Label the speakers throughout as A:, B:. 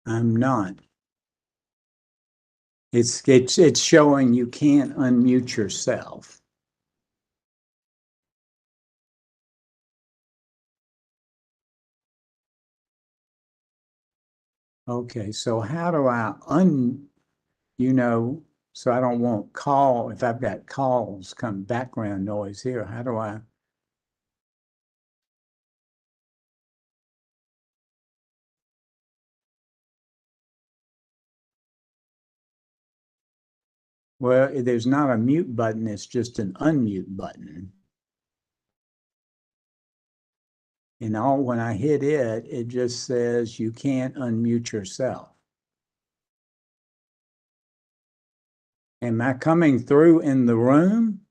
A: I'm not. It's showing you can't unmute yourself. Okay, so how do I you know, so I don't want if I've got calls come background noise here, how do I? Well, there's not a mute button, it's just an unmute button. And when I hit it, it just says you can't unmute yourself. Am I coming through in the room?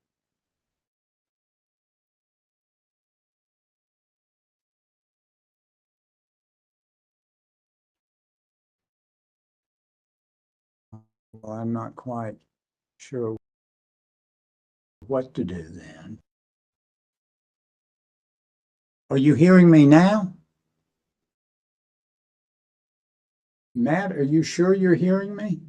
A: Well, I'm not quite sure what to do then. Are you hearing me now? Matt, are you sure you're hearing me?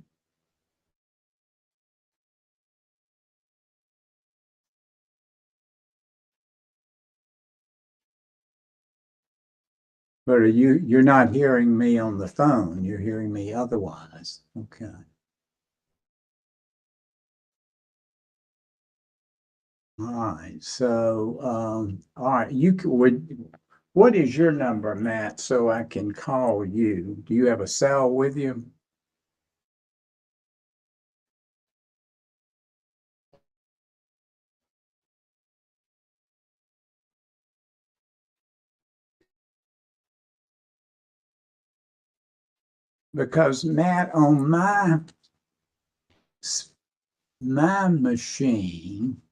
A: But you're not hearing me on the phone, you're hearing me otherwise. Okay. All right. So, all right, what is your number, Matt, so I can call you? Do you have a cell with you? Because Matt, on my machine,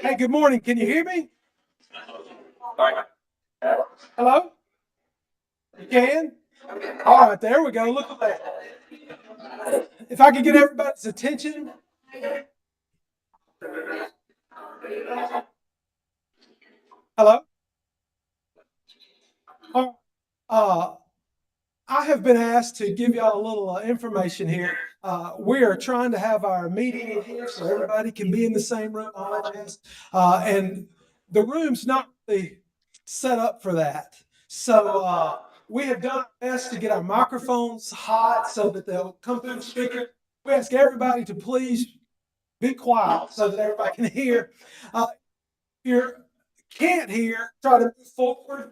B: Hey, good morning. Can you hear me? Hello? You can? All right, there we go. Look at that. If I could get everybody's attention. Hello? I have been asked to give y'all a little information here. We are trying to have our meeting in here so everybody can be in the same room, all that jazz. And the room's not really set up for that. So we have done our best to get our microphones hot so that they'll come through the speaker. We ask everybody to please be quiet so that everybody can hear. If you can't hear, try to move forward.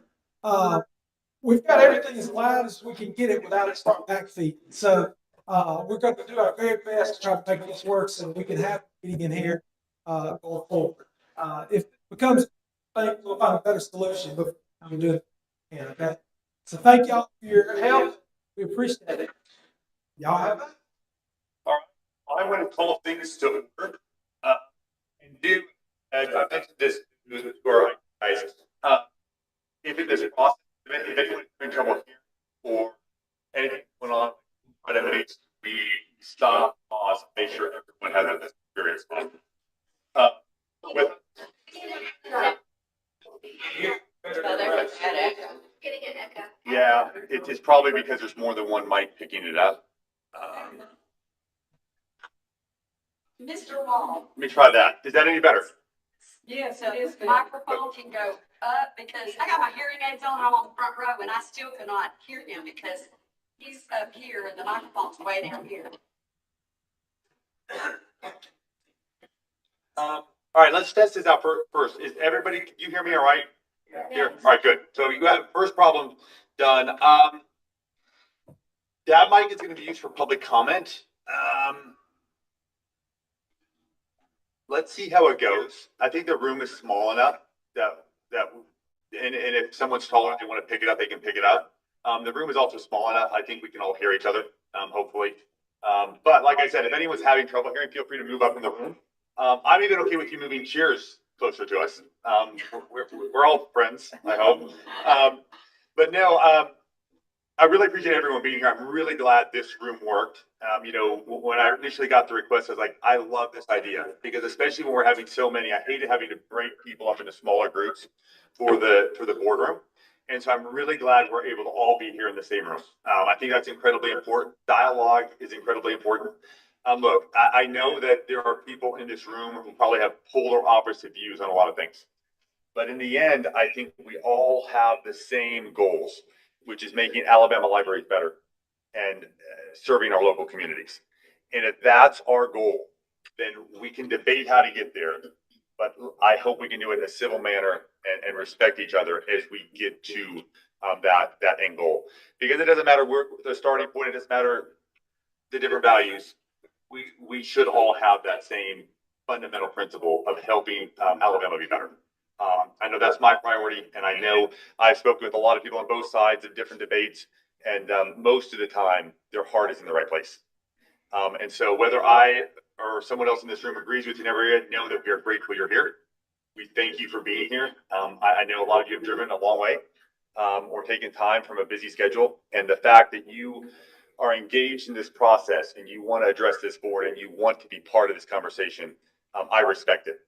B: We've got everything as loud as we can get it without it starting back feet. So we're going to do our very best to try to make this work so we can have a meeting in here going forward. If it becomes, we'll find a better solution, but we'll do it. Yeah, okay. So thank y'all for your help. We appreciate it. Y'all have that.
C: All right. I want to call things to order and do, as I mentioned this to our guys, if it is possible, if anyone's in trouble here or anything going on, but it makes we stop, pause, make sure everyone has this experience. With yeah, it's probably because there's more than one mic picking it up.
D: Mr. Wall.
C: Let me try that. Is that any better?
D: Yes, so his microphone can go up because I got my hearing aids on, I'm on the front row and I still cannot hear him because he's up here and the microphone's way down here.
C: All right, let's test this out first. Is everybody, can you hear me all right?
D: Yeah.
C: Here, all right, good. So you got first problem done. That mic is going to be used for public comment. Let's see how it goes. I think the room is small enough and if someone's taller and they want to pick it up, they can pick it up. The room is also small enough. I think we can all hear each other, hopefully. But like I said, if anyone's having trouble hearing, feel free to move up in the room. I'm even okay with you moving chairs closer to us. We're all friends, I hope. But no, I really appreciate everyone being here. I'm really glad this room worked. You know, when I initially got the request, I was like, I love this idea because especially when we're having so many, I hated having to break people up into smaller groups for the boardroom. And so I'm really glad we're able to all be here in the same room. I think that's incredibly important. Dialogue is incredibly important. Look, I know that there are people in this room who probably have polar opposite views on a lot of things. But in the end, I think we all have the same goals, which is making Alabama libraries better and serving our local communities. And if that's our goal, then we can debate how to get there. But I hope we can do it in a civil manner and respect each other as we get to that end goal. Because it doesn't matter where the starting point, it doesn't matter the different values. We should all have that same fundamental principle of helping Alabama be better. I know that's my priority, and I know I've spoken with a lot of people on both sides of different debates, and most of the time, their heart is in the right place. And so whether I or someone else in this room agrees with you in every area, know that we are grateful you're here. We thank you for being here. I know a lot of you have driven a long way or taken time from a busy schedule, and the fact that you are engaged in this process and you want to address this board and you want to be part of this conversation, I respect it,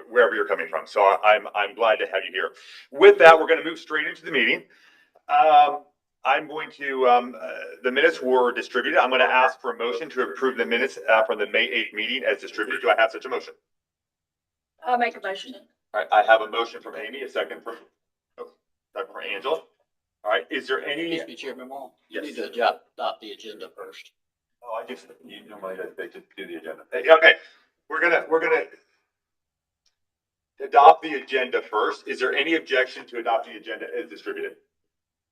C: wherever you're coming from. So I'm glad to have you here. With that, we're going to move straight into the meeting. I'm going to, the minutes were distributed. I'm going to ask for a motion to approve the minutes from the May 8th meeting as distributed. Do I have such a motion?
D: I'll make a motion.
C: All right, I have a motion from Amy, a second from Angela. All right, is there any?
E: Mr. Chairman, you
C: Yes.
E: need to adopt the agenda first.
C: Oh, I just, you normally they just do the agenda. Okay, we're gonna adopt the agenda first. Is there any objection to adopting the agenda as distributed?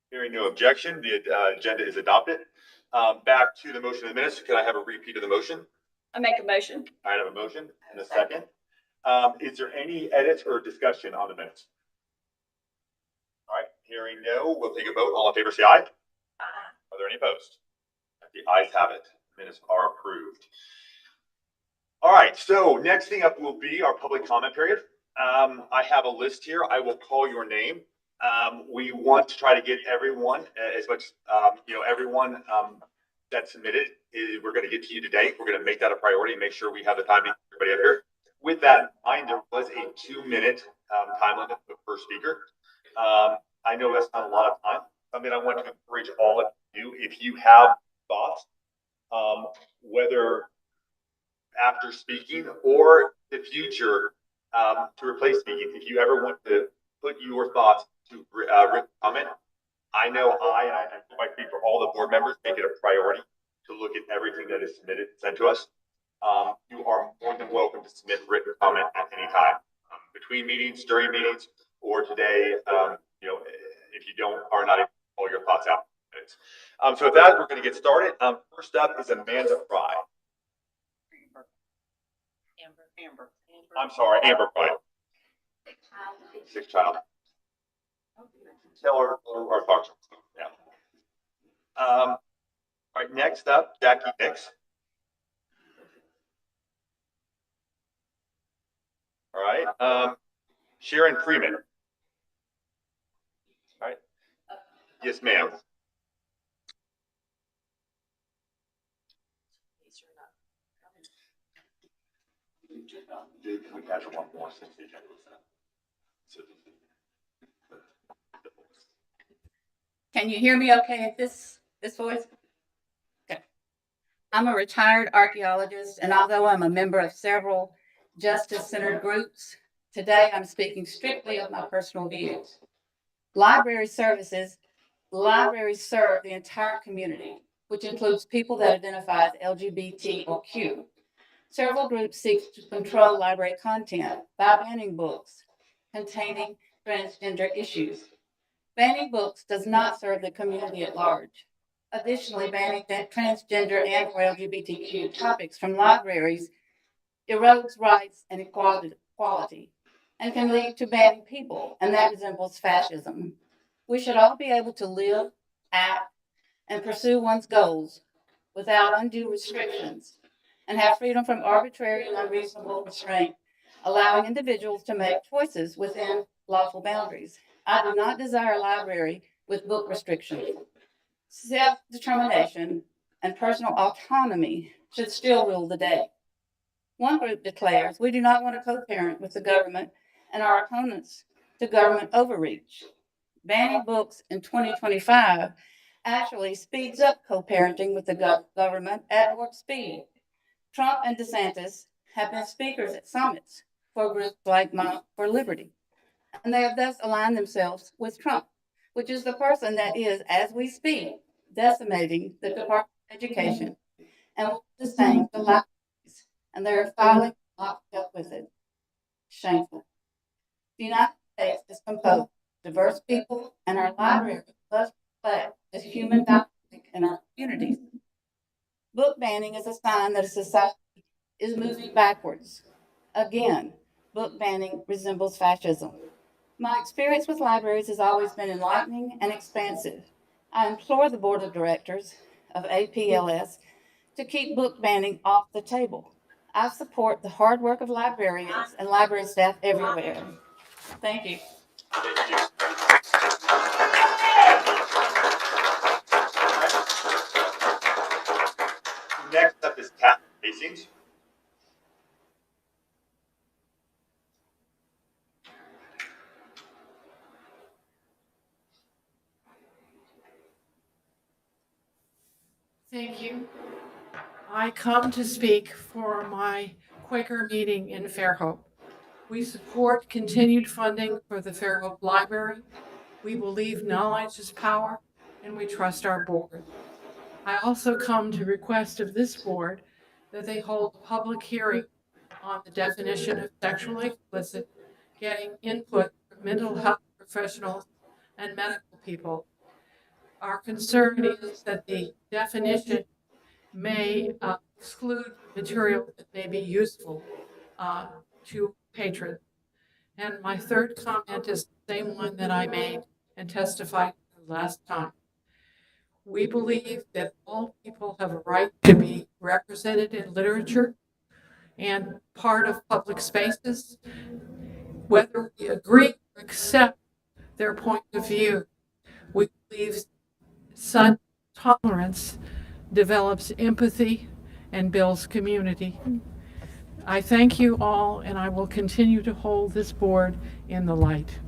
C: Hearing no objection, the agenda is adopted. Back to the motion of the minutes. Can I have a repeat of the motion?
D: I make a motion.
C: I have a motion and a second. Is there any edits or discussion on the minutes? All right, hearing no, we'll take a vote. All in favor, say aye. Are there any opposed? The ayes have it. Minutes are approved. All right, so next thing up will be our public comment period. I have a list here. I will call your name. We want to try to get everyone as much, everyone that submitted. We're going to get to you today. We're going to make that a priority and make sure we have the time to get everybody up here. With that in mind, there was a 2-minute time limit per speaker. I know that's not a lot of time. Something I want to encourage all of you, if you have thoughts, whether after speaking or the future, to replace speaking, if you ever want to put your thoughts to written comment, I know I might speak for all the board members, make it a priority to look at everything that is submitted, sent to us. You are more than welcome to submit written comment at any time, between meetings, during meetings, or today, if you are not able to pull your thoughts out. So with that, we're going to get started. First up is Amanda Fry. I'm sorry, Amber Fry. Sixth child. Tell her or talk to her. Yeah. All right, next up, Jackie Nix. All right. Sharon Freeman. All right. Yes, ma'am. We have one more since the agenda was set.
F: Can you hear me okay at this voice? Okay. I'm a retired archaeologist, and although I'm a member of several justice-centered groups, today I'm speaking strictly of my personal views. Libraries serve the entire community, which includes people that identify as LGBT or Q. Several groups seek to control library content by banning books containing transgender issues. Banning books does not serve the community at large. Additionally, banning transgender and or LGBTQ topics from libraries erodes rights and equality and can lead to banning people, and that resembles fascism. We should all be able to live, act, and pursue one's goals without undue restrictions and have freedom from arbitrary and unreasonable restraint, allowing individuals to make choices within lawful boundaries. I do not desire a library with book restrictions. Self-determination and personal autonomy should still rule the day. One group declares we do not want to co-parent with the government and are opponents to government overreach. Banning books in 2025 actually speeds up co-parenting with the government at warp speed. Trump and DeSantis have been speakers at summits for groups like Mom for Liberty, and they have thus aligned themselves with Trump, which is the person that is, as we speak, decimating the Department of Education and will do the same to libraries, and they're filing locked up with it. Shameful. The United States is composed of diverse people, and our library must reflect the human dynamic in our communities. Book banning is a sign that a society is moving backwards. Again, book banning resembles fascism. My experience with libraries has always been enlightening and expansive. I implore the board of directors of APLS to keep book banning off the table. I support the hard work of librarians and library staff everywhere. Thank you.
C: Thank you. Next up is Kathy Hastings.
G: Thank you. I come to speak for my Quaker meeting in Fairhope. We support continued funding for the Fairhope Library. We believe knowledge is power, and we trust our board. I also come to request of this board that they hold a public hearing on the definition of sexually explicit, getting input from mental health professionals and medical people. Our concern is that the definition may exclude material that may be useful to patrons. And my third comment is the same one that I made and testified last time. We believe that all people have a right to be represented in literature and part of public spaces, whether we agree or accept their point of view. We believe such tolerance develops empathy and builds community. I thank you all, and I will continue to hold this board in the light.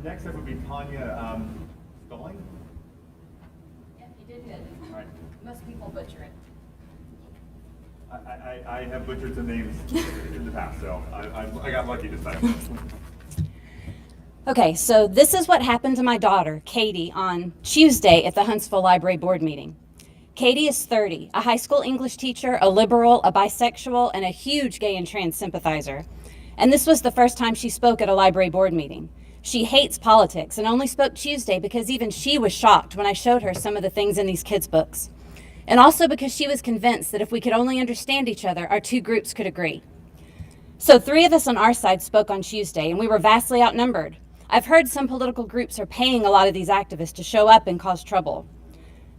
C: Next up would be Tanya Sculling.
H: Yep, you did good.
C: All right.
H: Most people butcher it.
C: I have butchered some names in the past, so I got lucky this time.
H: Okay, so this is what happened to my daughter, Katie, on Tuesday at the Huntsville Library Board meeting. Katie is 30, a high school English teacher, a liberal, a bisexual, and a huge gay and trans sympathizer. And this was the first time she spoke at a library board meeting. She hates politics and only spoke Tuesday because even she was shocked when I showed her some of the things in these kids' books. And also because she was convinced that if we could only understand each other, our two groups could agree. So 3 of us on our side spoke on Tuesday, and we were vastly outnumbered. I've heard some political groups are paying a lot of these activists to show up and cause trouble.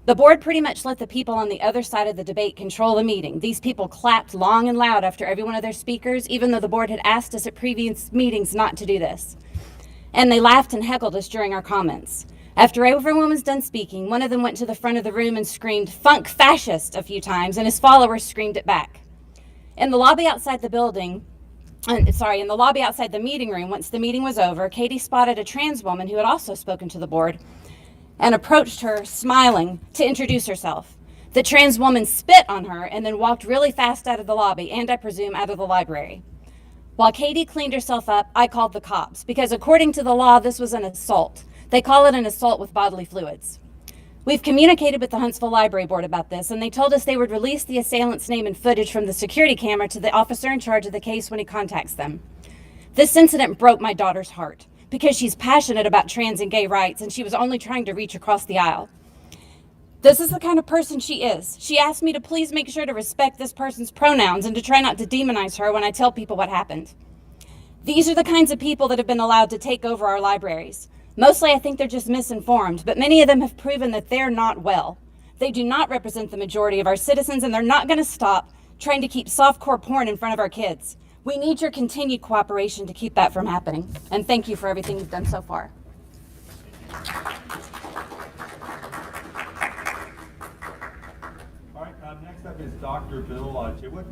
H: The board pretty much let the people on the other side of the debate control the meeting. These people clapped long and loud after every one of their speakers, even though the board had asked us at previous meetings not to do this. And they laughed and heckled us during our comments. After everyone was done speaking, one of them went to the front of the room and screamed, "Funk fascist," a few times, and his followers screamed it back. In the lobby outside the building, in the lobby outside the meeting room, once the meeting was over, Katie spotted a trans woman who had also spoken to the board and approached her smiling to introduce herself. The trans woman spit on her and then walked really fast out of the lobby and, I presume, out of the library. While Katie cleaned herself up, I called the cops because according to the law, this was an assault. They call it an assault with bodily fluids. We've communicated with the Huntsville Library Board about this, and they told us they would release the assailant's name and footage from the security camera to the officer in charge of the case when he contacts them. This incident broke my daughter's heart because she's passionate about trans and gay rights, and she was only trying to reach across the aisle. This is the kind of person she is. She asked me to please make sure to respect this person's pronouns and to try not to demonize her when I tell people what happened. These are the kinds of people that have been allowed to take over our libraries. Mostly I think they're just misinformed, but many of them have proven that they're not well. They do not represent the majority of our citizens, and they're not going to stop trying to keep softcore porn in front of our kids. We need your continued cooperation to keep that from happening. And thank you for everything you've done so far.
C: All right, next up is Dr. Bill Chitwood.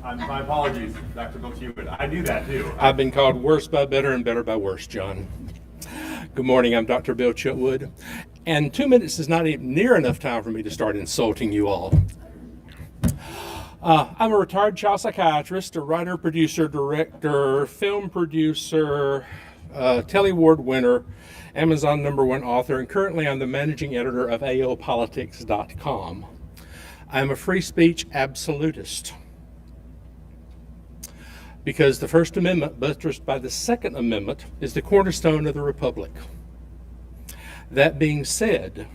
C: My apologies, Dr. Bill Chitwood. I knew that too.
I: I've been called worse by better and better by worse, John. Good morning, I'm Dr. Bill Chitwood, and 2 minutes is not even near enough time for me to start insulting you all. I'm a retired child psychiatrist, a writer, producer, director, film producer, Telly Award winner, Amazon #1 author, and currently I'm the managing editor of AOPolitics.com. I'm a free speech absolutist because the First Amendment, buttressed by the Second Amendment, is the cornerstone of the Republic. That being said,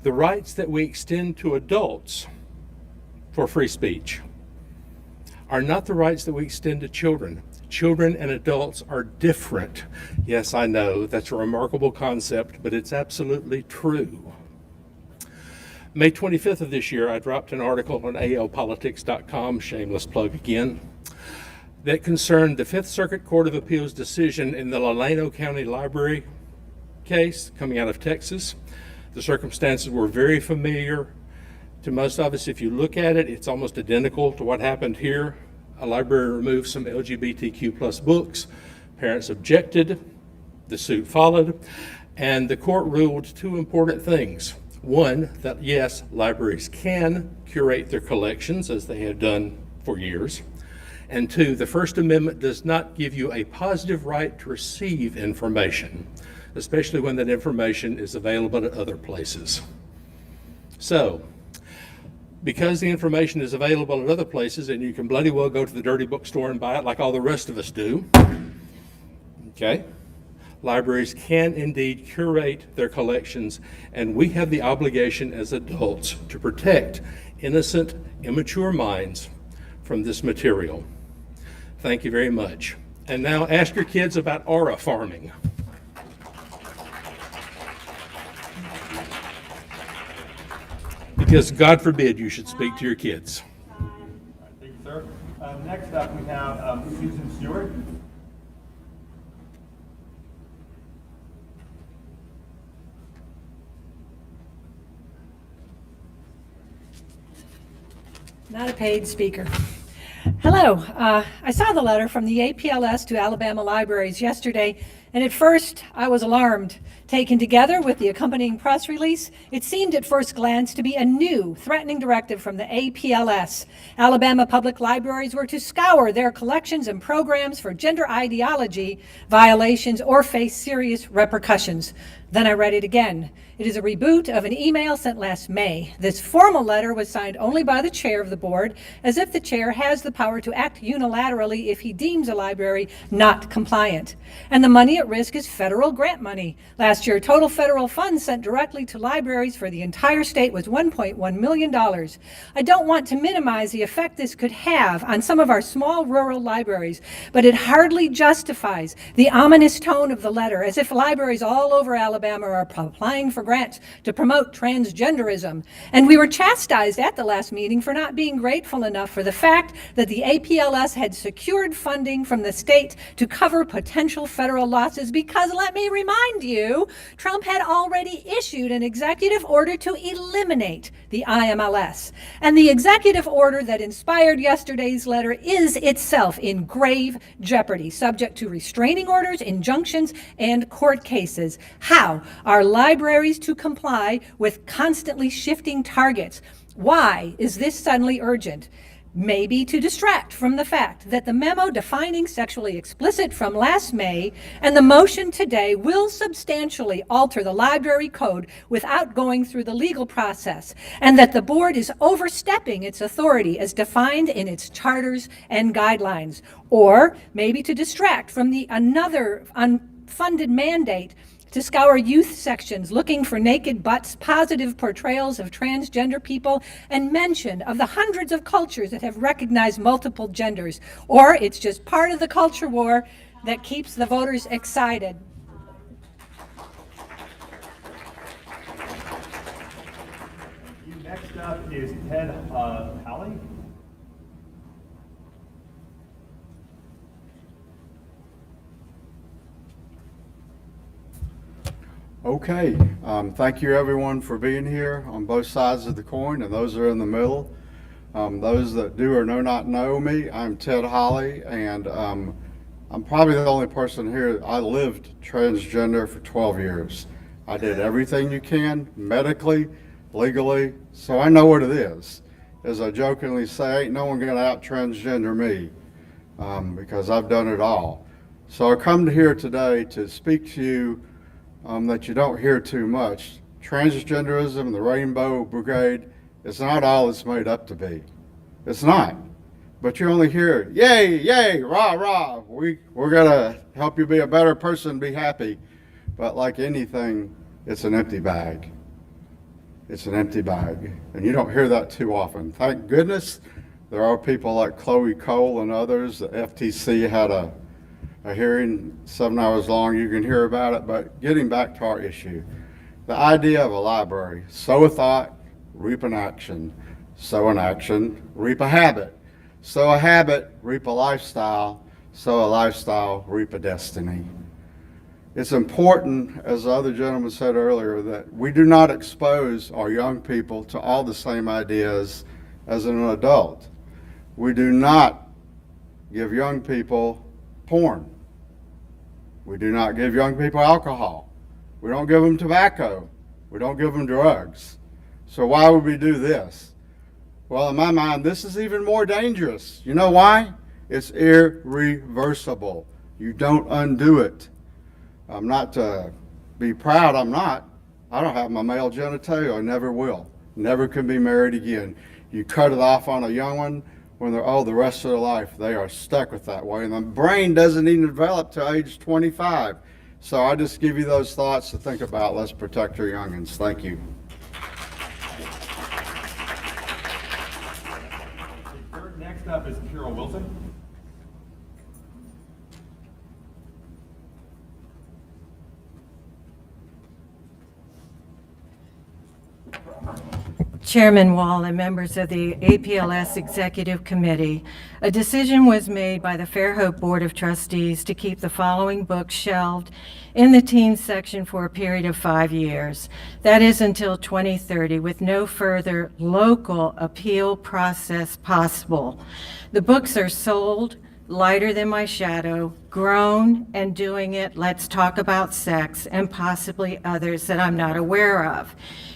I: the rights that we extend to adults for free speech are not the rights that we extend to children. Children and adults are different. Yes, I know, that's a remarkable concept, but it's absolutely true. May 25th of this year, I dropped an article on ALPolitics.com, shameless plug again, that concerned the Fifth Circuit Court of Appeals decision in the Llano County Library case coming out of Texas. The circumstances were very familiar to most of us. If you look at it, it's almost identical to what happened here. A library removed some LGBTQ+ books. Parents objected. The suit followed. And the court ruled 2 important things. One, that yes, libraries can curate their collections as they have done for years. And 2, the First Amendment does not give you a positive right to receive information, especially when that information is available at other places. So, because the information is available at other places and you can bloody well go to the dirty bookstore and buy it like all the rest of us do, okay? Libraries can indeed curate their collections, and we have the obligation as adults to protect innocent, immature minds from this material. Thank you very much. And now ask your kids about aura farming. because God forbid you should speak to your kids.
J: Thank you, sir. Next up, we have Susan Stewart.
K: Not a paid speaker. Hello. I saw the letter from the APLS to Alabama libraries yesterday, and at first I was alarmed. Taken together with the accompanying press release, it seemed at first glance to be a new, threatening directive from the APLS. Alabama public libraries were to scour their collections and programs for gender ideology violations or face serious repercussions. Then I read it again. It is a reboot of an email sent last May. This formal letter was signed only by the chair of the board, as if the chair has the power to act unilaterally if he deems a library not compliant. And the money at risk is federal grant money. Last year, total federal funds sent directly to libraries for the entire state was $1.1 million. I don't want to minimize the effect this could have on some of our small rural libraries, but it hardly justifies the ominous tone of the letter, as if libraries all over Alabama are applying for grants to promote transgenderism. And we were chastised at the last meeting for not being grateful enough for the fact that the APLS had secured funding from the state to cover potential federal losses because, let me remind you, Trump had already issued an executive order to eliminate the IMLS. And the executive order that inspired yesterday's letter is itself in grave jeopardy, subject to restraining orders, injunctions, and court cases. How are libraries to comply with constantly shifting targets? Why is this suddenly urgent? Maybe to distract from the fact that the memo defining sexually explicit from last May and the motion today will substantially alter the library code without going through the legal process, and that the board is overstepping its authority as defined in its charters and guidelines. Or maybe to distract from the another unfunded mandate to scour youth sections looking for naked butts, positive portrayals of transgender people, and mention of the hundreds of cultures that have recognized multiple genders. Or it's just part of the culture war that keeps the voters excited.
J: Next up is Ted Halley.
L: Okay, thank you everyone for being here on both sides of the coin and those that are in the middle. Those that do or do not know me, I'm Ted Holly, and I'm probably the only person here. I lived transgender for 12 years. I did everything you can, medically, legally, so I know what it is. As I jokingly say, ain't no one gonna out transgender me, because I've done it all. So I come here today to speak to you that you don't hear too much. Transgenderism, the Rainbow Brigade, it's not all it's made up to be. It's not. But you only hear, yay, yay, rah, rah. We're gonna help you be a better person, be happy. But like anything, it's an empty bag. It's an empty bag. And you don't hear that too often. Thank goodness there are people like Chloe Cole and others. The FTC had a hearing 7 hours long. You can hear about it, but getting back to our issue, the idea of a library: sow a thought, reap an action; sow an action, reap a habit; sow a habit, reap a lifestyle; sow a lifestyle, reap a destiny. It's important, as the other gentleman said earlier, that we do not expose our young people to all the same ideas as an adult. We do not give young people porn. We do not give young people alcohol. We don't give them tobacco. We don't give them drugs. So why would we do this? Well, in my mind, this is even more dangerous. You know why? It's irreversible. You don't undo it. I'm not to be proud, I'm not. I don't have my male genitalia, I never will. Never can be married again. You cut it off on a young one, when they're old, the rest of their life, they are stuck with that way. And the brain doesn't even develop to age 25. So I just give you those thoughts to think about. Let's protect our youngins. Thank you.
J: Next up is Carol Wilson.
K: Chairman Wall and members of the APLS Executive Committee, a decision was made by the Fairhope Board of Trustees to keep the following books shelved in the teens section for a period of 5 years. That is until 2030, with no further local appeal process possible. The books are sold, Lighter Than My Shadow, Grown and Doing It, Let's Talk About Sex, and possibly others that I'm not aware of.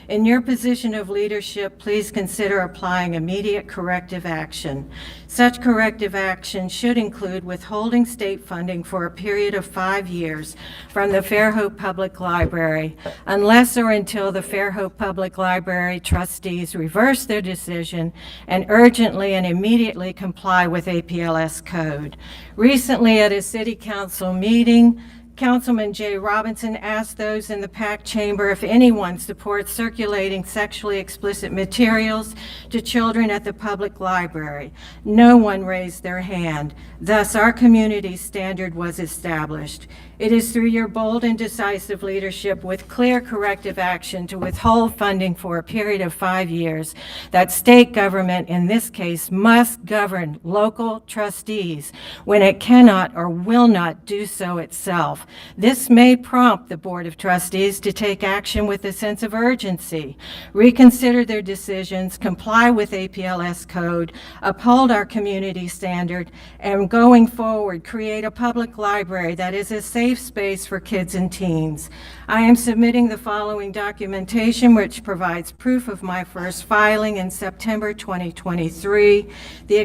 K: In your position of leadership, please consider applying immediate corrective action. Such corrective action should include withholding state funding for a period of 5 years from the Fairhope Public Library, unless or until the Fairhope Public Library trustees reverse their decision and urgently and immediately comply with APLS code. Recently, at a city council meeting, Councilman Jay Robinson asked those in the packed chamber if anyone supports circulating sexually explicit materials to children at the public library. No one raised their hand. Thus, our community standard was established. It is through your bold and decisive leadership with clear corrective action to withhold funding for a period of 5 years that state government, in this case, must govern local trustees when it cannot or will not do so itself. This may prompt the Board of Trustees to take action with a sense of urgency, reconsider their decisions, comply with APLS code, uphold our community standard, and going forward, create a public library that is a safe space for kids and teens. I am submitting the following documentation, which provides proof of my first filing in September 2023. The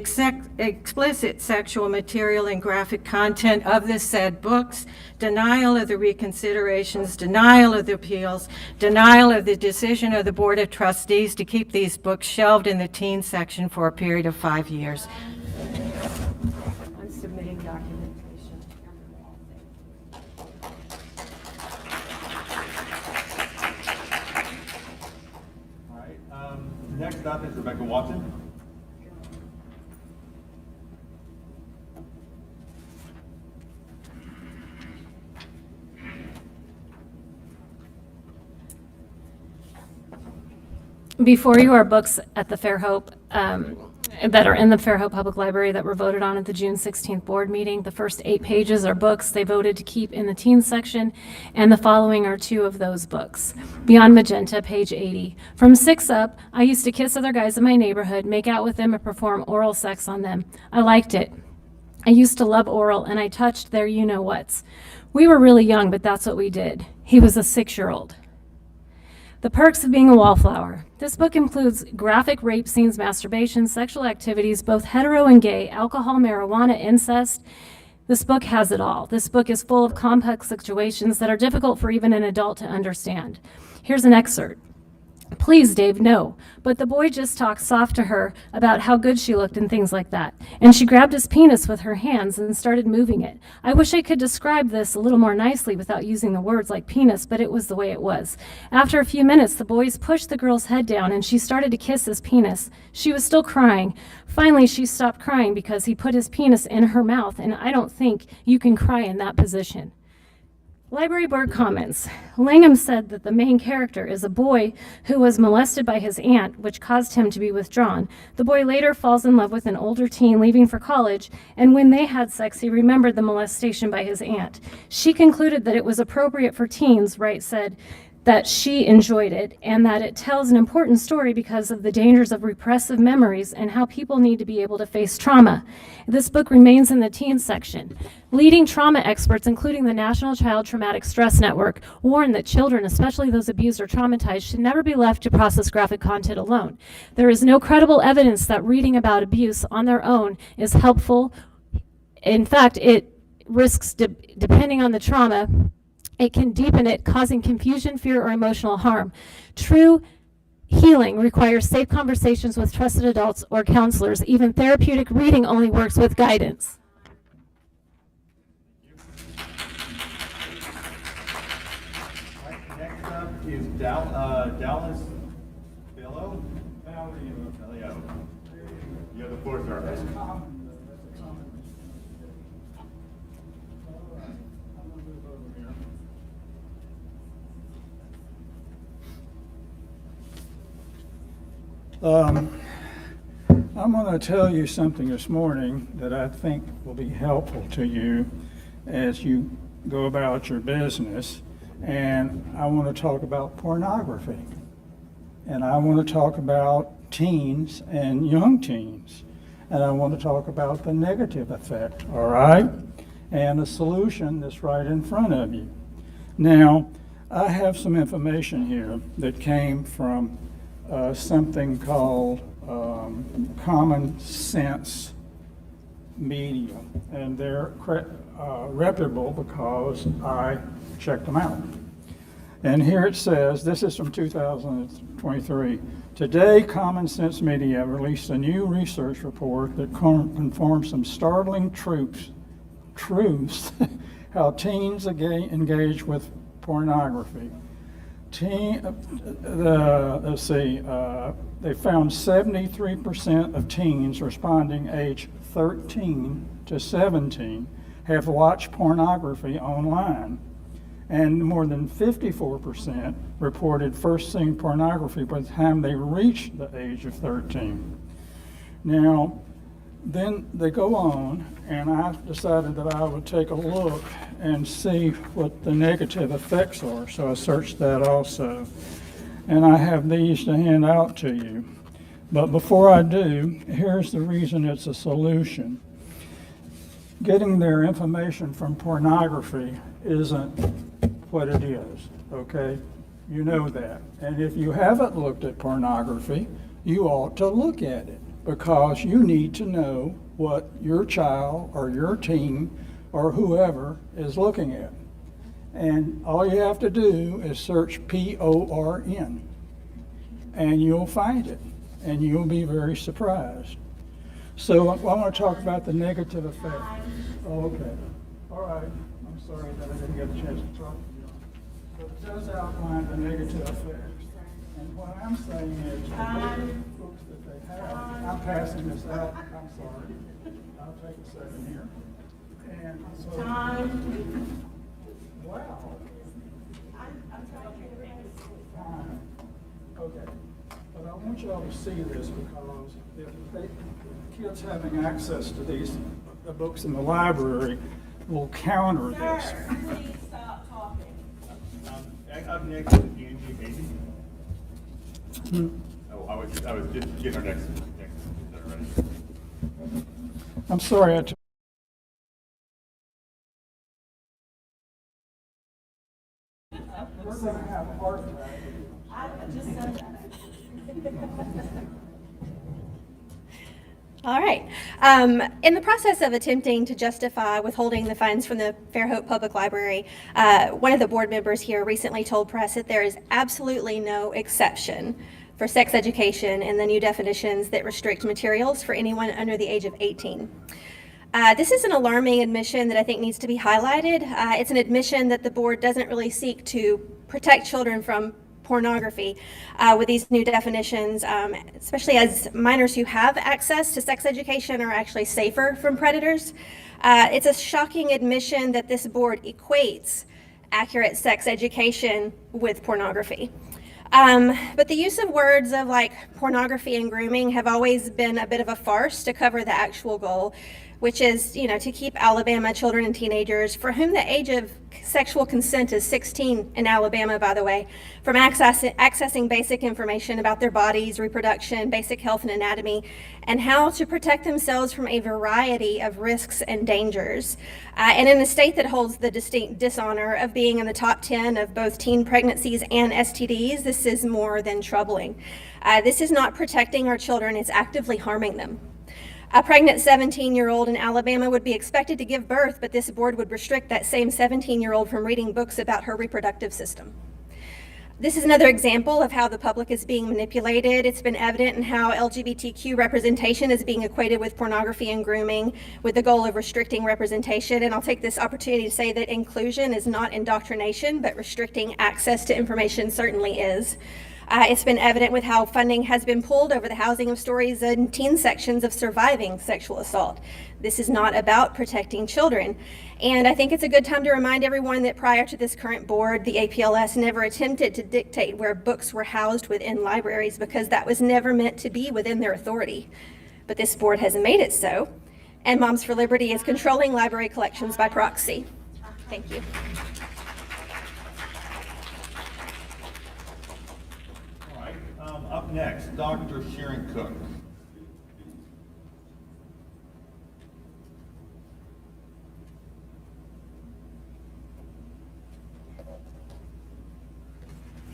K: explicit sexual material and graphic content of the said books, denial of the reconsiderations, denial of the appeals, denial of the decision of the Board of Trustees to keep these books shelved in the teen section for a period of 5 years. I'm submitting documentation.
J: All right, next up is Rebecca Watson.
M: Before you are books at the Fairhope, that are in the Fairhope Public Library that were voted on at the June 16th board meeting. The first 8 pages are books they voted to keep in the teen section, and the following are 2 of those books. Beyond Magenta, page 80. From 6 up, I used to kiss other guys in my neighborhood, make out with them, and perform oral sex on them. I liked it. I used to love oral, and I touched their you-know-whats. We were really young, but that's what we did. He was a 6-year-old. The Perks of Being a Wallflower. This book includes graphic rape scenes, masturbation, sexual activities, both hetero and gay, alcohol, marijuana, incest. This book has it all. This book is full of complex situations that are difficult for even an adult to understand. Here's an excerpt. Please, Dave, no. But the boy just talked soft to her about how good she looked and things like that. And she grabbed his penis with her hands and started moving it. I wish I could describe this a little more nicely without using the words like penis, but it was the way it was. After a few minutes, the boys pushed the girl's head down and she started to kiss his penis. She was still crying. Finally, she stopped crying because he put his penis in her mouth, and I don't think you can cry in that position. Library board comments. Langham said that the main character is a boy who was molested by his aunt, which caused him to be withdrawn. The boy later falls in love with an older teen leaving for college, and when they had sex, he remembered the molestation by his aunt. She concluded that it was appropriate for teens, Wright said, that she enjoyed it, and that it tells an important story because of the dangers of repressive memories and how people need to be able to face trauma. This book remains in the teen section. Leading trauma experts, including the National Child Traumatic Stress Network, warn that children, especially those abused or traumatized, should never be left to process graphic content alone. There is no credible evidence that reading about abuse on their own is helpful. In fact, it risks, depending on the trauma, it can deepen it, causing confusion, fear, or emotional harm. True healing requires safe conversations with trusted adults or counselors. Even therapeutic reading only works with guidance.
J: Next up is Dallas Bello.
C: You have the floor, sir.
N: I'm going to tell you something this morning that I think will be helpful to you as you go about your business. And I want to talk about pornography. And I want to talk about teens and young teens. And I want to talk about the negative effect, all right? And a solution that's right in front of you. Now, I have some information here that came from something called Common Sense Media, and they're reputable because I checked them out. And here it says, this is from 2023. Today, Common Sense Media released a new research report that confirms some startling truths how teens engage with pornography. They found 73% of teens responding age 13 to 17 have watched pornography online, and more than 54% reported first seeing pornography by the time they reached the age of 13. Now, then they go on, and I decided that I would take a look and see what the negative effects are. So I searched that also. And I have these to hand out to you. But before I do, here's the reason it's a solution. Getting their information from pornography isn't what it is, okay? You know that. And if you haven't looked at pornography, you ought to look at it, because you need to know what your child or your teen or whoever is looking at. And all you have to do is search PORN, and you'll find it, and you'll be very surprised. So I want to talk about the negative effect. Oh, okay. All right. I'm sorry that I didn't get a chance to talk to you. But it does outline the negative effects. And what I'm saying is, the books that they have, I'm passing this out. I'm sorry. I'll take a second here. And so, wow. Okay. But I want you all to see this, because if kids having access to these the books in the library will counter this.
K: Please stop talking.
J: Up next is Angie Hayden. Oh, I was just getting our next ready.
N: I'm sorry I took. We're going to have a heart attack.
K: I just said that.
O: All right. In the process of attempting to justify withholding the funds from the Fairhope Public Library, one of the board members here recently told press that there is absolutely no exception for sex education in the new definitions that restrict materials for anyone under the age of 18. This is an alarming admission that I think needs to be highlighted. It's an admission that the board doesn't really seek to protect children from pornography with these new definitions, especially as minors who have access to sex education are actually safer from predators. It's a shocking admission that this board equates accurate sex education with pornography. But the use of words of like pornography and grooming have always been a bit of a farce to cover the actual goal, which is, to keep Alabama children and teenagers, for whom the age of sexual consent is 16 in Alabama, by the way, from accessing basic information about their bodies, reproduction, basic health and anatomy, and how to protect themselves from a variety of risks and dangers. And in a state that holds the distinct dishonor of being in the top 10 of both teen pregnancies and STDs, this is more than troubling. This is not protecting our children, it's actively harming them. A pregnant 17-year-old in Alabama would be expected to give birth, but this board would restrict that same 17-year-old from reading books about her reproductive system. This is another example of how the public is being manipulated. It's been evident in how LGBTQ representation is being equated with pornography and grooming with the goal of restricting representation. And I'll take this opportunity to say that inclusion is not indoctrination, but restricting access to information certainly is. It's been evident with how funding has been pulled over the housing of stories and teen sections of surviving sexual assault. This is not about protecting children. And I think it's a good time to remind everyone that prior to this current board, the APLS never attempted to dictate where books were housed within libraries because that was never meant to be within their authority. But this board has made it so, and Moms for Liberty is controlling library collections by proxy. Thank you.
J: All right, up next, Dr. Sharon Cook.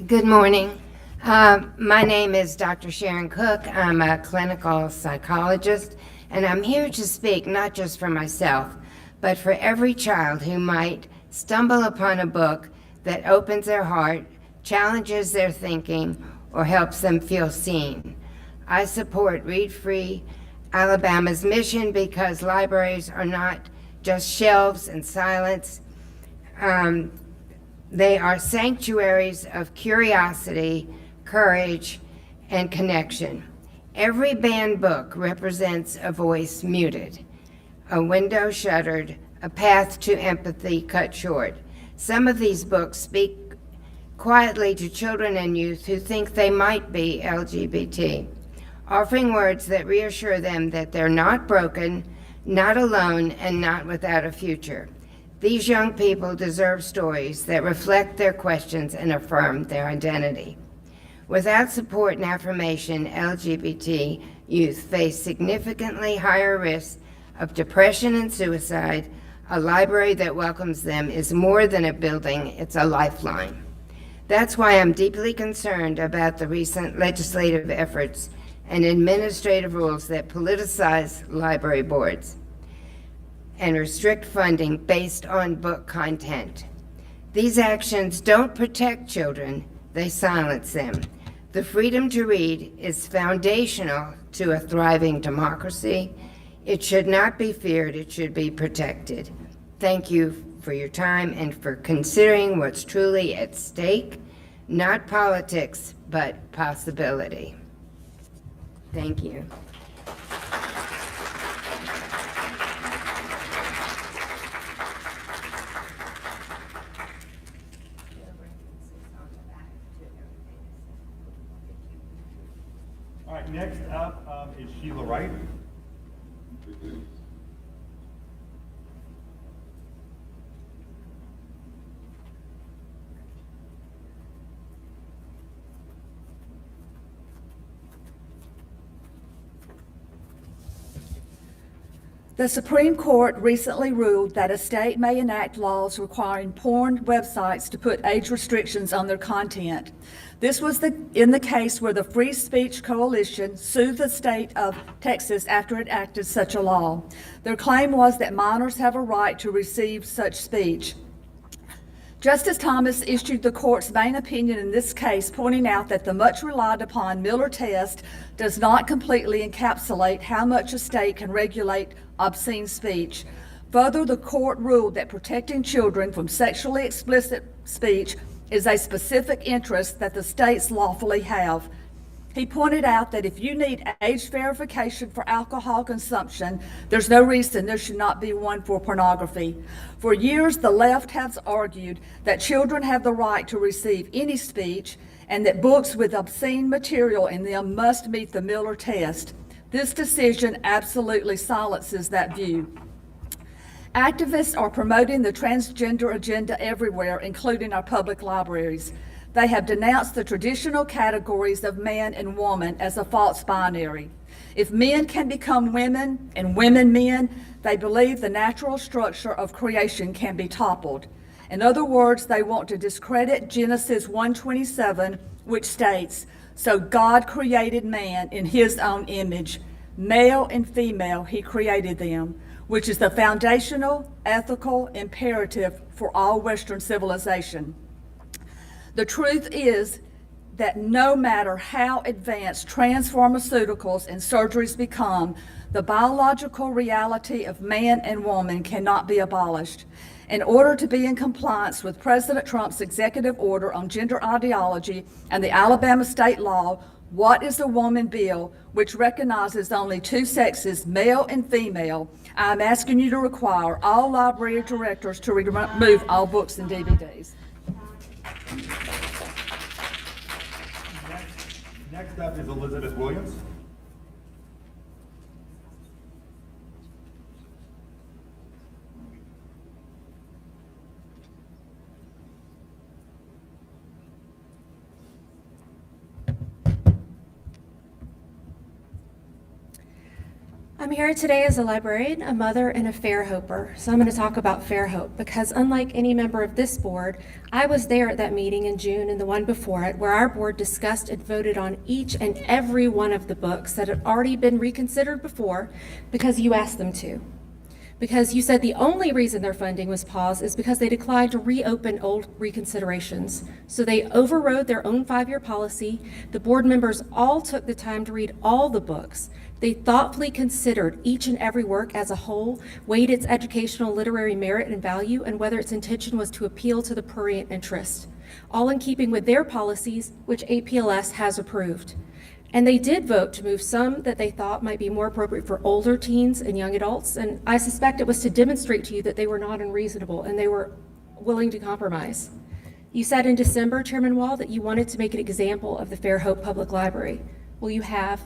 P: Good morning. My name is Dr. Sharon Cook. I'm a clinical psychologist, and I'm here to speak not just for myself, but for every child who might stumble upon a book that opens their heart, challenges their thinking, or helps them feel seen. I support Read Free Alabama's mission because libraries are not just shelves and silence. They are sanctuaries of curiosity, courage, and connection. Every banned book represents a voice muted, a window shuttered, a path to empathy cut short. Some of these books speak quietly to children and youth who think they might be LGBT, offering words that reassure them that they're not broken, not alone, and not without a future. These young people deserve stories that reflect their questions and affirm their identity. Without support and affirmation, LGBT youth face significantly higher risks of depression and suicide. A library that welcomes them is more than a building, it's a lifeline. That's why I'm deeply concerned about the recent legislative efforts and administrative rules that politicize library boards and restrict funding based on book content. These actions don't protect children, they silence them. The freedom to read is foundational to a thriving democracy. It should not be feared, it should be protected. Thank you for your time and for considering what's truly at stake, not politics, but possibility. Thank you.
J: All right, next up is Sheila Wright.
Q: The Supreme Court recently ruled that a state may enact laws requiring porn websites to put age restrictions on their content. This was in the case where the Free Speech Coalition sued the state of Texas after it enacted such a law. Their claim was that minors have a right to receive such speech. Justice Thomas issued the court's main opinion in this case, pointing out that the much relied upon Miller test does not completely encapsulate how much a state can regulate obscene speech. Further, the court ruled that protecting children from sexually explicit speech is a specific interest that the states lawfully have. He pointed out that if you need age verification for alcohol consumption, there's no reason there should not be one for pornography. For years, the left has argued that children have the right to receive any speech and that books with obscene material in them must meet the Miller test. This decision absolutely silences that view. Activists are promoting the transgender agenda everywhere, including our public libraries. They have denounced the traditional categories of man and woman as a false binary. If men can become women and women men, they believe the natural structure of creation can be toppled. In other words, they want to discredit Genesis 1:27, which states, "So God created man in his own image. Male and female he created them," which is the foundational ethical imperative for all Western civilization. The truth is that no matter how advanced pharmaceuticals and surgeries become, the biological reality of man and woman cannot be abolished. in order to be in compliance with President Trump's executive order on gender ideology and the Alabama state law, What is the Woman Bill, which recognizes only two sexes, male and female, I am asking you to require all library directors to remove all books and DVDs.
J: Next up is Elizabeth Williams.
R: I'm here today as a librarian, a mother, and a Fairhoper. So I'm going to talk about Fairhope because unlike any member of this board, I was there at that meeting in June and the one before it where our board discussed and voted on each and every one of the books that had already been reconsidered before because you asked them to. Because you said the only reason their funding was paused is because they declined to reopen old reconsiderations. So they overrode their own 5-year policy. The board members all took the time to read all the books. They thoughtfully considered each and every work as a whole, weighed its educational literary merit and value, and whether its intention was to appeal to the prurient interest, all in keeping with their policies, which APLS has approved. And they did vote to move some that they thought might be more appropriate for older teens and young adults, and I suspect it was to demonstrate to you that they were not unreasonable and they were willing to compromise. You said in December, Chairman Wall, that you wanted to make an example of the Fairhope Public Library. Well, you have.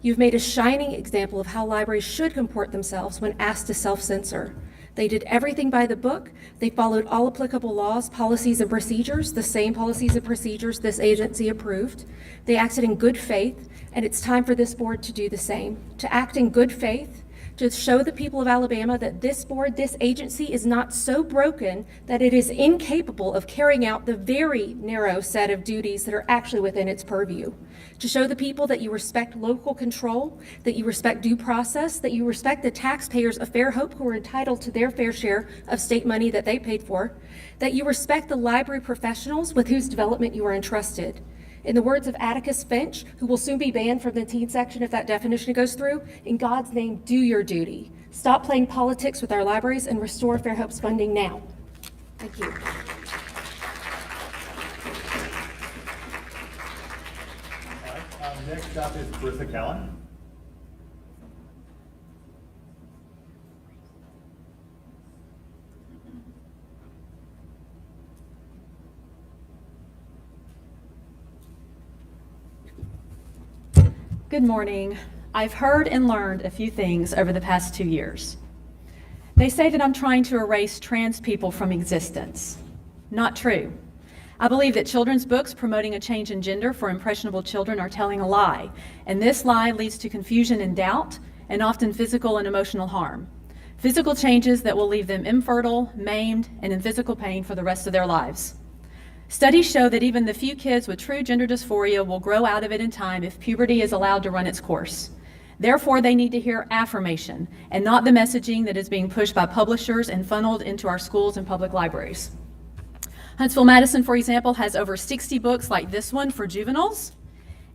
R: You've made a shining example of how libraries should comport themselves when asked to self-censor. They did everything by the book. They followed all applicable laws, policies, and procedures, the same policies and procedures this agency approved. They acted in good faith, and it's time for this board to do the same, to act in good faith, to show the people of Alabama that this board, this agency is not so broken that it is incapable of carrying out the very narrow set of duties that are actually within its purview. To show the people that you respect local control, that you respect due process, that you respect the taxpayers of Fairhope who are entitled to their fair share of state money that they paid for, that you respect the library professionals with whose development you are entrusted. In the words of Atticus Finch, who will soon be banned from the teen section if that definition goes through, in God's name, do your duty. Stop playing politics with our libraries and restore Fairhope's funding now. Thank you.
J: Next up is Carissa Callan.
S: Good morning. I've heard and learned a few things over the past 2 years. They say that I'm trying to erase trans people from existence. Not true. I believe that children's books promoting a change in gender for impressionable children are telling a lie, and this lie leads to confusion and doubt, and often physical and emotional harm. Physical changes that will leave them infertile, maimed, and in physical pain for the rest of their lives. Studies show that even the few kids with true gender dysphoria will grow out of it in time if puberty is allowed to run its course. Therefore, they need to hear affirmation and not the messaging that is being pushed by publishers and funneled into our schools and public libraries. Huntsville-Madison, for example, has over 60 books like this one for juveniles.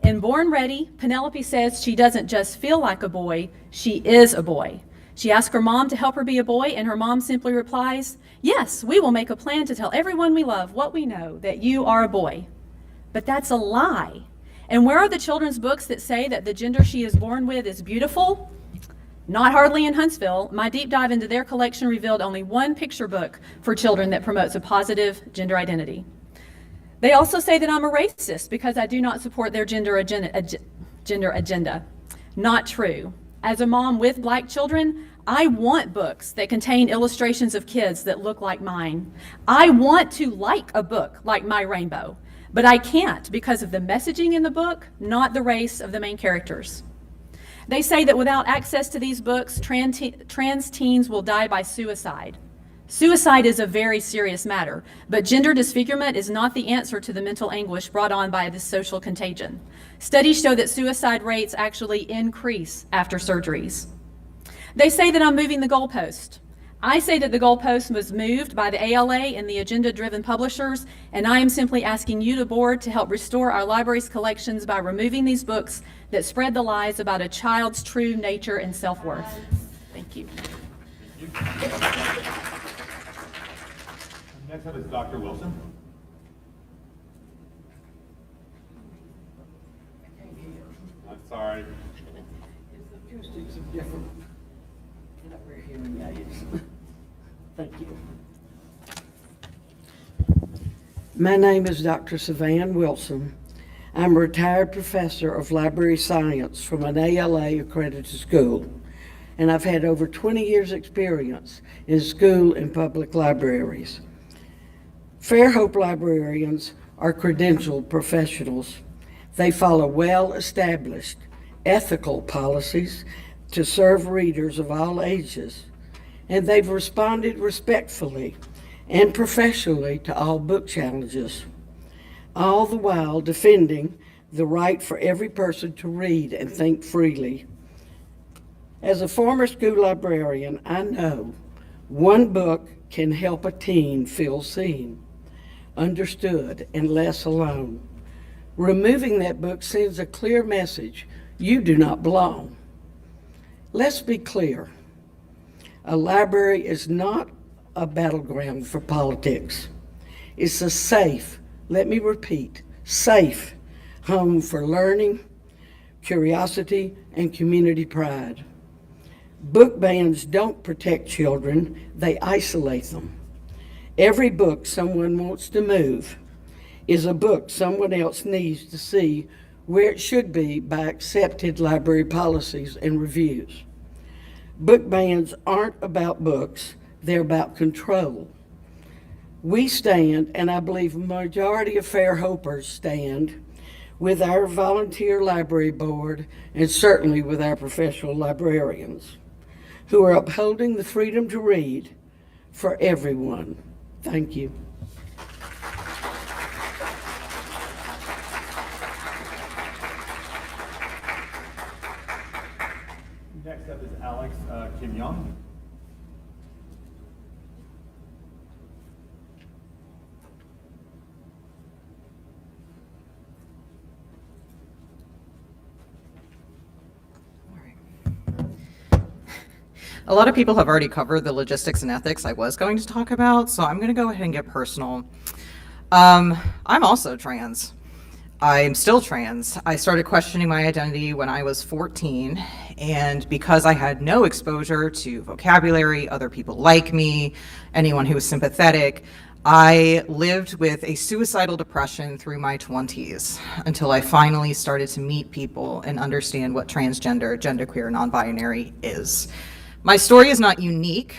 S: In Born Ready, Penelope says she doesn't just feel like a boy, she is a boy. She asks her mom to help her be a boy, and her mom simply replies, "Yes, we will make a plan to tell everyone we love what we know, that you are a boy." But that's a lie. And where are the children's books that say that the gender she is born with is beautiful? Not hardly in Huntsville. My deep dive into their collection revealed only one picture book for children that promotes a positive gender identity. They also say that I'm a racist because I do not support their gender agenda. Not true. As a mom with Black children, I want books that contain illustrations of kids that look like mine. I want to like a book like My Rainbow, but I can't because of the messaging in the book, not the race of the main characters. They say that without access to these books, trans teens will die by suicide. Suicide is a very serious matter, but gender disfigurement is not the answer to the mental anguish brought on by this social contagion. Studies show that suicide rates actually increase after surgeries. They say that I'm moving the goalpost. I say that the goalpost was moved by the ALA and the agenda-driven publishers, and I am simply asking you, the board, to help restore our library's collections by removing these books that spread the lies about a child's true nature and self-worth. Thank you.
J: Next up is Dr. Wilson. I'm sorry.
T: The acoustics are different. And I wear hearing aids. Thank you. My name is Dr. Savan Wilson. I'm a retired professor of library science from an ALA accredited school, and I've had over 20 years experience in school and public libraries. Fairhope librarians are credentialed professionals. They follow well-established ethical policies to serve readers of all ages, and they've responded respectfully and professionally to all book challenges, all the while defending the right for every person to read and think freely. As a former school librarian, I know one book can help a teen feel seen, understood, and less alone. Removing that book sends a clear message: you do not belong. Let's be clear. A library is not a battleground for politics. It's a safe, let me repeat, safe home for learning, curiosity, and community pride. Book bans don't protect children, they isolate them. Every book someone wants to move is a book someone else needs to see where it should be by accepted library policies and reviews. Book bans aren't about books, they're about control. We stand, and I believe a majority of Fairhopers stand, with our volunteer library board and certainly with our professional librarians who are upholding the freedom to read for everyone. Thank you.
J: Next up is Alex Kim Young.
U: A lot of people have already covered the logistics and ethics I was going to talk about, so I'm going to go ahead and get personal. I'm also trans. I'm still trans. I started questioning my identity when I was 14, and because I had no exposure to vocabulary, other people like me, anyone who was sympathetic, I lived with a suicidal depression through my 20s until I finally started to meet people and understand what transgender, genderqueer, non-binary is. My story is not unique.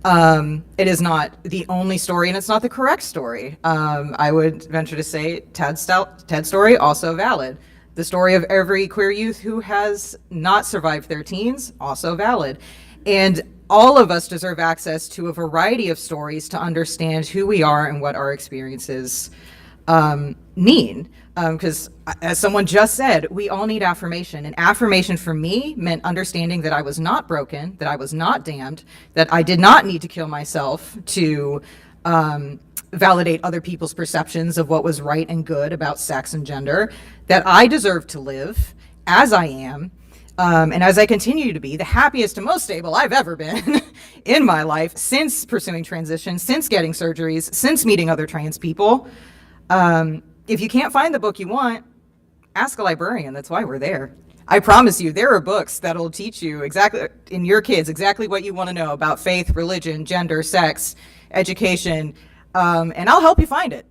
U: It is not the only story, and it's not the correct story. I would venture to say Ted's story, also valid. The story of every queer youth who has not survived their teens, also valid. And all of us deserve access to a variety of stories to understand who we are and what our experiences mean. Because as someone just said, we all need affirmation. And affirmation for me meant understanding that I was not broken, that I was not damned, that I did not need to kill myself to validate other people's perceptions of what was right and good about sex and gender, that I deserve to live as I am, and as I continue to be, the happiest and most stable I've ever been in my life since pursuing transition, since getting surgeries, since meeting other trans people. If you can't find the book you want, ask a librarian. That's why we're there. I promise you, there are books that'll teach you exactly, in your kids, exactly what you want to know about faith, religion, gender, sex, education, and I'll help you find it.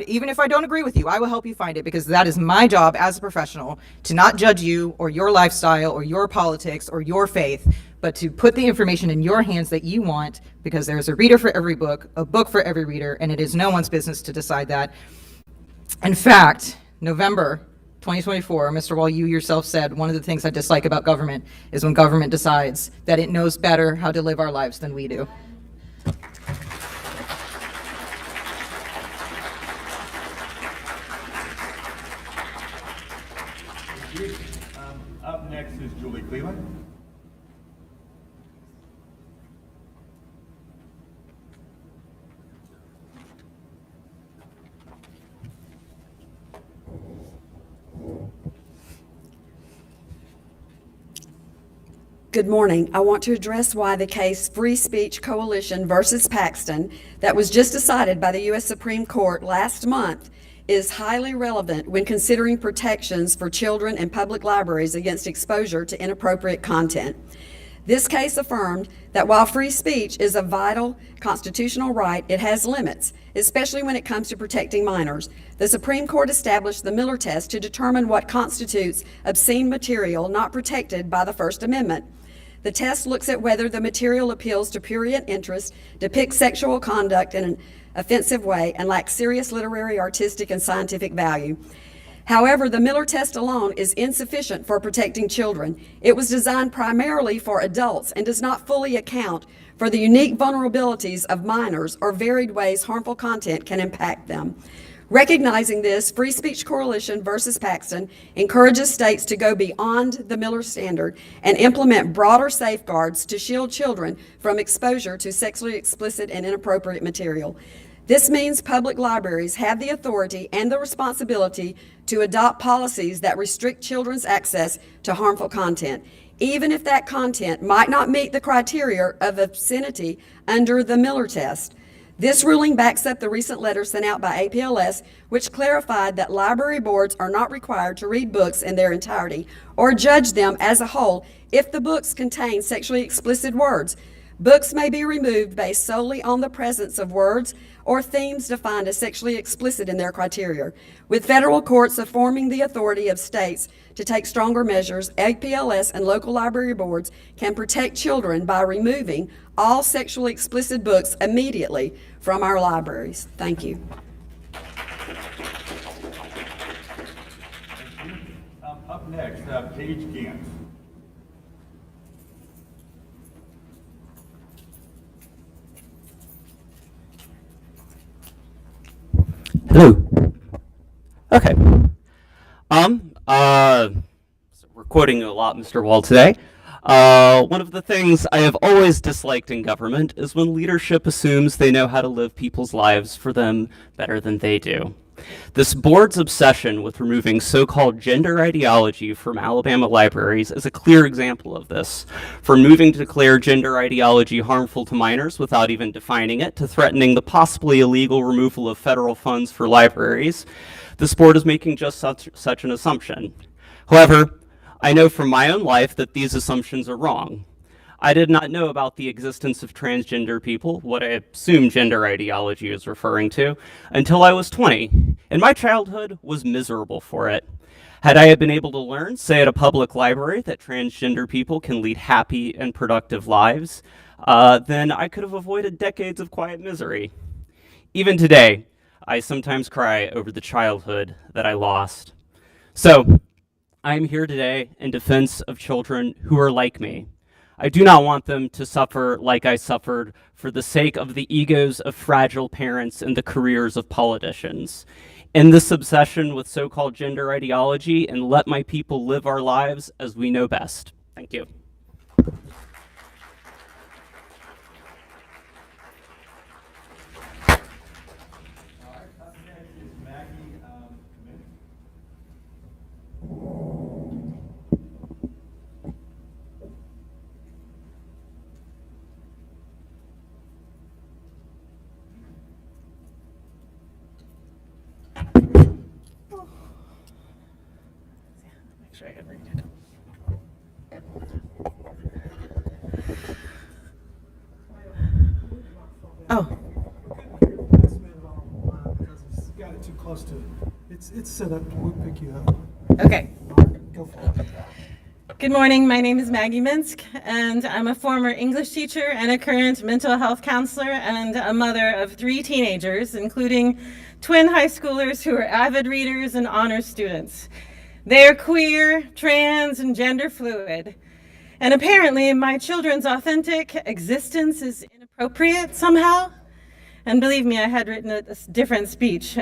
U: Even if I don't agree with you, I will help you find it, because that is my job as a professional, to not judge you or your lifestyle or your politics or your faith, but to put the information in your hands that you want, because there's a reader for every book, a book for every reader, and it is no one's business to decide that. In fact, November 2024, Mr. Wall, you yourself said one of the things I dislike about government is when government decides that it knows better how to live our lives than we do.
J: Up next is Julie Cleland.
A: Good morning. I want to address why the case Free Speech Coalition versus Paxton that was just decided by the U.S. Supreme Court last month is highly relevant when considering protections for children in public libraries against exposure to inappropriate content. This case affirmed that while free speech is a vital constitutional right, it has limits, especially when it comes to protecting minors. The Supreme Court established the Miller test to determine what constitutes obscene material not protected by the First Amendment. The test looks at whether the material appeals to prurient interest, depicts sexual conduct in an offensive way, and lacks serious literary, artistic, and scientific value. However, the Miller test alone is insufficient for protecting children. It was designed primarily for adults and does not fully account for the unique vulnerabilities of minors or varied ways harmful content can impact them. Recognizing this, Free Speech Coalition versus Paxton encourages states to go beyond the Miller standard and implement broader safeguards to shield children from exposure to sexually explicit and inappropriate material. This means public libraries have the authority and the responsibility to adopt policies that restrict children's access to harmful content, even if that content might not meet the criteria of obscenity under the Miller test. This ruling backs up the recent letter sent out by APLS, which clarified that library boards are not required to read books in their entirety or judge them as a whole if the books contain sexually explicit words. Books may be removed based solely on the presence of words or themes defined as sexually explicit in their criteria. With federal courts affirming the authority of states to take stronger measures, APLS and local library boards can protect children by removing all sexually explicit books immediately from our libraries. Thank you.
J: Up next, Paige Gantz.
V: Hello. Okay. So we're quoting a lot, Mr. Wall, today. One of the things I have always disliked in government is when leadership assumes they know how to live people's lives for them better than they do. This board's obsession with removing so-called gender ideology from Alabama libraries is a clear example of this. From moving to declare gender ideology harmful to minors without even defining it, to threatening the possibly illegal removal of federal funds for libraries, this board is making just such an assumption. However, I know from my own life that these assumptions are wrong. I did not know about the existence of transgender people, what I assume gender ideology is referring to, until I was 20, and my childhood was miserable for it. Had I been able to learn, say at a public library, that transgender people can lead happy and productive lives, then I could have avoided decades of quiet misery. Even today, I sometimes cry over the childhood that I lost. So, I am here today in defense of children who are like me. I do not want them to suffer like I suffered for the sake of the egos of fragile parents and the careers of politicians. End this obsession with so-called gender ideology and let my people live our lives as we know best. Thank you.
B: Oh. Got it too close to it. It's set up. We'll pick you up.
W: Okay.
B: Go for it.
W: Good morning. My name is Maggie Minsk, and I'm a former English teacher and a current mental health counselor and a mother of 3 teenagers, including twin high schoolers who are avid readers and honor students. They're queer, trans, and gender fluid. And apparently my children's authentic existence is inappropriate somehow. And believe me, I had written a different speech.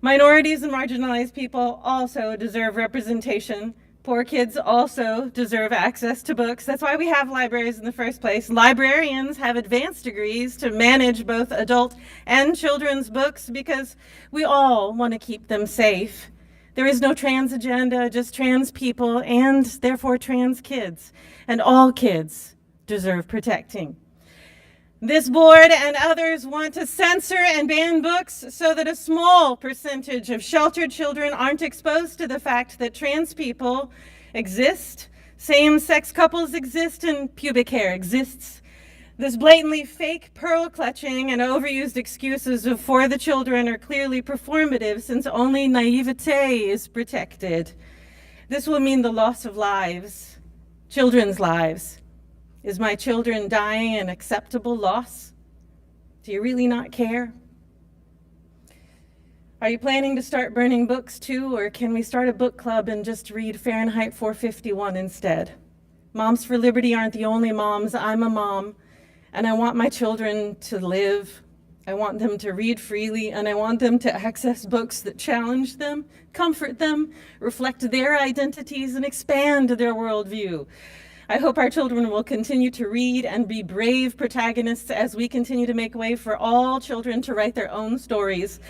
W: Minorities and marginalized people also deserve representation. Poor kids also deserve access to books. That's why we have libraries in the first place. Librarians have advanced degrees to manage both adult and children's books because we all want to keep them safe. There is no trans agenda, just trans people and therefore trans kids. And all kids deserve protecting. This board and others want to censor and ban books so that a small percentage of sheltered children aren't exposed to the fact that trans people exist, same-sex couples exist, and pubic hair exists. This blatantly fake pearl-clutching and overused excuses for the children are clearly performative, since only naivete is protected. This will mean the loss of lives, children's lives. Is my children dying an acceptable loss? Do you really not care? Are you planning to start burning books too, or can we start a book club and just read Fahrenheit 451 instead? Moms for Liberty aren't the only moms. I'm a mom, and I want my children to live. I want them to read freely, and I want them to access books that challenge them, comfort them, reflect their identities, and expand their worldview. I hope our children will continue to read and be brave protagonists as we continue to make way for all children to write their own stories.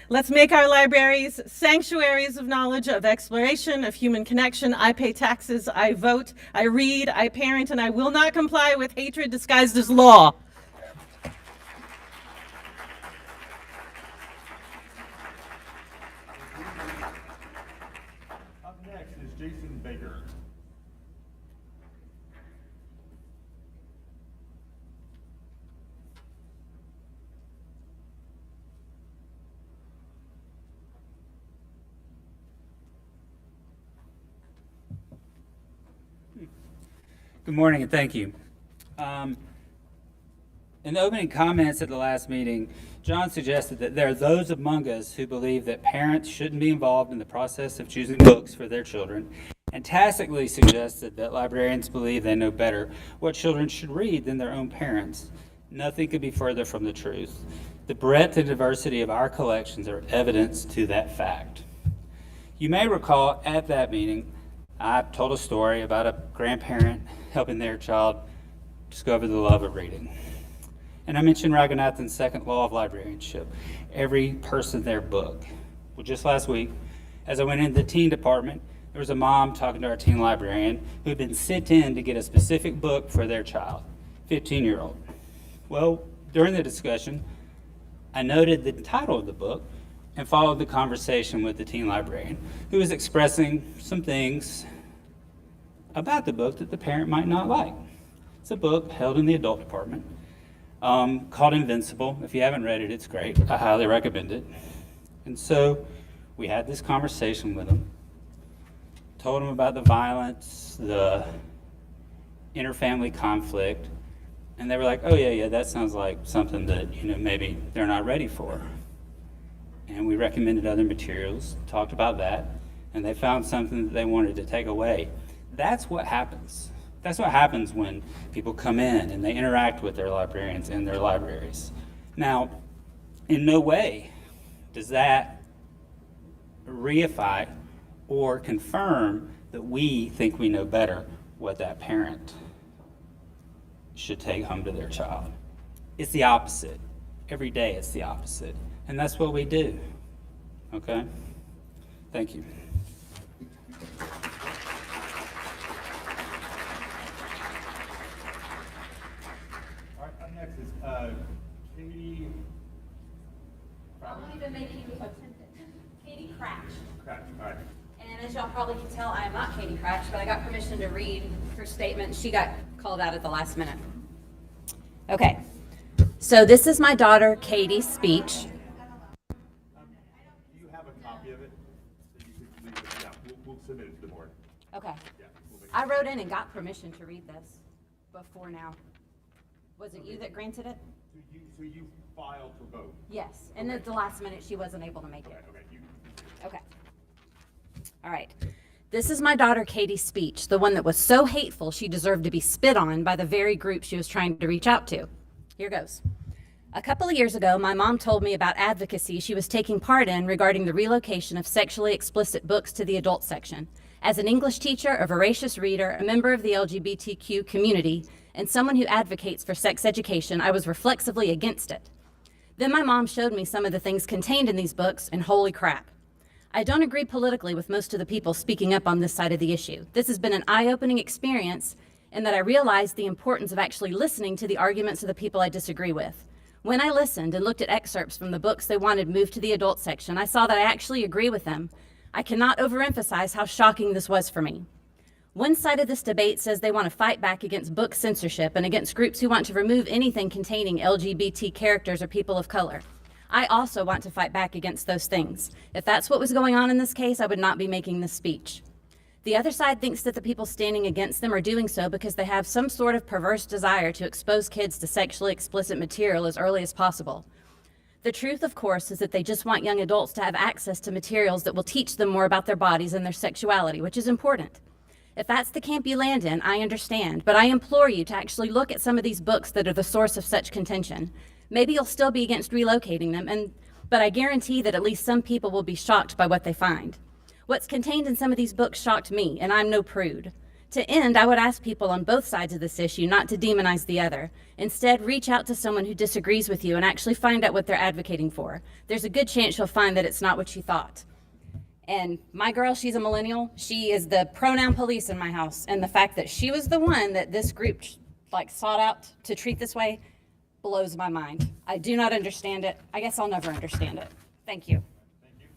W: Let's make our libraries sanctuaries of knowledge, of exploration, of human connection. I pay taxes, I vote, I read, I parent, and I will not comply with hatred disguised as law.
J: Up next is Jason Baker.
D: Good morning and thank you. In the opening comments at the last meeting, John suggested that there are those among us who believe that parents shouldn't be involved in the process of choosing books for their children, and tacitly suggested that librarians believe they know better what children should read than their own parents. Nothing could be further from the truth. The breadth and diversity of our collections are evidence to that fact. You may recall at that meeting, I told a story about a grandparent helping their child discover the love of reading. And I mentioned Raghunathan's second law of librarianship, every person their book. Well, just last week, as I went into the teen department, there was a mom talking to our teen librarian who had been sent in to get a specific book for their child, 15-year-old. Well, during the discussion, I noted the title of the book and followed the conversation with the teen librarian, who was expressing some things about the book that the parent might not like. It's a book held in the adult department called Invincible. If you haven't read it, it's great. I highly recommend it. And so we had this conversation with them, told them about the violence, the interfamily conflict, and they were like, oh yeah, that sounds like something that, maybe they're not ready for. And we recommended other materials, talked about that, and they found something that they wanted to take away. That's what happens. That's what happens when people come in and they interact with their librarians in their libraries. Now, in no way does that reify or confirm that we think we know better what that parent should take home to their child. It's the opposite. Every day it's the opposite. And that's what we do. Okay? Thank you.
J: All right, up next is Katie.
H: I won't even make you attempt it. Katie Cratch.
J: Cratch, all right.
H: And as y'all probably can tell, I am not Katie Cratch, but I got permission to read her statement. She got called out at the last minute. Okay. So this is my daughter Katie's speech.
J: Do you have a copy of it? That you could leave it? Yeah, we'll submit it to the board.
H: Okay.
J: Yeah, we'll make
H: I wrote in and got permission to read this before now. Was it you that granted it?
J: So you filed for both?
H: Yes. And at the last minute, she wasn't able to make it. Okay. All right. This is my daughter Katie's speech, the one that was so hateful she deserved to be spit on by the very group she was trying to reach out to. Here goes. A couple of years ago, my mom told me about advocacy she was taking part in regarding the relocation of sexually explicit books to the adult section. As an English teacher, a voracious reader, a member of the LGBTQ community, and someone who advocates for sex education, I was reflexively against it. Then my mom showed me some of the things contained in these books, and holy crap. I don't agree politically with most of the people speaking up on this side of the issue. This has been an eye-opening experience in that I realized the importance of actually listening to the arguments of the people I disagree with. When I listened and looked at excerpts from the books they wanted moved to the adult section, I saw that I actually agree with them. I cannot overemphasize how shocking this was for me. One side of this debate says they want to fight back against book censorship and against groups who want to remove anything containing LGBT characters or people of color. I also want to fight back against those things. If that's what was going on in this case, I would not be making this speech. The other side thinks that the people standing against them are doing so because they have some sort of perverse desire to expose kids to sexually explicit material as early as possible. The truth, of course, is that they just want young adults to have access to materials that will teach them more about their bodies and their sexuality, which is important. If that's the camp you land in, I understand, but I implore you to actually look at some of these books that are the source of such contention. Maybe you'll still be against relocating them, but I guarantee that at least some people will be shocked by what they find. What's contained in some of these books shocked me, and I'm no prude. To end, I would ask people on both sides of this issue not to demonize the other. Instead, reach out to someone who disagrees with you and actually find out what they're advocating for. There's a good chance you'll find that it's not what you thought. And my girl, she's a millennial. She is the pronoun police in my house. And the fact that she was the one that this group sought out to treat this way blows my mind. I do not understand it. I guess I'll never understand it. Thank you.
J: Thank you.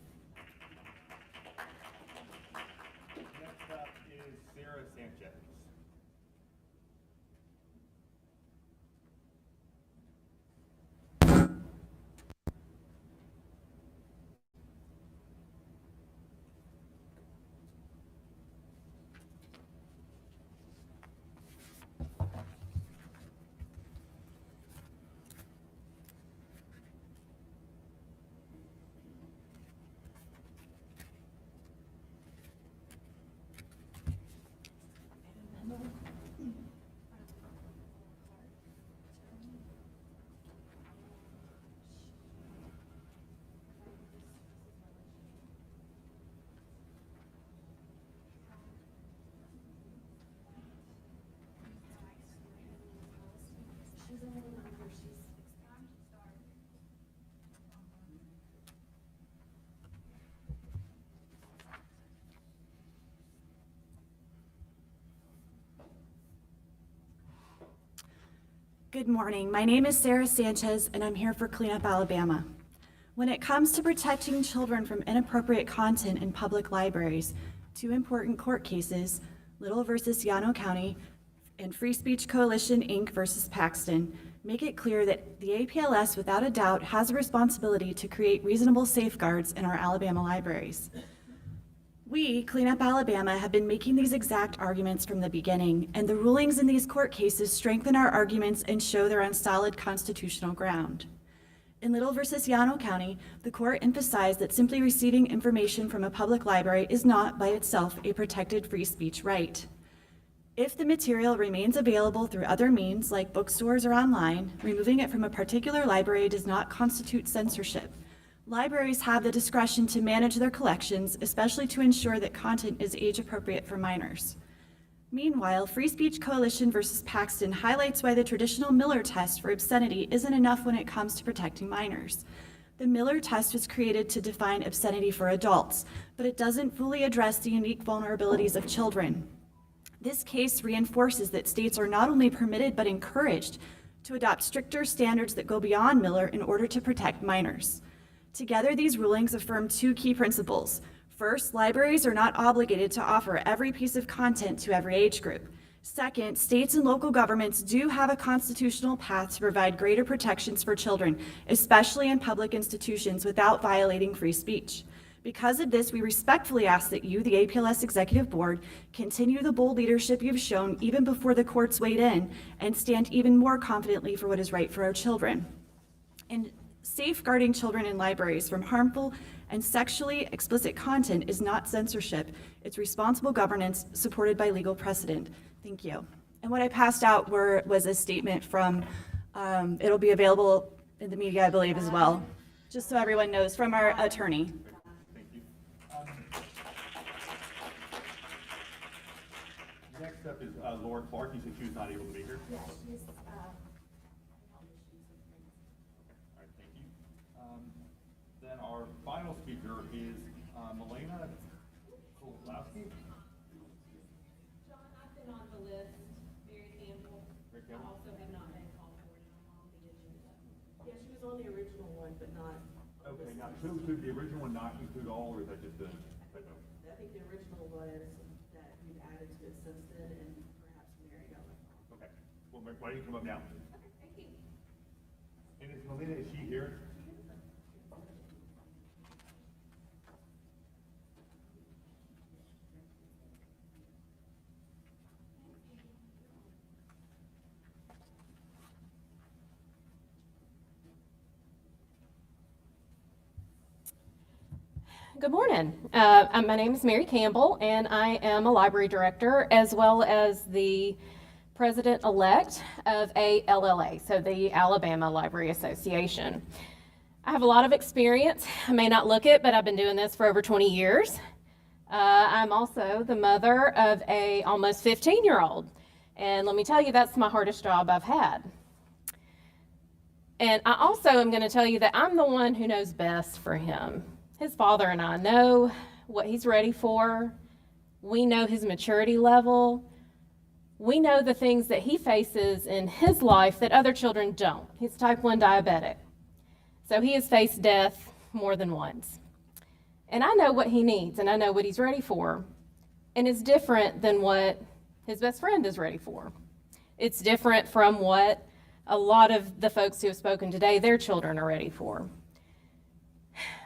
J: Next up is Sarah Sanchez.
E: Good morning. My name is Sarah Sanchez, and I'm here for Clean Up Alabama. When it comes to protecting children from inappropriate content in public libraries, two important court cases, Little versus Llano County and Free Speech Coalition, Inc. versus Paxton, make it clear that the APLS, without a doubt, has a responsibility to create reasonable safeguards in our Alabama libraries. We, Clean Up Alabama, have been making these exact arguments from the beginning, and the rulings in these court cases strengthen our arguments and show they're on solid constitutional ground. In Little versus Llano County, the court emphasized that simply receiving information from a public library is not, by itself, a protected free speech right. If the material remains available through other means, like bookstores or online, removing it from a particular library does not constitute censorship. Libraries have the discretion to manage their collections, especially to ensure that content is age-appropriate for minors. Meanwhile, Free Speech Coalition versus Paxton highlights why the traditional Miller test for obscenity isn't enough when it comes to protecting minors. The Miller test was created to define obscenity for adults, but it doesn't fully address the unique vulnerabilities of children. This case reinforces that states are not only permitted but encouraged to adopt stricter standards that go beyond Miller in order to protect minors. Together, these rulings affirm two key principles. First, libraries are not obligated to offer every piece of content to every age group. Second, states and local governments do have a constitutional path to provide greater protections for children, especially in public institutions, without violating free speech. Because of this, we respectfully ask that you, the APLS Executive Board, continue the bold leadership you've shown even before the courts weighed in, and stand even more confidently for what is right for our children. And safeguarding children in libraries from harmful and sexually explicit content is not censorship. It's responsible governance supported by legal precedent. Thank you. And what I passed out was a statement from, it'll be available in the media, I believe, as well, just so everyone knows, from our attorney.
J: Thank you. Next up is Laura Clark. You said she was not able to be here.
E: Yeah, she's,
J: All right, thank you. Then our final speaker is Melanie So could the original one not include all, or is that just a typo?
E: I think the original was that you've added to it since then, and perhaps Mary got left off.
J: Okay. Well, why don't you come up now?
E: Okay, thank you.
J: And is Melina, is she here?
M: Good morning. My name is Mary Campbell, and I am a library director as well as the president-elect of ALLA, so the Alabama Library Association. I have a lot of experience. I may not look it, but I've been doing this for over 20 years. I'm also the mother of a almost 15-year-old, and let me tell you, that's my hardest job I've had. And I also am going to tell you that I'm the one who knows best for him. His father and I know what he's ready for. We know his maturity level. We know the things that he faces in his life that other children don't. He's type 1 diabetic. So he has faced death more than once. And I know what he needs, and I know what he's ready for. And it's different than what his best friend is ready for. It's different from what a lot of the folks who have spoken today, their children are ready for.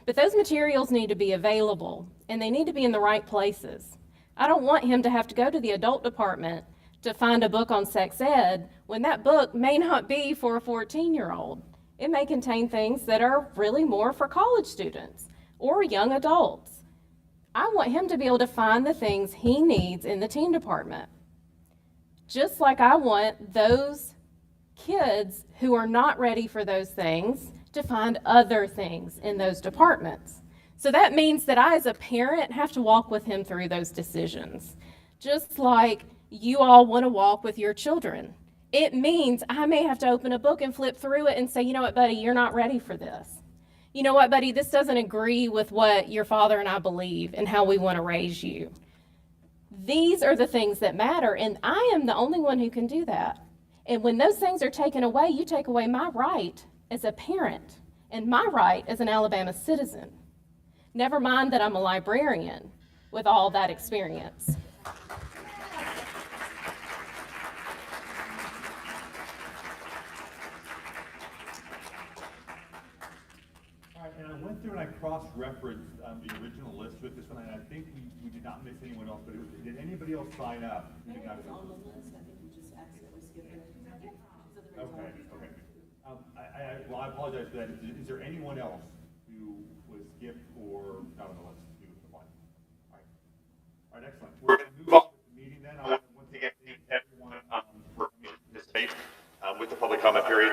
M: But those materials need to be available, and they need to be in the right places. I don't want him to have to go to the adult department to find a book on sex ed when that book may not be for a 14-year-old. It may contain things that are really more for college students or young adults. I want him to be able to find the things he needs in the teen department. Just like I want those kids who are not ready for those things to find other things in those departments. So that means that I, as a parent, have to walk with him through those decisions, just like you all want to walk with your children. It means I may have to open a book and flip through it and say, you know what, buddy, you're not ready for this. You know what, buddy, this doesn't agree with what your father and I believe and how we want to raise you. These are the things that matter, and I am the only one who can do that. And when those things are taken away, you take away my right as a parent and my right as an Alabama citizen. Never mind that I'm a librarian with all that experience.
J: All right, and I went through and I cross-referenced the original list with this one, and I think we did not miss anyone else, but did anybody else sign up?
E: Mary was on the list. I think we just accidentally skipped her.
J: Okay, okay. Well, I apologize for that. Is there anyone else who was skipped or not on the list who applied? All right. All right, excellent. We're going to move on with the meeting then. I want to once again thank everyone for participating with the public comment period.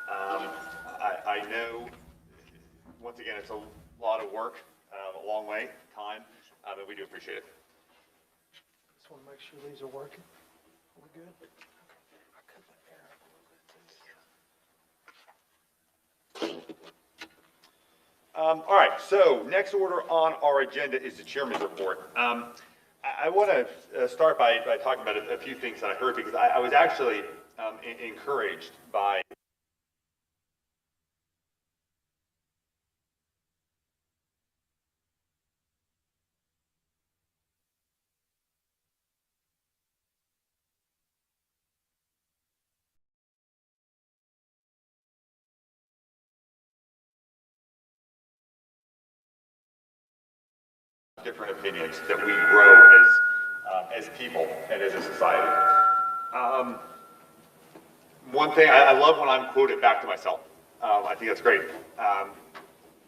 J: I know, once again, it's a lot of work, a long way, time, and we do appreciate it.
B: Just want to make sure these are working. Are we good?
C: All right, so next order on our agenda is the chairman's report. I want to start by talking about a few things that I heard, because I was actually encouraged by different opinions that we grow as people and as a society. One thing, I love when I'm quoted back to myself. I think that's great.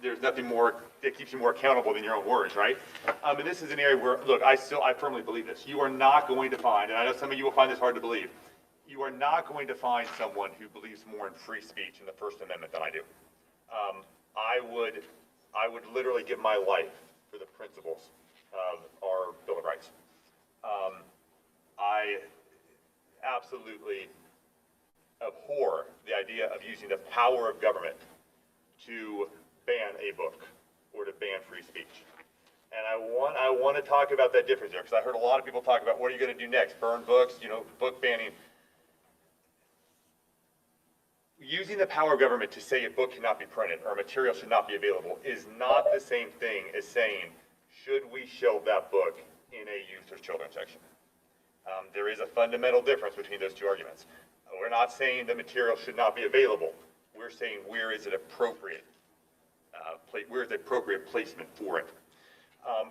C: There's nothing more that keeps you more accountable than your own words, right? And this is an area where, look, I firmly believe this. You are not going to find, and I know some of you will find this hard to believe, you are not going to find someone who believes more in free speech and the First Amendment than I do. I would literally give my life for the principles of our Bill of Rights. I absolutely abhor the idea of using the power of government to ban a book or to ban free speech. And I want to talk about that difference there, because I heard a lot of people talk about what are you going to do next, burn books, book banning. using the power of government to say a book cannot be printed or material should not be available is not the same thing as saying, should we shelve that book in a youth or children's section? There is a fundamental difference between those two arguments. We're not saying the material should not be available. We're saying where is it appropriate? Where is the appropriate placement for it?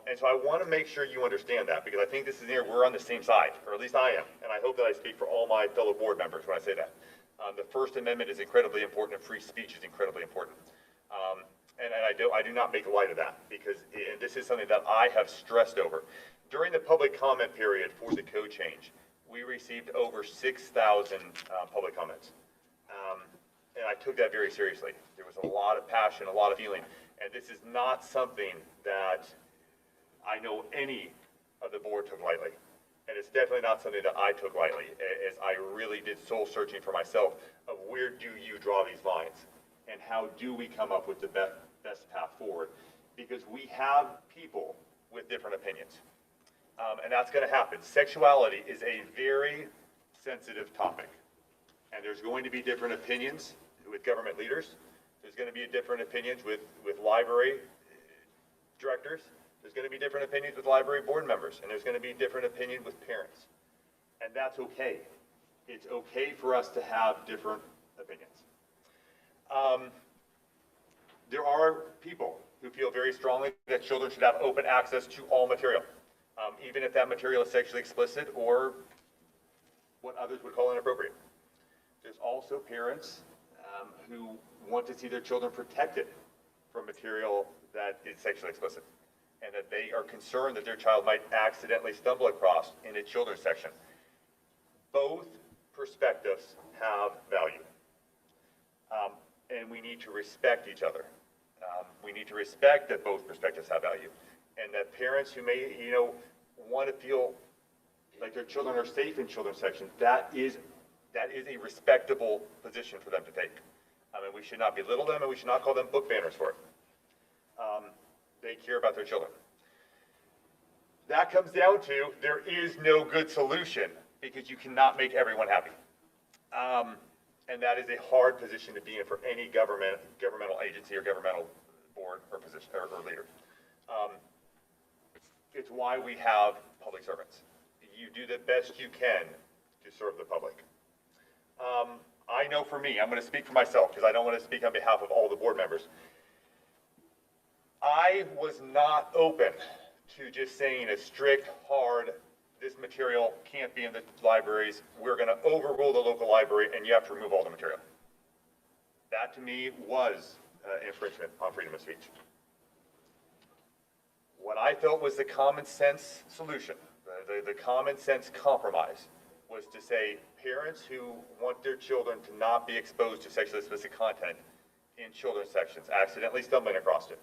C: And so I want to make sure you understand that, because I think this is here, we're on the same side, or at least I am, and I hope that I speak for all my fellow board members when I say that. The First Amendment is incredibly important, and free speech is incredibly important. And I do not make light of that, because this is something that I have stressed over. During the public comment period for the code change, we received over 6,000 public comments. And I took that very seriously. There was a lot of passion, a lot of feeling, and this is not something that I know any of the board took lightly. And it's definitely not something that I took lightly, as I really did soul searching for myself of where do you draw these lines and how do we come up with the best path forward, because we have people with different opinions. And that's going to happen. Sexuality is a very sensitive topic, and there's going to be different opinions with government leaders. There's going to be different opinions with library directors. There's going to be different opinions with library board members, and there's going to be different opinion with parents. And that's okay. It's okay for us to have different opinions. There are people who feel very strongly that children should have open access to all material, even if that material is sexually explicit or what others would call inappropriate. There's also parents who want to see their children protected from material that is sexually explicit, and that they are concerned that their child might accidentally stumble across in a children's section. Both perspectives have value, and we need to respect each other. We need to respect that both perspectives have value, and that parents who may, want to feel like their children are safe in children's sections, that is a respectable position for them to take. And we should not belittle them, and we should not call them book banners for it. They care about their children. That comes down to there is no good solution, because you cannot make everyone happy. And that is a hard position to be in for any governmental agency or governmental board or position or leader. It's why we have public servants. You do the best you can to serve the public. I know for me, I'm going to speak for myself because I don't want to speak on behalf of all the board members. I was not open to just saying a strict, hard, this material can't be in the libraries. We're going to overrule the local library and you have to remove all the material. That to me was infringement on freedom of speech. What I felt was the common sense solution, the common sense compromise, was to say parents who want their children to not be exposed to sexually explicit content in children's sections, accidentally stumbling across it,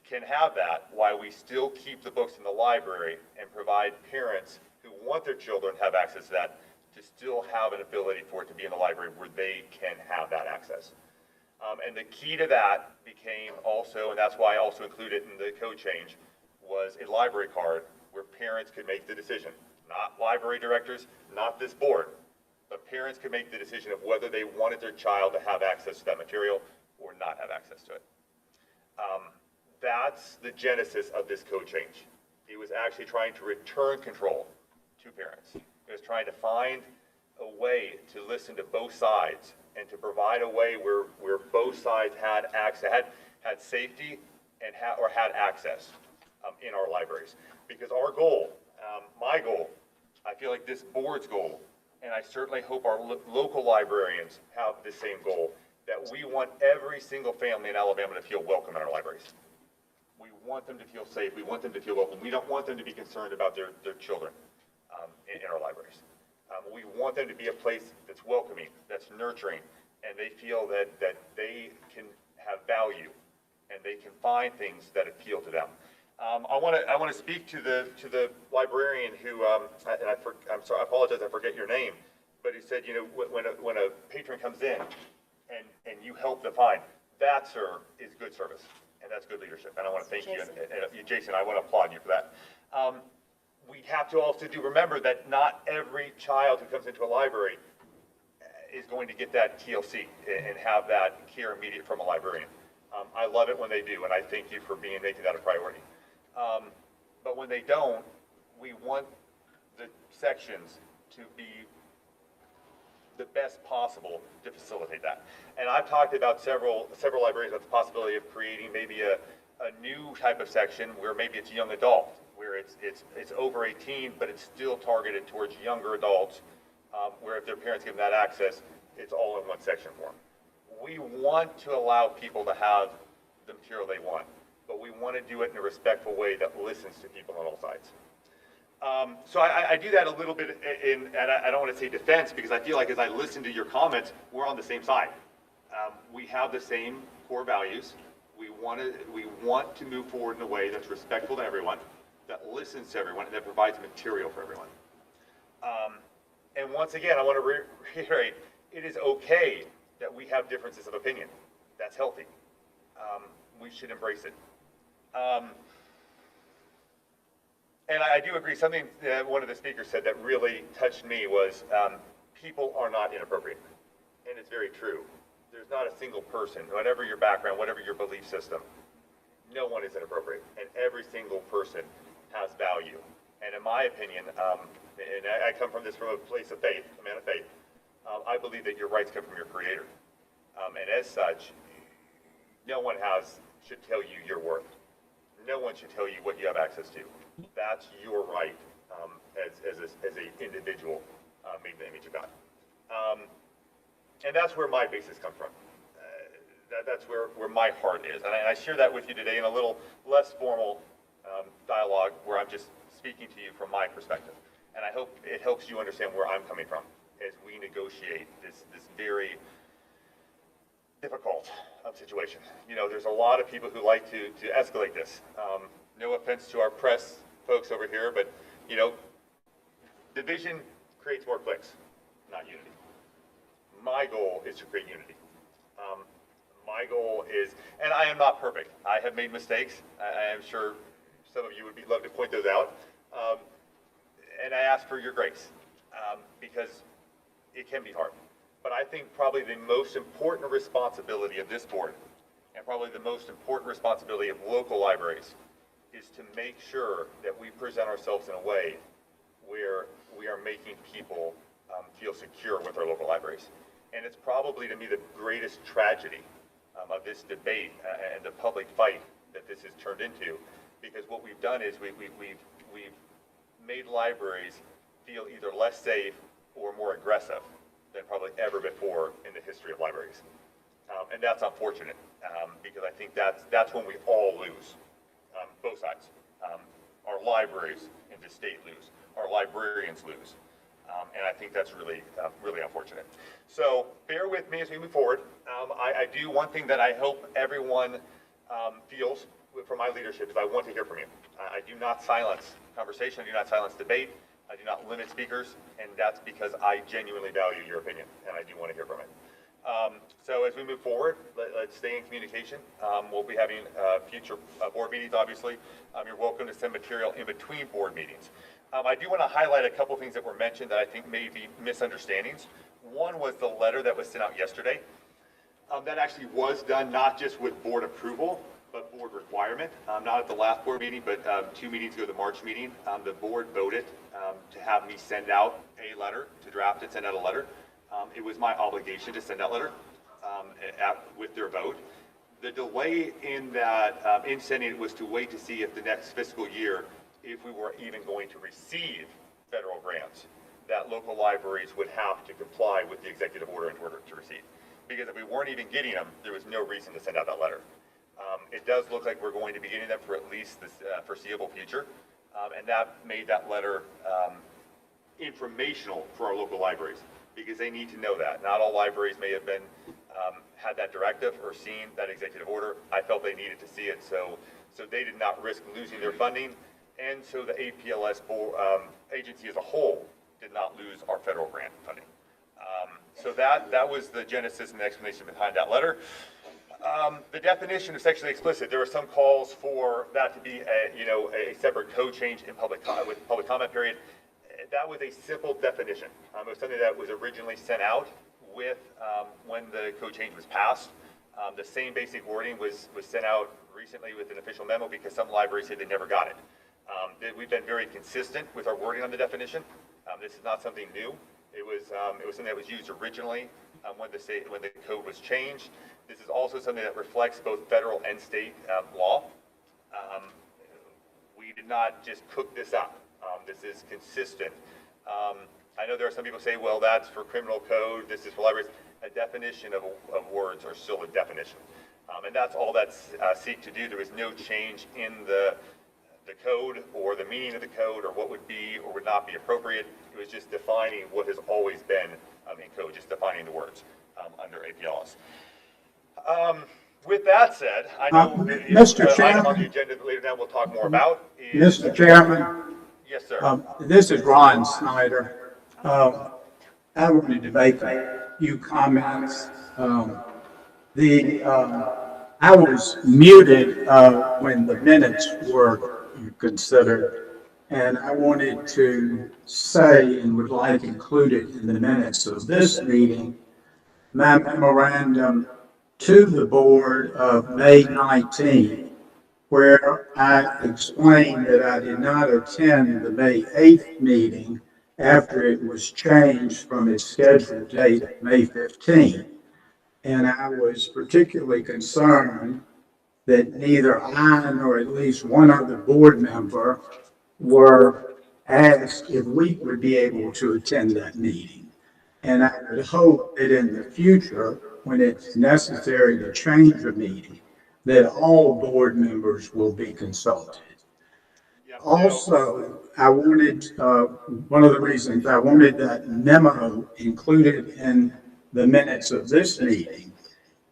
C: can have that while we still keep the books in the library and provide parents who want their children to have access to that to still have an ability for it to be in the library where they can have that access. And the key to that became also, and that's why I also included in the code change, was a library card where parents could make the decision. Not library directors, not this board, but parents could make the decision of whether they wanted their child to have access to that material or not have access to it. That's the genesis of this code change. It was actually trying to return control to parents. It was trying to find a way to listen to both sides and to provide a way where both sides had access, had safety and had access in our libraries. Because our goal, my goal, I feel like this board's goal, and I certainly hope our local librarians have the same goal, that we want every single family in Alabama to feel welcome in our libraries. We want them to feel safe. We want them to feel welcome. We don't want them to be concerned about their children in our libraries. We want them to be a place that's welcoming, that's nurturing, and they feel that they can have value and they can find things that appeal to them. I want to speak to the librarian who I'm sorry, I apologize, I forget your name, but he said, when a patron comes in and you help them find, that, sir, is good service. And that's good leadership, and I want to thank you. And Jason, I want to applaud you for that. We have to also remember that not every child who comes into a library is going to get that TLC and have that care immediate from a librarian. I love it when they do, and I thank you for making that a priority. But when they don't, we want the sections to be the best possible to facilitate that. And I've talked about several librarians about the possibility of creating maybe a new type of section where maybe it's young adult, where it's over 18, but it's still targeted towards younger adults, where if their parents give them that access, it's all in one section for them. We want to allow people to have the material they want, but we want to do it in a respectful way that listens to people on all sides. So I do that a little bit and I don't want to say defense, because I feel like as I listen to your comments, we're on the same side. We have the same core values. We want to move forward in a way that's respectful to everyone, that listens to everyone, and that provides material for everyone. And once again, I want to reiterate, it is okay that we have differences of opinion. That's healthy. We should embrace it. And I do agree, something that one of the speakers said that really touched me was people are not inappropriate. And it's very true. There's not a single person, whatever your background, whatever your belief system, no one is inappropriate. And every single person has value. And in my opinion, and I come from a place of faith, a man of faith, I believe that your rights come from your Creator. And as such, no one should tell you your worth. No one should tell you what you have access to. That's your right as an individual made in the image of God. And that's where my basis comes from. That's where my heart is. And I share that with you today in a little less formal dialogue where I'm just speaking to you from my perspective. And I hope it helps you understand where I'm coming from as we negotiate this very difficult situation. You know, there's a lot of people who like to escalate this. No offense to our press folks over here, but, you know, division creates more clicks, not unity. My goal is to create unity. My goal is, and I am not perfect. I have made mistakes. I am sure some of you would love to point those out. And I ask for your grace because it can be hard. But I think probably the most important responsibility of this board, and probably the most important responsibility of local libraries, is to make sure that we present ourselves in a way where we are making people feel secure with our local libraries. And it's probably, to me, the greatest tragedy of this debate and the public fight that this has turned into, because what we've done is we've made libraries feel either less safe or more aggressive than probably ever before in the history of libraries. And that's unfortunate, because I think that's when we all lose, both sides. Our libraries in the state lose, our librarians lose. And I think that's really, really unfortunate. So bear with me as we move forward. I do one thing that I hope everyone feels from my leadership is I want to hear from you. I do not silence conversation. I do not silence debate. I do not limit speakers. And that's because I genuinely value your opinion, and I do want to hear from it. So as we move forward, let's stay in communication. We'll be having future board meetings, obviously. You're welcome to send material in between board meetings. I do want to highlight a couple things that were mentioned that I think may be misunderstandings. One was the letter that was sent out yesterday. That actually was done not just with board approval, but board requirement. Not at the last board meeting, but 2 meetings ago, the March meeting, the board voted to have me send out a letter, to draft and send out a letter. It was my obligation to send that letter with their vote. The delay in that, in sending it, was to wait to see if the next fiscal year, if we were even going to receive federal grants, that local libraries would have to comply with the executive order in order to receive. Because if we weren't even getting them, there was no reason to send out that letter. It does look like we're going to be getting them for at least the foreseeable future, and that made that letter informational for our local libraries, because they need to know that. Not all libraries may have been had that directive or seen that executive order. I felt they needed to see it, so they did not risk losing their funding, and so the APLS agency as a whole did not lose our federal grant funding. So that was the genesis and the explanation behind that letter. The definition of sexually explicit, there were some calls for that to be a separate code change in public comment period. That was a simple definition. It was something that was originally sent out with when the code change was passed. The same basic wording was sent out recently with an official memo because some libraries said they never got it. We've been very consistent with our wording on the definition. This is not something new. It was something that was used originally when the code was changed. This is also something that reflects both federal and state law. We did not just cook this up. This is consistent. I know there are some people say, well, that's for criminal code. This is for libraries. A definition of words are still a definition. And that's all that's seek to do. There is no change in the code or the meaning of the code or what would be or would not be appropriate. It was just defining what has always been in code, just defining the words under APLS. With that said, I know
F: Mr.
C: item on
F: Chairman,
C: the agenda that later down we'll talk more about is...
F: Mr. Chairman,
C: Yes, sir.
F: this is Ron Snyder. I wanted to make a few comments. I was muted when the minutes were considered, and I wanted to say and would like included in the minutes of this meeting my memorandum to the board of May 19, where I explained that I did not attend the May 8th meeting after it was changed from its scheduled date of May 15. And I was particularly concerned that neither I nor at least one other board member were asked if we would be able to attend that meeting. And I would hope that in the future, when it's necessary to change a meeting, that all board members will be consulted. Also, I wanted, one of the reasons I wanted that memo included in the minutes of this meeting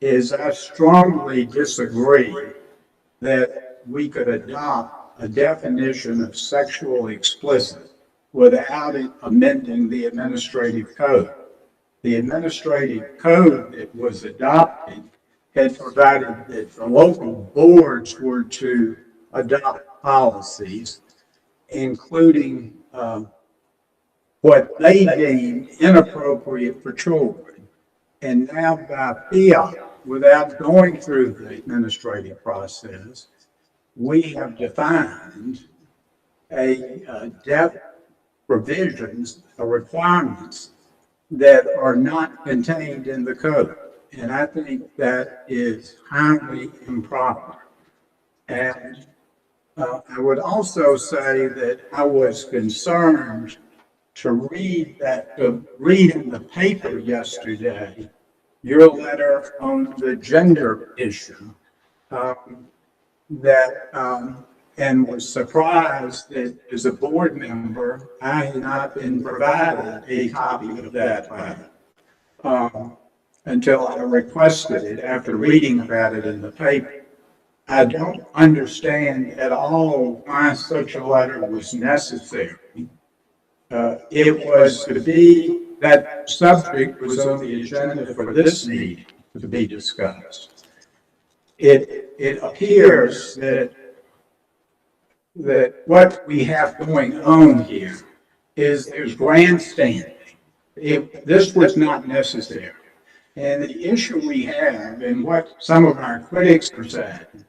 F: is I strongly disagree that we could adopt a definition of sexually explicit without it amending the administrative code. The administrative code that was adopted had provided that the local boards were to adopt policies, including what they deemed inappropriate for children. And now by fiat, without going through the administrative process, we have defined provisions or requirements that are not contained in the code. And I think that is highly improper. And I would also say that I was concerned to read in the paper yesterday your letter on the gender issue, and was surprised that as a board member, I had not been provided a copy of that letter until I requested it after reading about it in the paper. I don't understand at all why such a letter was necessary. It was to be, that subject was on the agenda for this meeting to be discussed. It appears that what we have going on here is there's grandstanding. This was not necessary. And the issue we have, and what some of our critics are saying,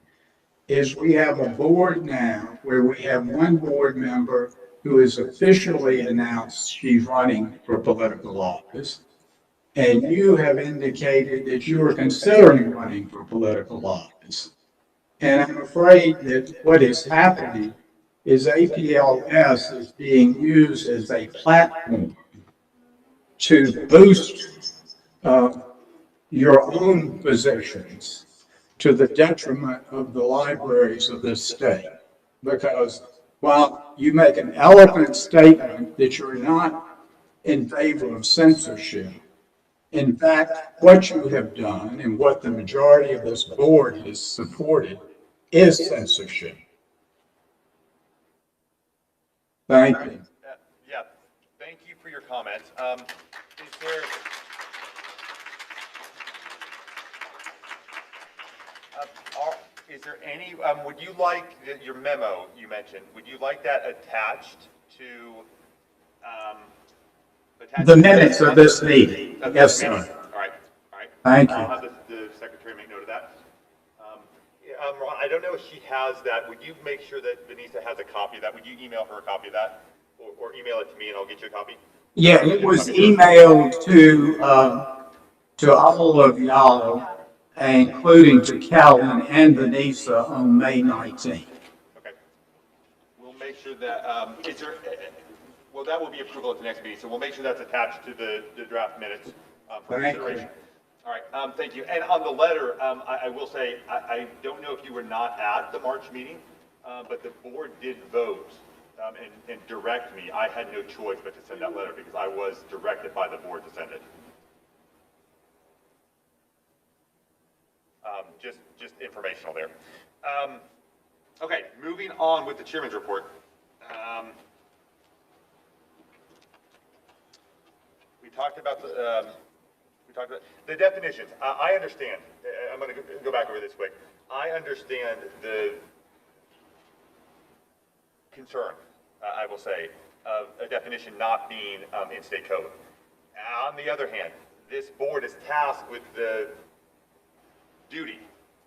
F: is we have a board now where we have one board member who has officially announced she's running for political office, and you have indicated that you are considering running for political office. And I'm afraid that what is happening is APLS is being used as a platform to boost your own positions to the detriment of the libraries of this state. Because while you make an eloquent statement that you're not in favor of censorship, in fact, what you have done and what the majority of this board has supported is censorship. Thank you.
C: Yeah, thank you for your comments. Is there any, would you like your memo you mentioned, would you like that attached to
F: The minutes of this meeting, yes, sir. Thank you.
C: I'll have the secretary make note of that. Ron, I don't know if she has that. Would you make sure that Vanessa has a copy of that? Would you email her a copy of that? Or email it to me and I'll get you a copy?
F: Yeah, it was emailed to all of y'all, including to Calvin and Vanessa on May 19th.
C: Okay. We'll make sure that, is there, well, that will be approval at the next meeting, so we'll make sure that's attached to the draft minutes for
F: Thank you.
C: consideration. All right, thank you. And on the letter, I will say, I don't know if you were not at the March meeting, but the board did vote and direct me. I had no choice but to send that letter because I was directed by the board to send it. Just informational there. Okay, moving on with the chairman's report. We talked about the definitions. I understand. I'm going to go back over this quick. I understand the concern, I will say, of a definition not being in state code. On the other hand, this board is tasked with the duty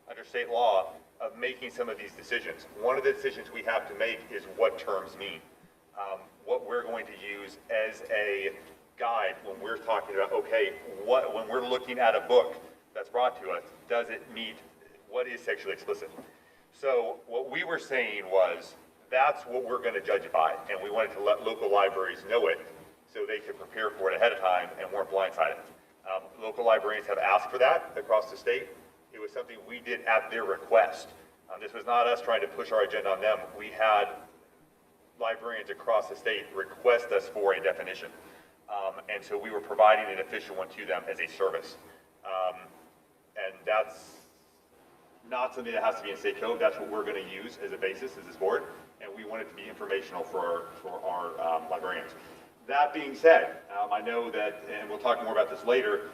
C: under state law of making some of these decisions. One of the decisions we have to make is what terms mean. What we're going to use as a guide when we're talking about, okay, when we're looking at a book that's brought to us, does it meet what is sexually explicit? So what we were saying was, that's what we're going to judge it by, and we wanted to let local libraries know it so they could prepare for it ahead of time and weren't blindsided. Local librarians have asked for that across the state. It was something we did at their request. This was not us trying to push our agenda on them. We had librarians across the state request us for a definition. And so we were providing an official one to them as a service. And that's not something that has to be in state code. That's what we're going to use as a basis as this board. And we want it to be informational for our librarians. That being said, I know that, and we'll talk more about this later,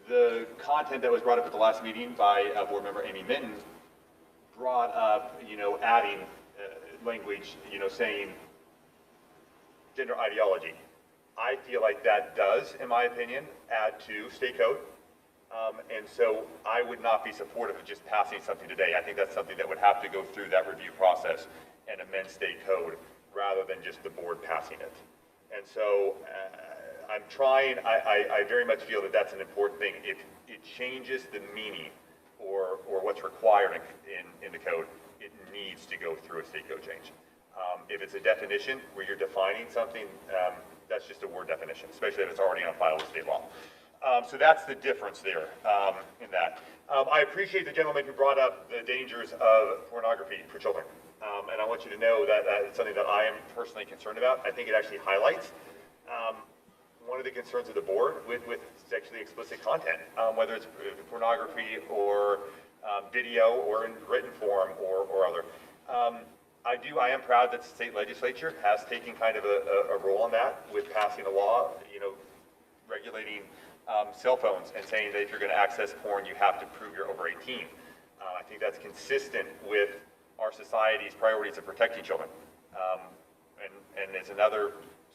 C: the content that was brought up at the last meeting by board member Amy Minton brought up, adding language, saying gender ideology. I feel like that does, in my opinion, add to state code. And so I would not be supportive of just passing something today. I think that's something that would have to go through that review process and amend state code rather than just the board passing it. And so I'm trying, I very much feel that that's an important thing. If it changes the meaning or what's required in the code, it needs to go through a state code change. If it's a definition where you're defining something, that's just a word definition, especially if it's already on file with state law. So that's the difference there in that. I appreciate the gentleman who brought up the dangers of pornography for children. And I want you to know that it's something that I am personally concerned about. I think it actually highlights one of the concerns of the board with sexually explicit content, whether it's pornography or video or in written form or other. I am proud that the state legislature has taken kind of a role in that with passing a law, regulating cell phones and saying that if you're going to access porn, you have to prove you're over 18. I think that's consistent with our society's priorities of protecting children. And as another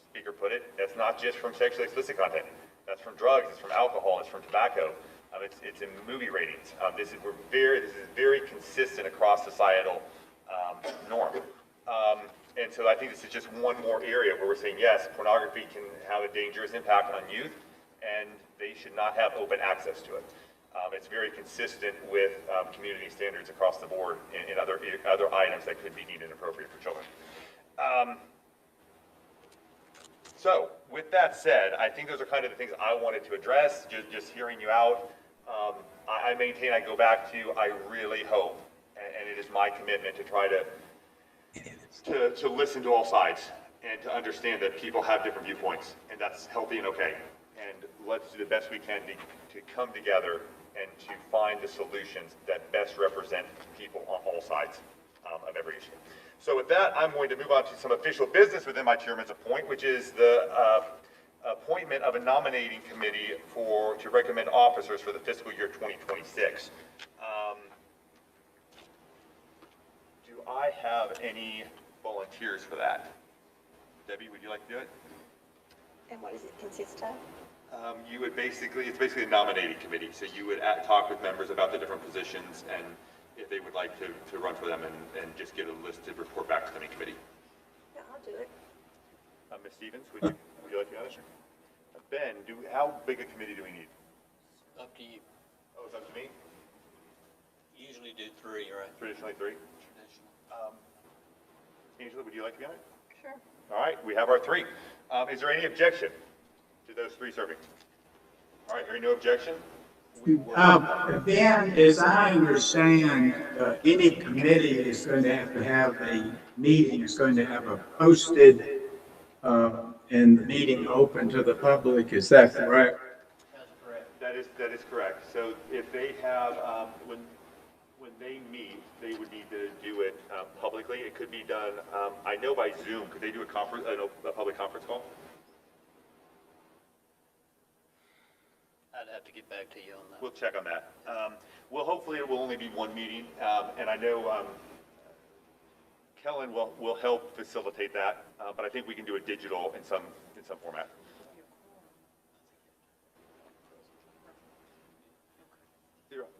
C: speaker put it, that's not just from sexually explicit content. That's from drugs, it's from alcohol, it's from tobacco. It's in movie ratings. This is very consistent across societal norm. And so I think this is just one more area where we're saying, yes, pornography can have a dangerous impact on youth, and they should not have open access to it. It's very consistent with community standards across the board in other items that could be deemed inappropriate for children. So with that said, I think those are kind of the things I wanted to address, just hearing you out. I maintain, I go back to, I really hope, and it is my commitment to try to listen to all sides and to understand that people have different viewpoints, and that's healthy and okay. And let's do the best we can to come together and to find the solutions that best represent people on all sides of every issue. So with that, I'm going to move on to some official business within my chairman's appointment, which is the appointment of a nominating committee to recommend officers for the fiscal year 2026. Do I have any volunteers for that? Debbie, would you like to do it?
O: And what does it consist of?
C: You would basically, it's basically a nominating committee. So you would talk with members about the different positions and if they would like to run for them and just get a list to report back to the committee.
O: Yeah, I'll do it.
C: Ms. Stevens, would you like to be honest? Ben, how big a committee do we need?
G: Up to you.
C: Oh, it's up to me?
G: Usually do 3, right?
C: Traditionally 3? Angela, would you like to be on it?
O: Sure.
C: All right, we have our 3. Is there any objection to those 3 serving? All right, hearing no objection.
F: Ben, as I understand, any committee is going to have a meeting, is going to have a posted and the meeting open to the public. Is that correct?
G: That's correct.
C: That is correct. So if they have, when they meet, they would need to do it publicly. It could be done, I know by Zoom. Could they do a public conference call?
G: I'd have to get back to you on that.
C: We'll check on that. Well, hopefully it will only be 1 meeting, and I know Kellen will help facilitate that, but I think we can do it digital in some format.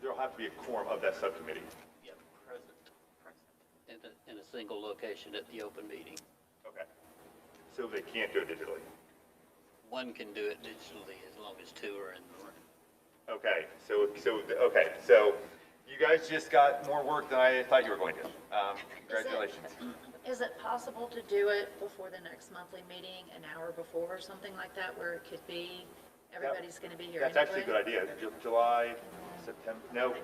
C: There'll have to be a quorum of that subcommittee.
G: Yep, present. In a single location at the open meeting.
C: Okay. So they can't do it digitally.
G: One can do it digitally as long as 2 are in the room.
C: Okay. So you guys just got more work than I thought you were going to. Congratulations.
I: Is it possible to do it before the next monthly meeting, an hour before or something like that, where it could be, everybody's going to be here
C: That's
I: anyway?
C: actually a good idea. July, September, no.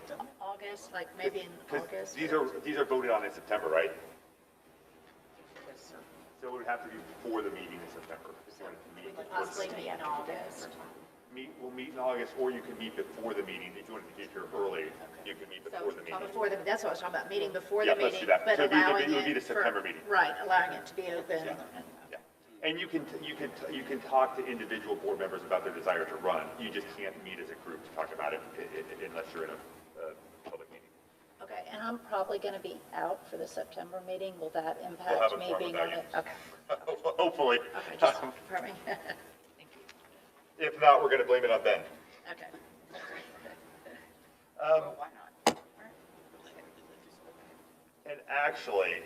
I: August, like maybe in August?
C: These are voted on in September, right? So it would have to be before the meeting in September. If you wanted to meet
I: We could
C: before
I: possibly meet in August.
C: We'll meet in August, or you can meet before the meeting. If you wanted to get here early, you can meet before the meeting.
I: That's what I was talking about, meeting before
C: Yeah,
I: the
C: let's
I: meeting,
C: do that.
I: but
C: So
I: allowing
C: it would be the
I: it for.
C: September meeting.
I: Right, allowing it to be open.
C: Yeah. And you can talk to individual board members about their desire to run. You just can't meet as a group to talk about it unless you're in a public meeting.
I: Okay, and I'm probably going to be out for the September meeting. Will that
C: We'll have
I: impact
C: a
I: me
C: quorum
I: being
C: without
I: on
C: you.
I: it? Okay.
C: Hopefully.
I: Okay, just confirming.
C: If not, we're going to blame it on Ben.
I: Okay. Why not?
C: And actually,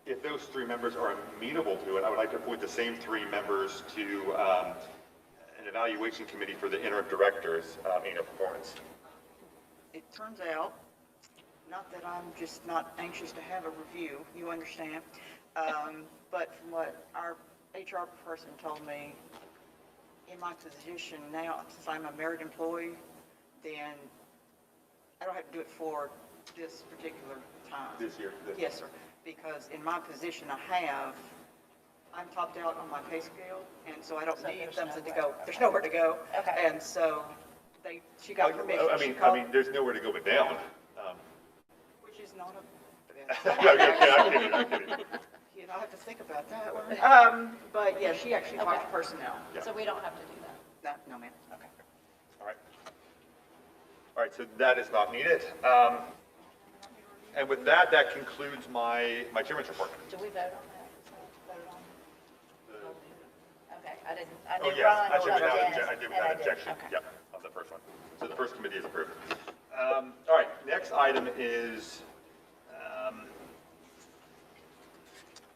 C: if those 3 members are amenable to it, I would like to appoint the same 3 members to an evaluation committee for the interim director's annual performance.
L: It turns out, not that I'm just not anxious to have a review, you understand, but from what our HR person told me, in my position now, since I'm a merit employee, then I don't have to do it for this particular time.
C: This year?
L: Yes, sir, because in my position I'm topped out on my pay scale, and so I don't need something to go, there's nowhere to go.
I: Okay.
L: And so she got permission.
C: I mean, there's nowhere to go but down.
L: Which is not
C: I'm kidding.
L: You know, I have to think about that one. But yeah, she actually talked to personnel.
C: Yeah.
I: So we don't have to do that?
L: No, ma'am.
I: Okay.
C: All right, so that is not needed. And with that concludes my chairman's report.
I: Do we vote on that? Vote on? Okay, I didn't
C: Oh, yes,
I: Ron
C: I
I: or
C: did without
I: Dennis,
C: I did
I: and
C: without
I: I did.
C: objection.
I: Okay.
C: Yep, on the first one. So the first committee is approved. All right, next item is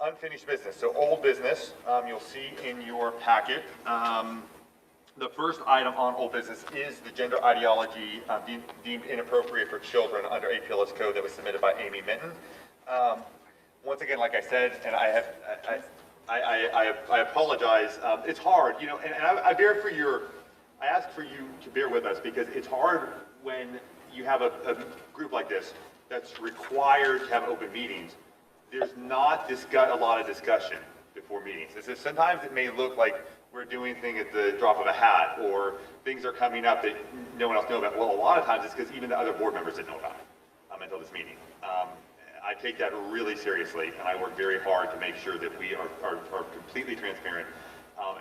C: unfinished business. So old business, you'll see in your packet. The first item on old business is the gender ideology deemed inappropriate for children under APLS code that was submitted by Amy Minton. Once again, like I said, and I apologize. It's hard, you know, and I ask for you to bear with us because it's hard when you have a group like this that's required to have open meetings. There's not a lot of discussion before meetings. Sometimes it may look like we're doing things at the drop of a hat, or things are coming up that no one else knows about. Well, a lot of times it's because even the other board members didn't know about it until this meeting. I take that really seriously, and I work very hard to make sure that we are completely transparent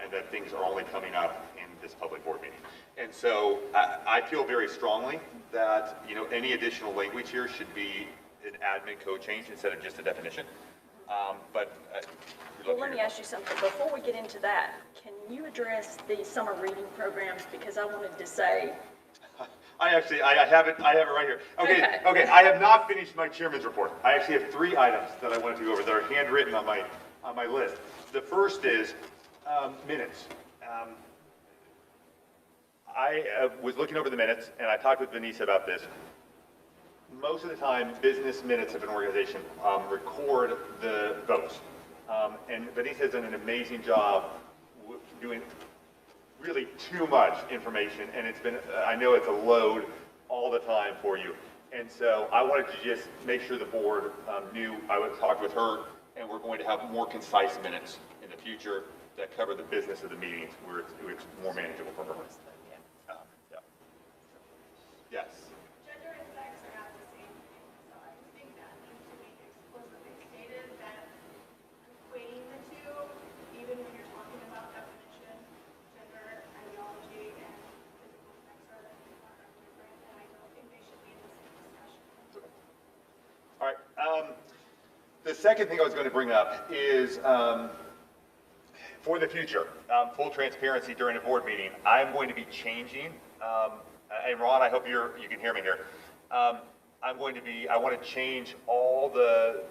C: and that things are only coming up in this public board meeting. And so I feel very strongly that, you know, any additional language here should be an admin code change instead of just a definition.
X: Well, let me ask you something. Before we get into that, can
I: can you address the summer reading programs? Because I wanted to say,
C: I have it right here. Okay, I have not finished my chairman's report. I actually have 3 items that I wanted to go over that are handwritten on my list. The first is minutes. I was looking over the minutes, and I talked with Vanessa about this. Most of the time, business minutes of an organization record the votes. And Vanessa has done an amazing job doing really too much information, and it's been, I know it's a load all the time for you. And so I wanted to just make sure the board knew I would talk with her, and we're going to have more concise minutes in the future that cover the business of the meetings where it's more manageable for her. Yeah. Yes.
E: Gender and sex are not the same thing, so I think that needs to be explicitly stated that equating the two, even when you're talking about definition, gender, ideology, and physical sex are different, and I don't think they should be in the same discussion.
C: All right. The second thing I was going to bring up is for the future, full transparency during a board meeting, I'm going to be changing, and Ron, I hope you can hear me here. I want to change all the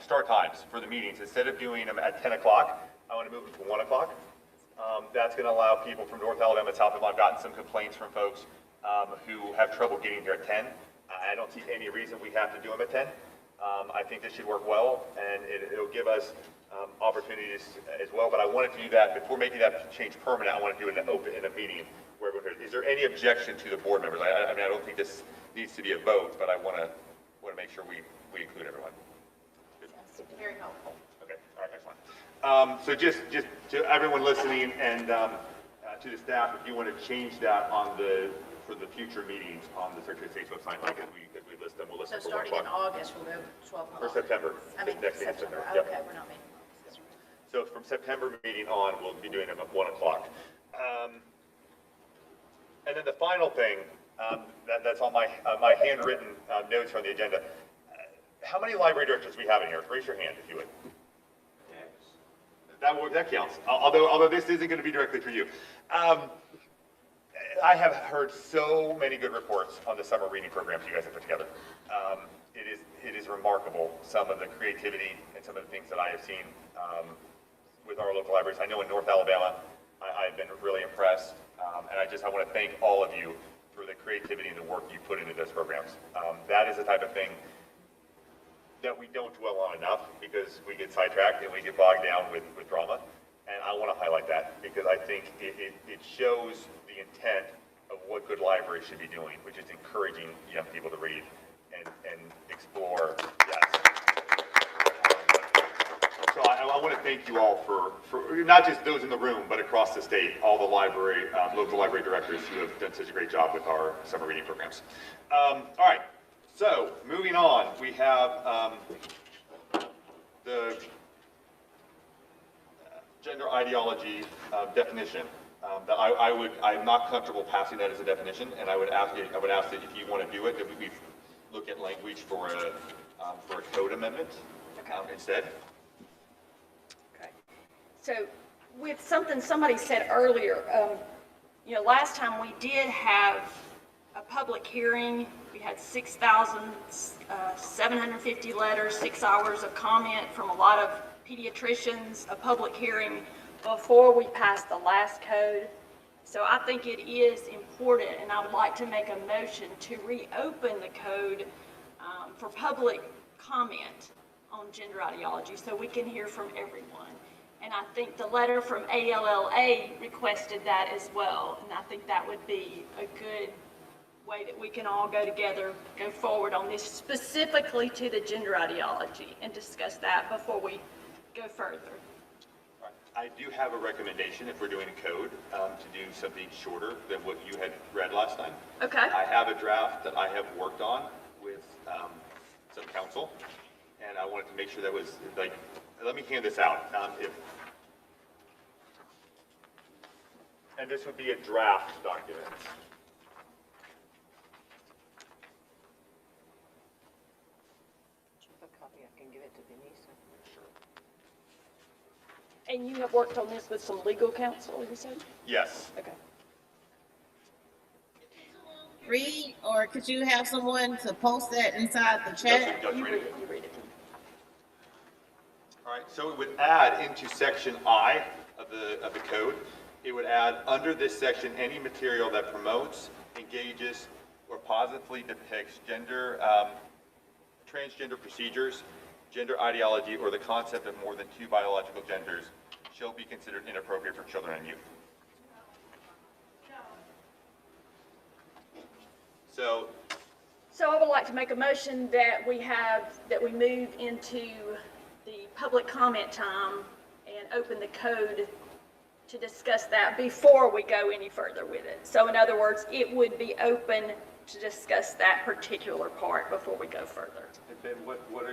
C: start times for the meetings. Instead of doing them at 10 o'clock, I want to move them to 1 o'clock. That's going to allow people from North Alabama, South Alabama. I've gotten some complaints from folks who have trouble getting here at 10. I don't see any reason we have to do them at 10. I think this should work well, and it'll give us opportunities as well. But I wanted to do that before making that change permanent. I want to do it in a meeting where everyone hears. Is there any objection to the board members? I mean, I don't think this needs to be a vote, but I want to make sure we include everyone.
I: that's very helpful.
C: Okay. All right. Excellent. So just to everyone listening and to the staff, if you want to change that for the future meetings on the Secretary of State's website, like as we list them, we'll list
I: So
C: them for 1
I: starting in
C: o'clock.
I: August, we'll go 12
C: Or September.
I: I mean,
C: Next meeting in
I: September.
C: Yep.
I: Okay, we're not meeting.
C: So from September meeting on, we'll be doing them at 1 o'clock. And then the final thing, that's on my handwritten notes from the agenda. How many library directors we have in here? Raise your hand if you would. That counts. Although this isn't going to be directly for you. I have heard so many good reports on the summer reading programs you guys have put together. It is remarkable, some of the creativity and some of the things that I have seen with our local libraries. I know in North Alabama, I've been really impressed, and I want to thank all of you for the creativity and the work you put into those programs. That is the type of thing that we don't dwell on enough because we get sidetracked and we get bogged down with drama. And I want to highlight that because I think it shows the intent of what good libraries should be doing, which is encouraging young people to read and explore. Yes. So I want to thank you all for not just those in the room, but across the state, all the local library directors who have done such a great job with our summer reading programs. All right. So moving on, we have the gender ideology definition. That I'm not comfortable passing that as a definition, and I would ask that if you want to do it, that we look at language for a code amendment instead.
I: Okay. So with something somebody said earlier, last time we did have a public hearing. We had 6,750 letters, 6 hours of comment from a lot of pediatricians, a public hearing before we passed the last code. So I think it is important, and I would like to make a motion to reopen the code for public comment on gender ideology so we can hear from everyone. And I think the letter from ALLA requested that as well, and I think that would be a good way that we can all go together, go forward on this specifically to the gender ideology and discuss that before we go further.
C: I do have a recommendation if we're doing a code to do something shorter than what you had read last time.
I: Okay.
C: I have a draft that I have worked on with some counsel, and I wanted to make sure that was like, let me hand this out. And this would be a draft document.
I: And you have worked on this with some legal counsel, you said?
C: Yes.
I: Okay.
K: Read, or could you have someone to post that inside the chat?
I: You read it, you read it.
C: All right, so it would add into section I of the code, it would add under this section any material that promotes, engages, or positively depicts gender, transgender procedures, gender ideology, or the concept of more than two biological genders shall be considered inappropriate for children and youth.
I: So I would like to make a motion that we move into the public comment time and open the code to discuss that before we go any further with it. So in other words, it would be open to discuss that particular part before we go further.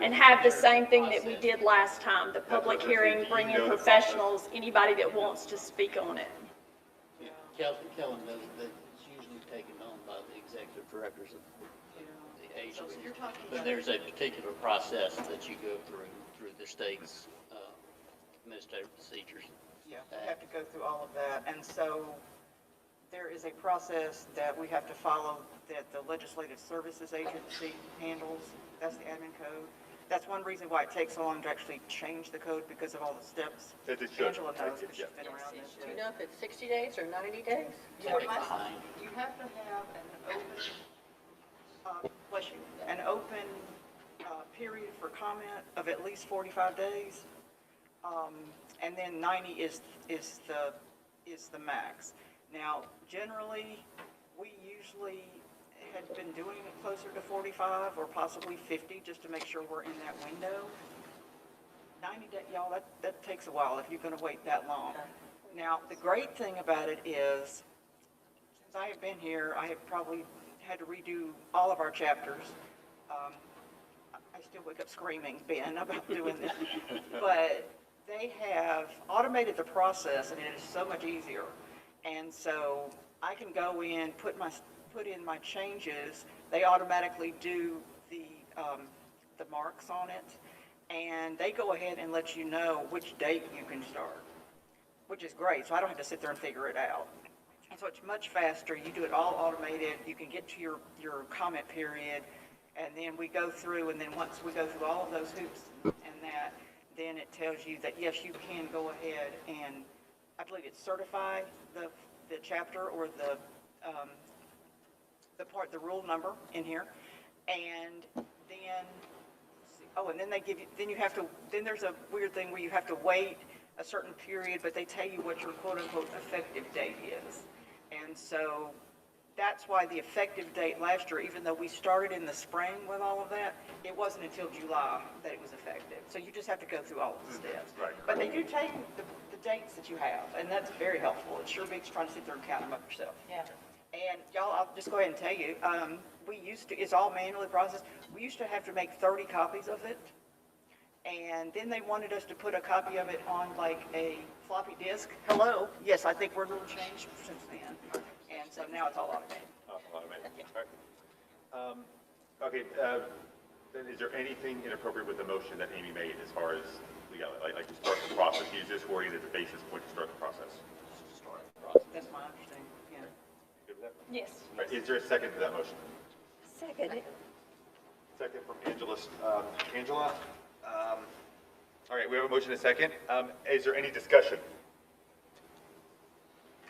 I: And have the same thing that we did last time, the public hearing, bring in professionals, anybody that wants to speak on it.
G: Kellen knows that it's usually taken on by the executive directors of the agency. But there's a particular process that you go through the state's administrative procedures.
L: Yeah, we have to go through all of that. And so there is a process that we have to follow that the Legislative Services Agency handles. That's the admin code. That's one reason why it takes so long to actually change the code, because of all the steps. Angela knows it. She's been around this.
N: Do you know if it's 60 days or 90 days?
L: You have to have an open, bless you, an open period for comment of at least 45 days. And then 90 is the max. Now, generally, we usually had been doing it closer to 45 or possibly 50, just to make sure we're in that window. 90 days, y'all, that takes a while if you're going to wait that long. Now, the great thing about it is, since I have been here, I have probably had to redo all of our chapters. I still wake up screaming, Ben, about doing this. But they have automated the process, and it is so much easier. And so I can go in, put in my changes. They automatically do the marks on it, and they go ahead and let you know which date you can start, which is great. So I don't have to sit there and figure it out. And so it's much faster. You do it all automated. You can get to your comment period, and then we go through, and then once we go through all of those hoops and that, then it tells you that yes, you can go ahead and, I believe it's certify the chapter or the rule number in here, and then and then they give you, then there's a weird thing where you have to wait a certain period, but they tell you what your quote unquote effective date is. And so that's why the effective date last year, even though we started in the spring with all of that, it wasn't until July that it was effective. So you just have to go through all of the steps. Right. But they do take the dates that you have, and that's very helpful. It sure beats trying to sit there and count them up yourself.
N: Yeah.
L: And y'all, I'll just go ahead and tell you, it's all manually processed. We used to have to make 30 copies of it. And then they wanted us to put a copy of it on like a floppy disk. Hello? Yes, I think we're a little changed since then. And so now it's all automated.
C: Automated. All right. Okay, then is there anything inappropriate with the motion that Amy made as far as legality, like to start the process? Use this wording as a basis point to start the process.
L: That's my understanding, yeah.
C: Good with that?
I: Yes.
C: All right, is there a second to that motion?
I: Second.
C: Second from Angela. All right, we have a motion and a second. Is there any discussion?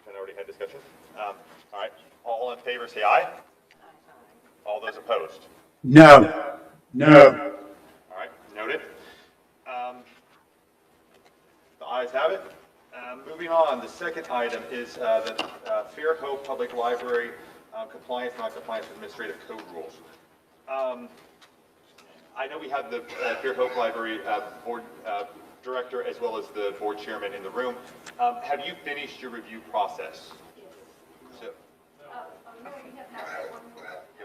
C: I already had discussion. All right, all in favor say aye. All those opposed?
F: No. No.
C: All right, noted. The ayes have it. Moving on, the second item is the Fairhope Public Library compliance, non-compliance with administrative code rules. I know we have the Fairhope Library board director as well as the board chairman in the room. Have you finished your review process? So,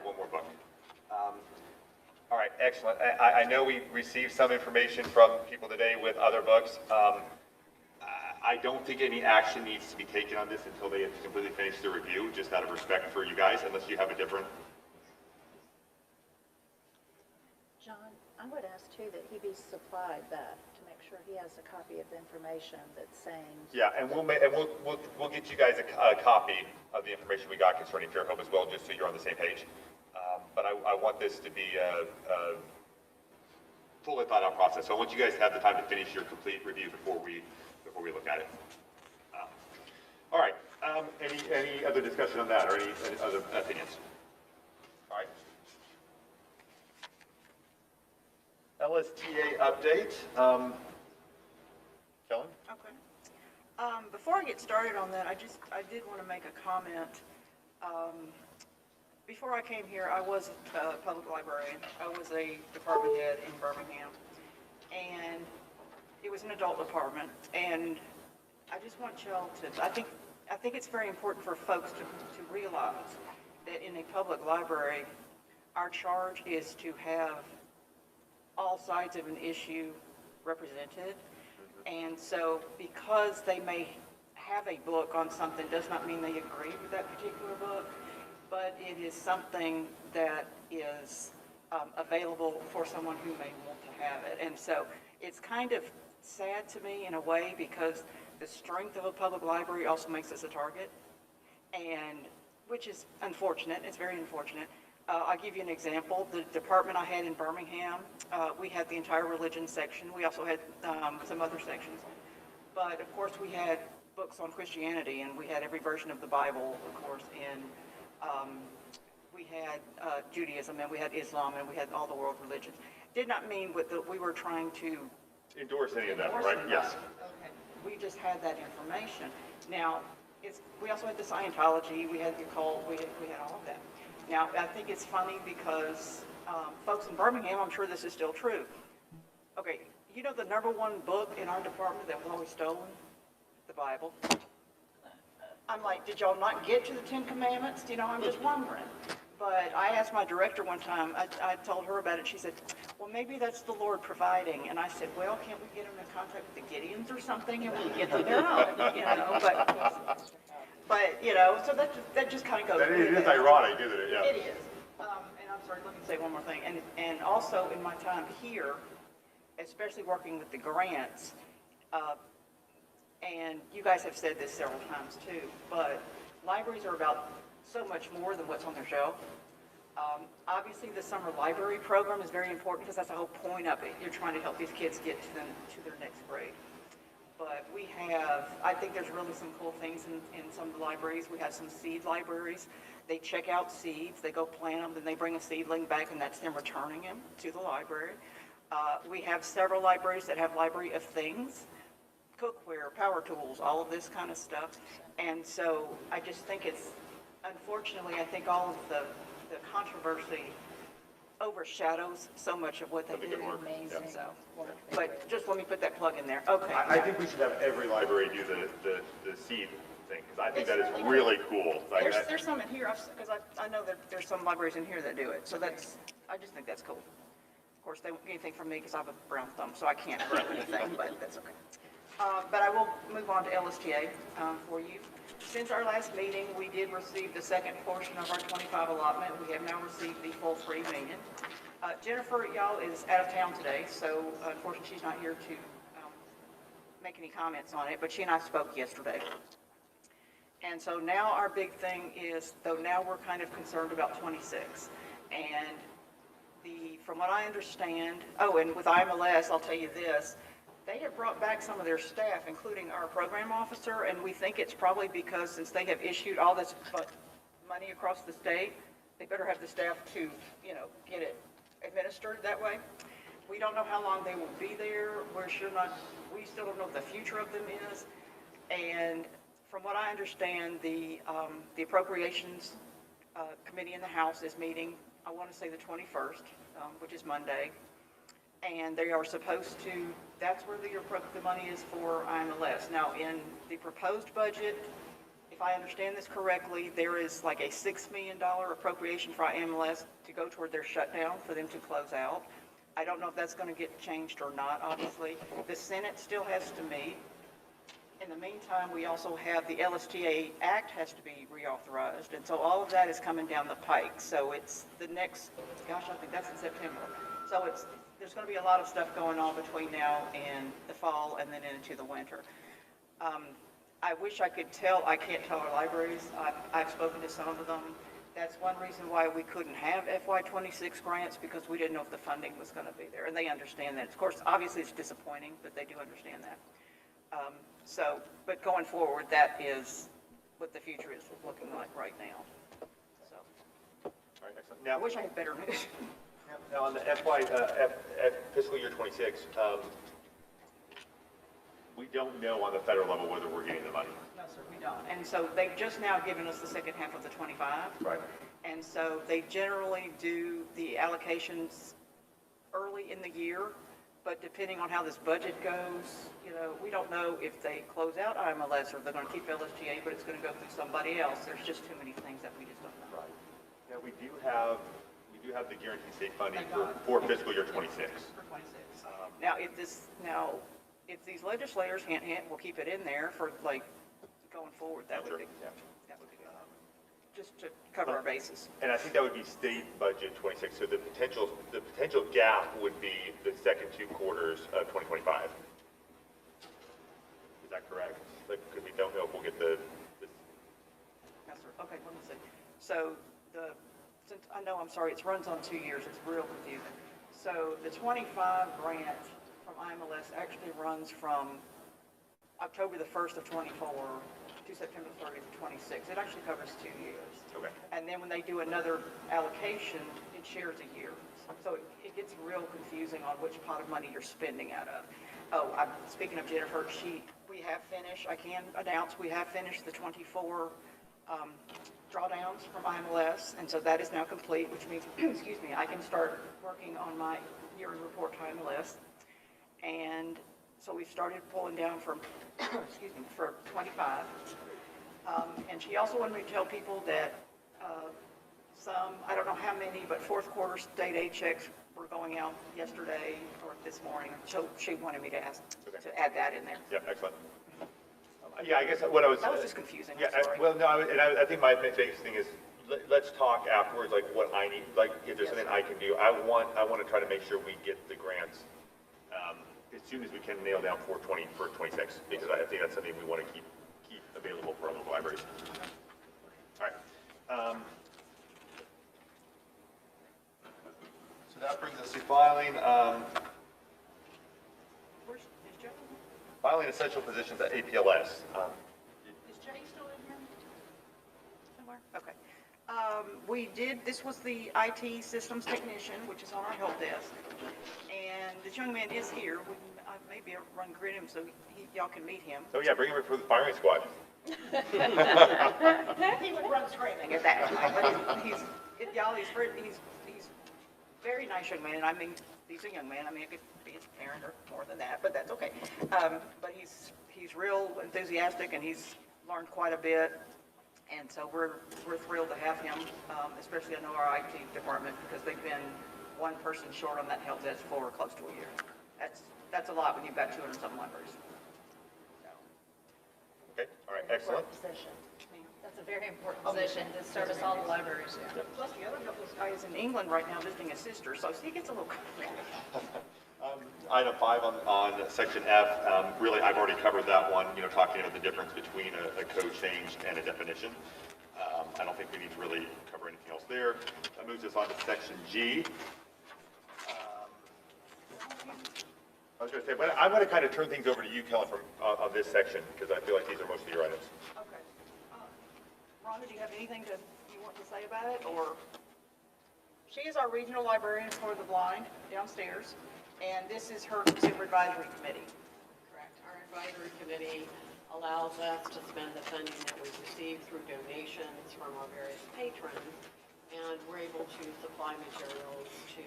C: one more book. All right, excellent. I know we received some information from people today with other books. I don't think any action needs to be taken on this until they have completely finished the review, just out of respect for you guys, unless you have a different.
N: John, I would ask too that he be supplied that to make sure he has a copy of the information that's saying.
C: Yeah, and we'll get you guys a copy of the information we got concerning Fairhope as well, just so you're on the same page. But I want this to be a fully thought out process. So I want you guys to have the time to finish your complete review before we look at it. All right. Any other discussion on that, or any other opinions? All right. LSTA update. Kellen?
L: Okay. Before I get started on that, I did want to make a comment. Before I came here, I was a public librarian. I was a department head in Birmingham, and it was an adult department. And I just want y'all to, I think it's very important for folks to realize that in a public library, our charge is to have all sides of an issue represented. And so because they may have a book on something does not mean they agree with that particular book, but it is something that is available for someone who may want to have it. And so it's kind of sad to me in a way, because the strength of a public library also makes us a target, and which is unfortunate. It's very unfortunate. I'll give you an example. The department I had in Birmingham, we had the entire religion section. We also had some other sections. But of course we had books on Christianity, and we had every version of the Bible, of course, and we had Judaism, and we had Islam, and we had all the world religions. Did not mean that we were trying to
C: endorse any of that, right? Yes.
L: Okay. We just had that information. Now, we also had the Scientology, we had the occult, we had all of that. Now, I think it's funny because folks in Birmingham, I'm sure this is still true. Okay, you know the #1 book in our department that was always stolen? The Bible. I'm like, did y'all not get to the 10 Commandments? You know, I'm just wondering. But I asked my director one time, I told her about it, she said, well, maybe that's the Lord providing. And I said, well, can't we get him in contact with the Gideons or something, and we can get to know, you know, but you know, so that just kind of goes.
C: It is ironic, isn't it? Yeah.
L: It is. And I'm sorry, let me say one more thing. And also in my time here, especially working with the grants, and you guys have said this several times too, but libraries are about so much more than what's on their shelf. Obviously, the summer library program is very important because that's the whole point of it. You're trying to help these kids get to their next grade. But we have, I think there's really some cool things in some of the libraries. We have some seed libraries. They check out seeds, they go plant them, then they bring a seedling back, and that's them returning them to the library. We have several libraries that have library of things, cookware, power tools, all of this kind of stuff. And so I just think it's, unfortunately, I think all of the controversy overshadows so much of what they do.
N: Amazing.
L: So, but just let me put that plug in there. Okay.
C: I think we should have every library do the seed thing, because I think that is really cool. Like
L: There's some in here, because I know that there's some libraries in here that do it. So I just think that's cool. Of course, they won't get anything from me because I have a brown thumb, so I can't grab anything, but that's okay. But I will move on to LSTA for you. Since our last meeting, we did receive the second portion of our 25 allotment. We have now received the full $3 million. Jennifer, y'all, is out of town today, so unfortunately she's not here to make any comments on it, but she and I spoke yesterday. And so now our big thing is, though now we're kind of concerned about 26. And from what I understand, and with APLS, I'll tell you this, they have brought back some of their staff, including our program officer, and we think it's probably because since they have issued all this money across the state, they better have the staff to, you know, get it administered that way. We don't know how long they will be there. We still don't know what the future of them is. And from what I understand, the Appropriations Committee in the House is meeting, I want to say the 21st, which is Monday. And they are supposed to, that's where the money is for APLS. Now, in the proposed budget, if I understand this correctly, there is like a $6 million appropriation for APLS to go toward their shutdown for them to close out. I don't know if that's going to get changed or not, obviously. The Senate still has to meet. In the meantime, we also have the LSTA Act has to be reauthorized. And so all of that is coming down the pike. So it's the next, gosh, I think that's in September. So there's going to be a lot of stuff going on between now and the fall and then into the winter. I wish I could tell, I can't tell our libraries. I've spoken to some of them. That's one reason why we couldn't have FY26 grants, because we didn't know if the funding was going to be there, and they understand that. Of course, obviously it's disappointing, but they do understand that. But going forward, that is what the future is looking like right now. So,
C: All right, excellent. Now,
L: I wish I had better news.
C: Now on the fiscal year 26, we don't know on the federal level whether we're getting the money.
L: No, sir, we don't. And so they've just now given us the second half of the 25.
C: Right.
L: And so they generally do the allocations early in the year, but depending on how this budget goes, we don't know if they close out IMLS or they're going to keep LSTA, but it's going to go through somebody else. There's just too many things that we just don't know.
C: Right. Now we do have the guaranteed state funding for fiscal year 26.
L: For 26. Now, if these legislators, hint, hint, will keep it in there for going forward, that would be good. Just to cover our bases.
C: And I think that would be state budget 26. So the potential gap would be the second 2 quarters of 2025. Is that correct? Because we don't know if we'll get the.
L: Yes, sir. Okay, let me see. So since I know, I'm sorry, it runs on 2 years. It's real confusing. So the 25 grant from IMLS actually runs from October the 1st of 24 to September 30th of 26. It actually covers 2 years.
C: Okay.
L: And then when they do another allocation, it shares a year. So it gets real confusing on which pot of money you're spending out of. Oh, speaking of Jennifer, we have finished, I can announce, we have finished the 24 drawdowns from IMLS, and so that is now complete, which means, excuse me, I can start working on my year-end report to IMLS. And so we started pulling down from, excuse me, for 25. And she also wanted me to tell people that I don't know how many, but fourth quarter state aid checks were going out yesterday or this morning. So she wanted me to add that in there.
C: Yeah, excellent. Yeah, I guess what I was.
L: That was just confusing.
C: Yeah,
L: I'm sorry.
C: well, no, I think my biggest thing is let's talk afterwards, like what I need, like if there's something I can do. I want to try to make sure we get the grants as soon as we can nail down for 26, because I think that's something we want to keep available for our local libraries. All right. So that brings us to filing. Filing essential positions at APLS.
L: Is Jay still in here? Somewhere? Okay. This was the IT systems technician, which is on our help desk. And this young man is here. I maybe run grid him so y'all can meet him.
C: Oh yeah, bring him for the firing squad.
L: He would run screaming at that time, but he's very nice young man. I mean, he's a young man. I mean, it could be his parent or more than that, but that's okay. But he's real enthusiastic, and he's learned quite a bit. And so we're thrilled to have him, especially I know our IT department, because they've been one person short on that help desk for close to a year. That's a lot when you've got 200-something libraries.
C: Okay, all right, excellent.
N: Position. That's a very important position to service all the libraries. Yeah.
L: Plus, the other helpless guy is in England right now visiting his sister, so he gets a little.
C: Item 5 on section F, really I've already covered that one, talking about the difference between a code change and a definition. I don't think we need to really cover anything else there. That moves us on to section G. I was going to say, but I'm going to kind of turn things over to you, Kellen, on this section, because I feel like these are most of your items.
L: Okay. Rhonda, do you have anything you want to say about it, or? She is our regional librarian for the blind downstairs, and this is her consumer advisory committee.
P: Correct. Our advisory committee allows us to spend the funding that we receive through donations from our various patrons, and we're able to supply materials to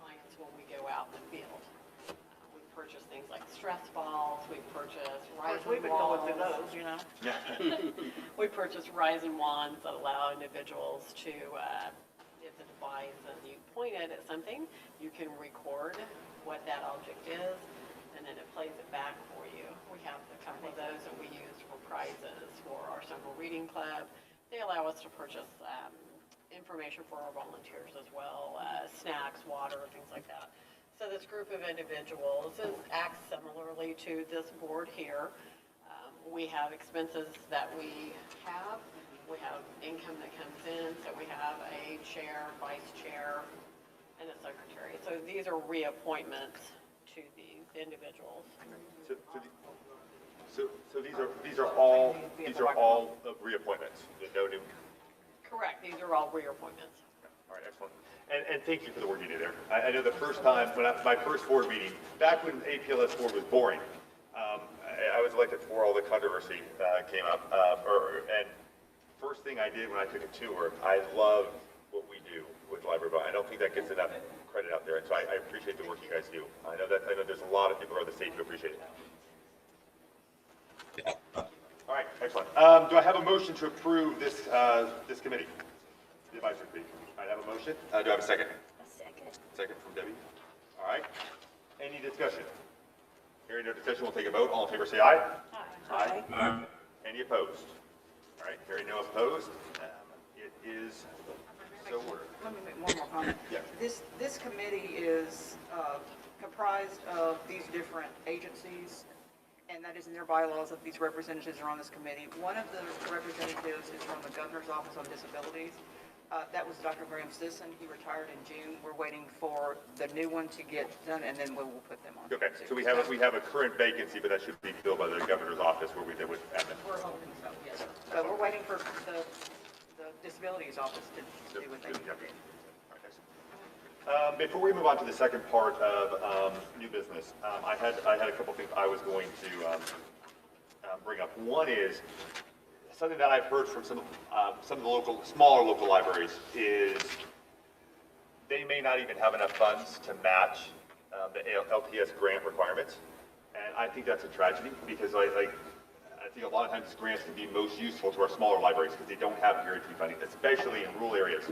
P: clients when we go out in the field. We purchase things like stress balls, we purchase rise and
L: We've been going through those,
P: We purchase rise and wands that allow individuals to, if the device and you point it at something, you can record what that object is, and then it plays it back for you. We have a couple of those that we use for prizes for our summer reading club. They allow us to purchase information for our volunteers as well, snacks, water, things like that. So this group of individuals acts similarly to this board here. We have expenses that we have income that comes in, so we have a chair, vice chair, and a secretary. So these are reappointments to these individuals.
C: So these are all reappointments. There's no new.
P: Correct. These are all reappointments.
C: All right, excellent. And thank you for the work you did there. I know the first time, my first board meeting, back when APLS board was boring, I was elected before all the controversy came up. And first thing I did when I took a tour, I love what we do with library. I don't think that gets enough credit out there, and so I appreciate the work you guys do. I know there's a lot of people around the state who appreciate it. All right, excellent. Do I have a motion to approve this this committee, the advisory committee? I have a motion. Do I have a second?
N: A second.
C: Second from Debbie. All right. Any discussion? Hearing no discussion, we'll take a vote. All in favor, say aye.
N: Aye.
C: Aye. Any opposed? All right. Hearing no opposed, it is so ordered.
L: Let me make one more comment.
C: Yeah.
L: This committee is comprised of these different agencies, and that is in their bylaws that these representatives are on this committee. One of the representatives is from the Governor's Office on Disabilities. That was Dr. Graham Sisson. He retired in June. We're waiting for the new one to get done, and then we will put them on.
C: Okay. So we have a current vacancy, but that should be filled by the Governor's Office where we did with admin.
L: We're hoping so, yes. But we're waiting for the Disabilities Office to do what they need to do.
C: Before we move on to the second part of new business, I had a couple things I was going to bring up. One is something that I've heard from some of the smaller local libraries is they may not even have enough funds to match the LPS grant requirements, and I think that's a tragedy because I think a lot of times grants can be most useful to our smaller libraries because they don't have guaranteed funding, especially in rural areas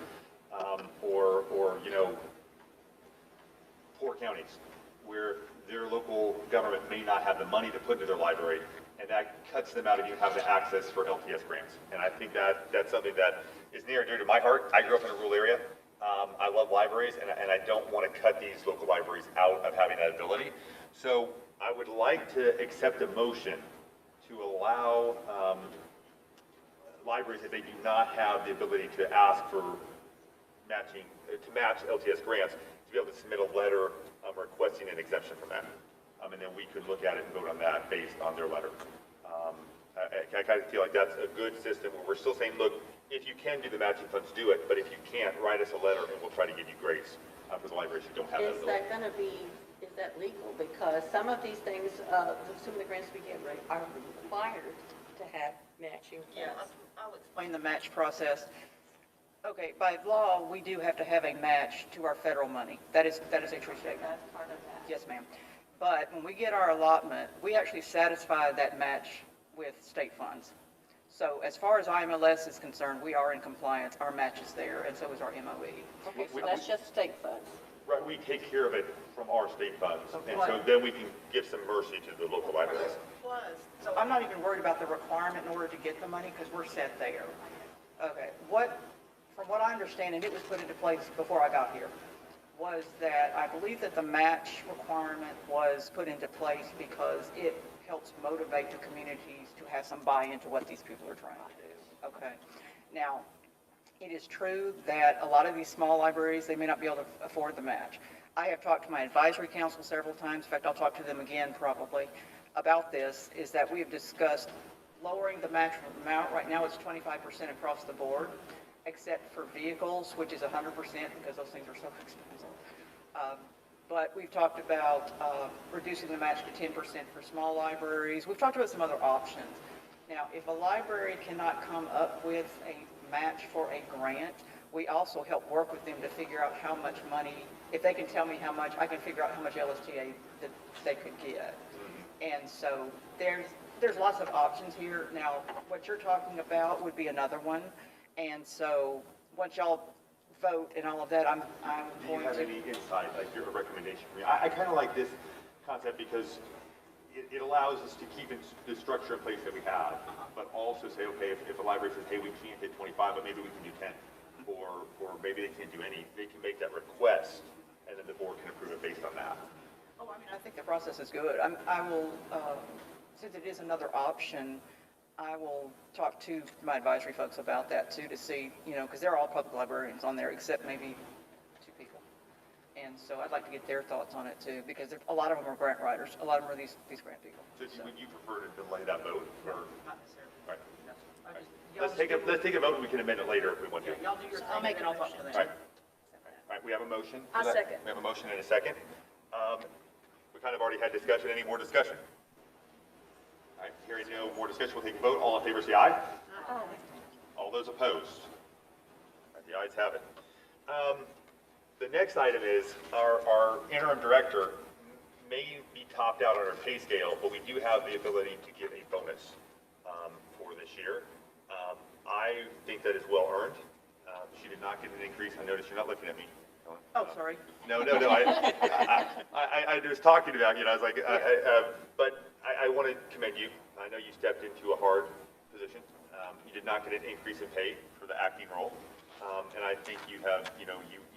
C: or poor counties where their local government may not have the money to put into their library, and that cuts them out of even having access for LPS grants. And I think that's something that is near and dear to my heart. I grew up in a rural area. I love libraries, and I don't want to cut these local libraries out of having that ability. So I would like to accept a motion to allow libraries, if they do not have the ability to ask for to match LTS grants, to be able to submit a letter requesting an exemption from that. And then we could look at it and vote on that based on their letter. I kind of feel like that's a good system where we're still saying, look, if you can do the matching funds, do it. But if you can't, write us a letter and we'll try to give you grace for the libraries who don't have that ability.
Q: Is that legal? Because some of these things, some of the grants we get are required to have matching
L: Yeah,
Q: funds.
L: I'll explain the match process. Okay, by law, we do have to have a match to our federal money. That is a true statement.
Q: That's part of that.
L: Yes, ma'am. But when we get our allotment, we actually satisfy that match with state funds. So as far as IMLS is concerned, we are in compliance. Our match is there, and so is our MOE.
Q: Okay, so that's just state funds.
C: Right, we take care of it from our state funds, and so then we can give some mercy to the local libraries.
L: So I'm not even worried about the requirement in order to get the money because we're set there. Okay, from what I understand, and it was put into place before I got here, was that I believe that the match requirement was put into place because it helps motivate the communities to have some buy-in to what these people are trying to do. Okay, now, it is true that a lot of these small libraries, they may not be able to afford the match. I have talked to my advisory council several times, in fact, I'll talk to them again probably, about this, is that we have discussed lowering the match amount. Right now it's 25% across the board, except for vehicles, which is 100% because those things are so expensive. But we've talked about reducing the match to 10% for small libraries. We've talked about some other options. Now, if a library cannot come up with a match for a grant, we also help work with them to figure out how much money, if they can tell me how much, I can figure out how much LSTA that they could get. And so there's lots of options here. Now, what you're talking about would be another one. And so once y'all vote and all of that, I'm
C: Do you
L: going
C: have
L: to.
C: any insight, like your recommendation for me? I kind of like this concept because it allows us to keep the structure in place that we have, but also say, okay, if a library says, hey, we can't hit 25, but maybe we can do 10. or maybe they can't do any, they can make that request, and then the board can approve it based on that.
L: Oh, I mean, I think the process is good. I will, since it is another option, I will talk to my advisory folks about that too, to see, because they're all public librarians on there, except maybe 2 people. And so I'd like to get their thoughts on it too, because a lot of them are grant writers. A lot of them are these grant people.
C: So would you prefer to delay that vote, or?
L: Not necessarily.
C: Right.
L: No.
C: Let's take a vote, and we can amend it later if we want to.
L: Y'all do your thing,
N: I'll make
L: and then I'll talk to them.
C: All right, we have a motion.
N: I second.
C: We have a motion and a second. We kind of already had discussion. Any more discussion? All right, hearing no more discussion, we'll take a vote. All in favor, say aye.
N: Aye.
C: All those opposed? All right, the ayes have it. The next item is our interim director may be topped out on our pay scale, but we do have the ability to give a bonus for this year. I think that is well earned. She did not get an increase. I noticed you're not looking at me.
L: Oh, sorry.
C: No. I was talking about, I was like, but I want to commend you. I know you stepped into a hard position. You did not get an increase in pay for the acting role. And I think you have, you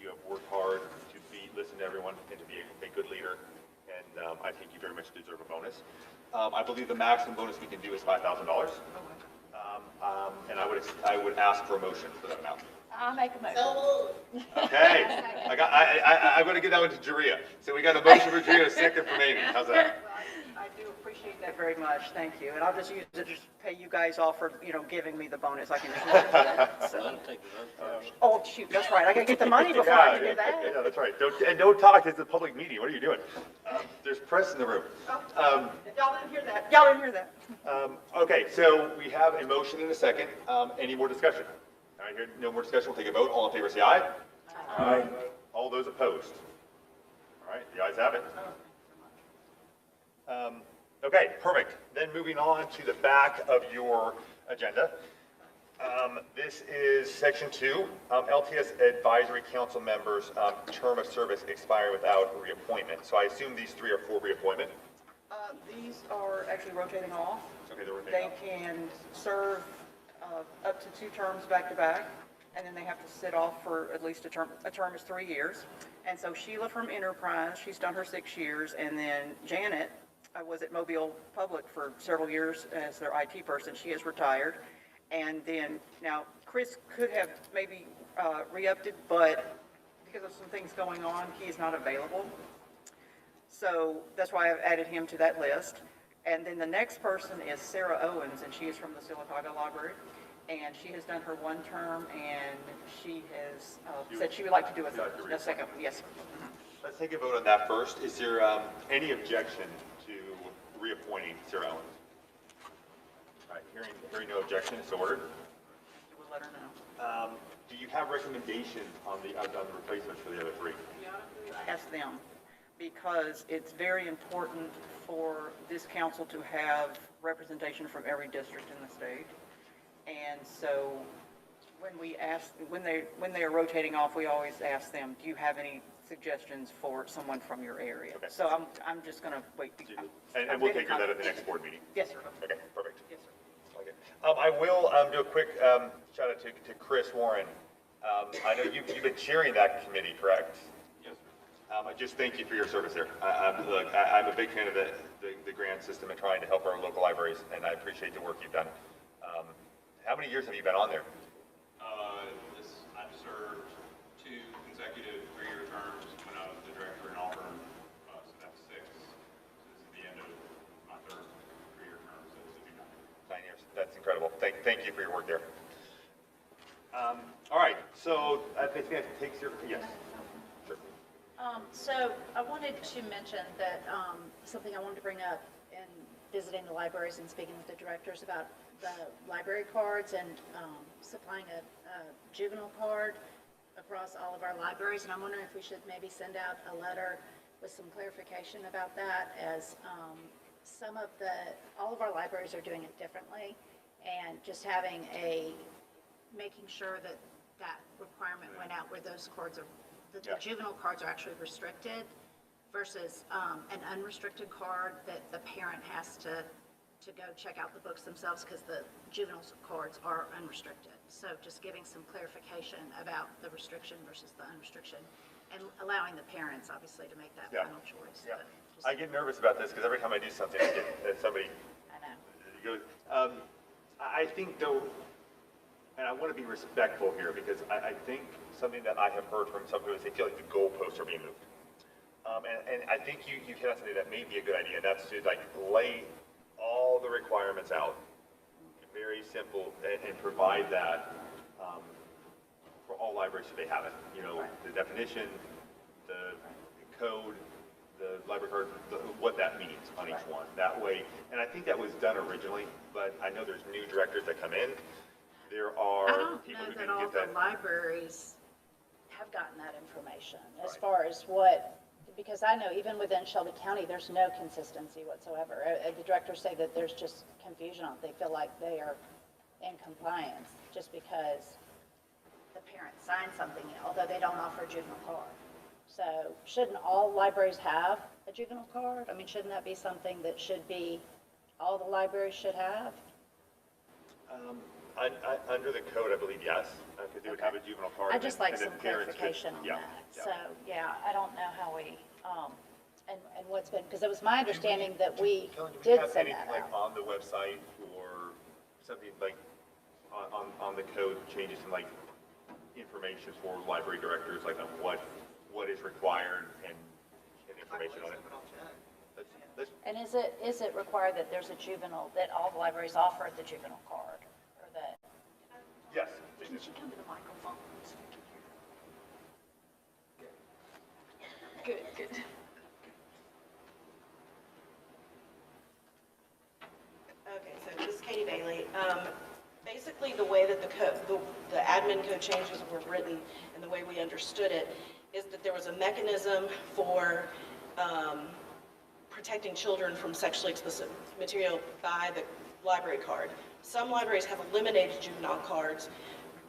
C: have worked hard to listen to everyone and to be a good leader. And I think you very much deserve a bonus. I believe the maximum bonus we can do is $5,000. And I would ask for a motion for that amount.
N: I'll make a motion.
C: Okay, I'm going to give that one to Jaria. So we got a motion for Jaria, a second from Amy. How's that?
L: I do appreciate that very much. Thank you. And I'll just use it to just pay you guys off for, giving me the bonus. I can just use it for that. So. Oh, shoot, that's right. I gotta get the money before I can do that.
C: Yeah, that's right. Don't talk. It's a public meeting. What are you doing? There's press in the room.
L: Y'all didn't hear that. Y'all didn't hear that.
C: Okay, so we have a motion and a second. Any more discussion? All right, here, no more discussion. We'll take a vote. All in favor, say aye.
F: Aye.
C: All those opposed? All right, the ayes have it. Okay, perfect. Then moving on to the back of your agenda. This is section 2, LTS Advisory Council members' term of service expire without reappointment. So I assume these 3 are for reappointment?
L: These are actually rotating off.
C: Okay, they're rotating off.
L: They can serve up to 2 terms back to back, and then they have to sit off for at least a term. A term is 3 years. And so Sheila from Enterprise, she's done her 6 years, and then Janet was at Mobile Public for several years as their IT person. She is retired. And then now Chris could have maybe re-upped it, but because of some things going on, he is not available. So that's why I've added him to that list. And then the next person is Sarah Owens, and she is from the Sylacauga Library. And she has done her 1 term, and she has said she would like to do a second one. Yes.
C: Let's take a vote on that first. Is there any objection to reappointing Sarah Owens? All right, hearing no objection, so ordered.
L: You will let her know.
C: Do you have recommendations on the replacements for the other 3?
L: Ask them, because it's very important for this council to have representation from every district in the state. And so when they are rotating off, we always ask them, do you have any suggestions for someone from your area? Okay. So I'm just going to wait.
C: And we'll take care of that at the next board meeting.
L: Yes, sir.
C: Okay, perfect.
L: Yes, sir.
C: Okay. I will do a quick shout out to Chris Warren. I know you've been chairing that committee, correct? Yes. I just thank you for your service there. I'm a big fan of the grant system and trying to help our local libraries, and I appreciate the work you've done. How many years have you been on there?
R: I've served 2 consecutive 3-year terms when I was the director in Auburn, so that's 6. So this is the end of my 3rd 3-year term, so this will be 9.
C: 9 years. That's incredible. Thank you for your work there. All right. So I think that takes your yes. Sure.
N: So I wanted to mention that something I wanted to bring up in visiting the libraries and speaking with the directors about the library cards and supplying a juvenile card across all of our libraries. And I'm wondering if we should maybe send out a letter with some clarification about that, as all of our libraries are doing it differently, and just making sure that requirement went out where those cards are, the juvenile cards are actually restricted versus an unrestricted card that the parent has to to go check out the books themselves because the juvenile cards are unrestricted. So just giving some clarification about the restriction versus the unrestriction and allowing the parents, obviously, to make that
C: Yeah.
N: final choice.
C: Yeah.
N: But just-
C: I get nervous about this because every time I do something, I get somebody
N: I know.
C: goes. I think though, and I want to be respectful here because I think something that I have heard from some people is they feel like the goalposts are being moved. And I think you hit on something that may be a good idea. And that's to like lay all the requirements out, very simple, and provide that for all libraries so they have it. You know, the definition, the code, the library card, what that means on each one. That way, and I think that was done originally, but I know there's new directors that come in. There
N: I
C: are
N: don't
C: people
N: know
C: who
N: that
C: can
N: all
C: get
N: the
C: that.
N: libraries have gotten that information as far as what, because I know even within Shelby County, there's no consistency whatsoever. The directors say that there's just confusion on it. They feel like they are in compliance just because the parents signed something, although they don't offer a juvenile card. So shouldn't all libraries have a juvenile card? I mean, shouldn't that be something that should be, all the libraries should have?
C: Under the code, I believe yes, because they would have a juvenile card.
N: I
C: and
N: just
C: then-
N: like
C: and then
N: some
C: parents could-
N: clarification on
C: yeah,
N: that.
C: yeah.
N: So, yeah, I don't know how we, and what's been, because it was my understanding that we
C: Kelly, do we
N: did
C: have
N: send
C: anything
N: that
C: like
N: out.
C: on the website or something like on the code changes and like information for library directors, like on what is required and information on it?
N: And is it required that there's a juvenile, that all the libraries offer the juvenile card? Or that,
C: Yes.
N: can she come to the microphone? Good, good.
S: Okay, so this is Katie Bailey. Basically, the way that the admin code changes were written and the way we understood it is that there was a mechanism for protecting children from sexually explicit material by the library card. Some libraries have eliminated juvenile cards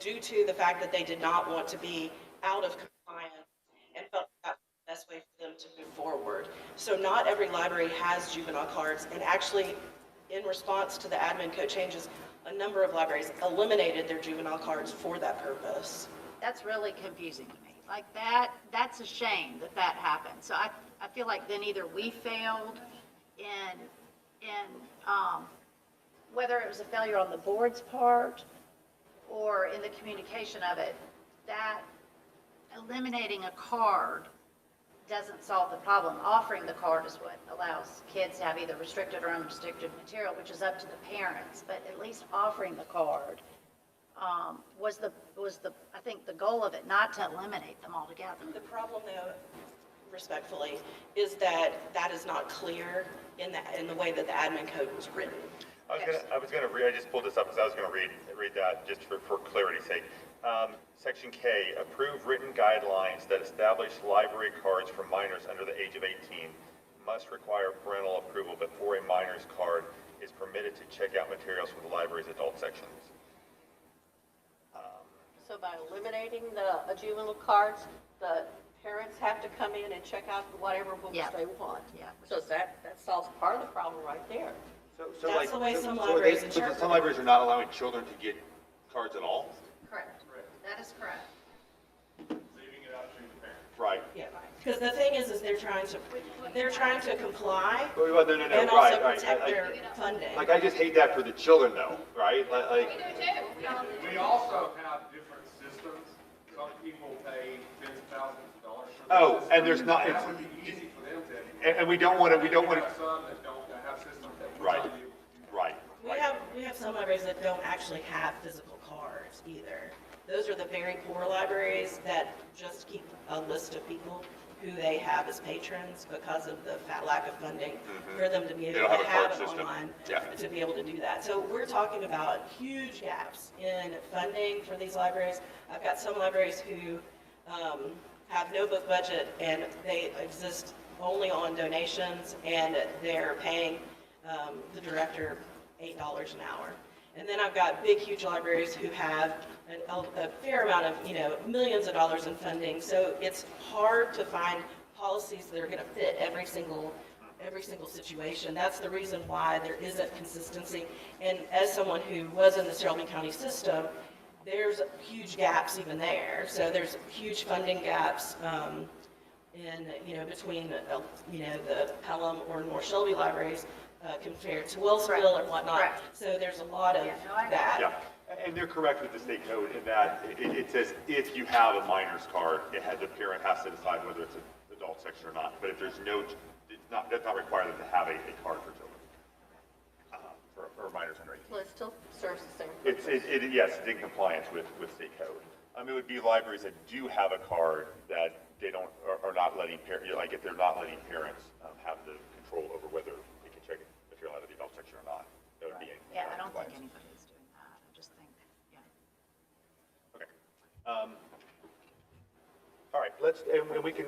S: due to the fact that they did not want to be out of compliance and felt that was the best way for them to move forward. So not every library has juvenile cards, and actually, in response to the admin code changes, a number of libraries eliminated their juvenile cards for that purpose.
N: That's really confusing to me. Like that's a shame that that happened. So I feel like then either we failed in whether it was a failure on the board's part or in the communication of it, that eliminating a card doesn't solve the problem. Offering the card is what allows kids to have either restricted or unrestricted material, which is up to the parents. But at least offering the card was the I think the goal of it, not to eliminate them altogether.
S: The problem, though, respectfully, is that that is not clear in the way that the admin code was written.
C: I was gonna read. I just pulled this up because I was gonna read that just for clarity's sake. Section K, approve written guidelines that establish library cards for minors under the age of 18 must require parental approval before a minor's card is permitted to check out materials from the library's adult sections.
Q: So by eliminating the juvenile cards, the parents have to come in and check out whatever books they want.
N: Yeah.
Q: So that solves part of the problem right there.
C: So
S: That's
C: like,
S: the way
C: so-
S: some
C: so
S: libraries
C: they-
S: interpret
C: some
S: it.
C: libraries are not allowing children to get cards at all?
N: Correct. That is correct.
J: Leaving it out to the parents.
C: Right.
S: Yeah, because the thing is they're trying to comply
C: Well, no,
S: and
C: right,
S: also
C: right.
S: protect their funding.
C: Like, I just hate that for the children though, right? Like,
J: We also have different systems. Some people pay tens of thousands of dollars for
C: oh,
J: this
C: and there's
J: system.
C: not,
J: That would be easy for them to.
C: and we don't want to,
J: We have some that don't have systems that will
C: Right.
J: tell you.
C: right.
S: We have some libraries that don't actually have physical cards either. Those are the very poor libraries that just keep a list of people who they have as patrons because of the lack of funding for them to be
C: They
S: able
C: don't
S: to
C: have a
S: have
C: card
S: it
C: system.
S: online,
C: Yeah.
S: to be able to do that. So we're talking about huge gaps in funding for these libraries. I've got some libraries who have no book budget and they exist only on donations, and they're paying the director $8 an hour. And then I've got big, huge libraries who have a fair amount of, millions of dollars in funding. So it's hard to find policies that are going to fit every single every single situation. That's the reason why there isn't consistency. And as someone who was in the Sterling County system, there's huge gaps even there. So there's huge funding gaps between the Pelham or North Shelby libraries compared to Wellsville and whatnot.
N: Correct.
S: So there's a lot of that.
C: Yeah, and they're correct with the state code in that it says if you have a minor's card, the parent has to decide whether it's an adult section or not. But if there's that's not required them to have a card for children, for minors under 18.
Q: Well, it still serves the same
C: Yes, it's in compliance with state code. It would be libraries that do have a card that they don't, are not letting like if they're not letting parents have the control over whether they can check if you're allowed to the adult section or not. That would be in
N: Yeah, I don't think
C: compliance.
N: anybody is doing that. I just think, yeah.
C: Okay. All right, and we can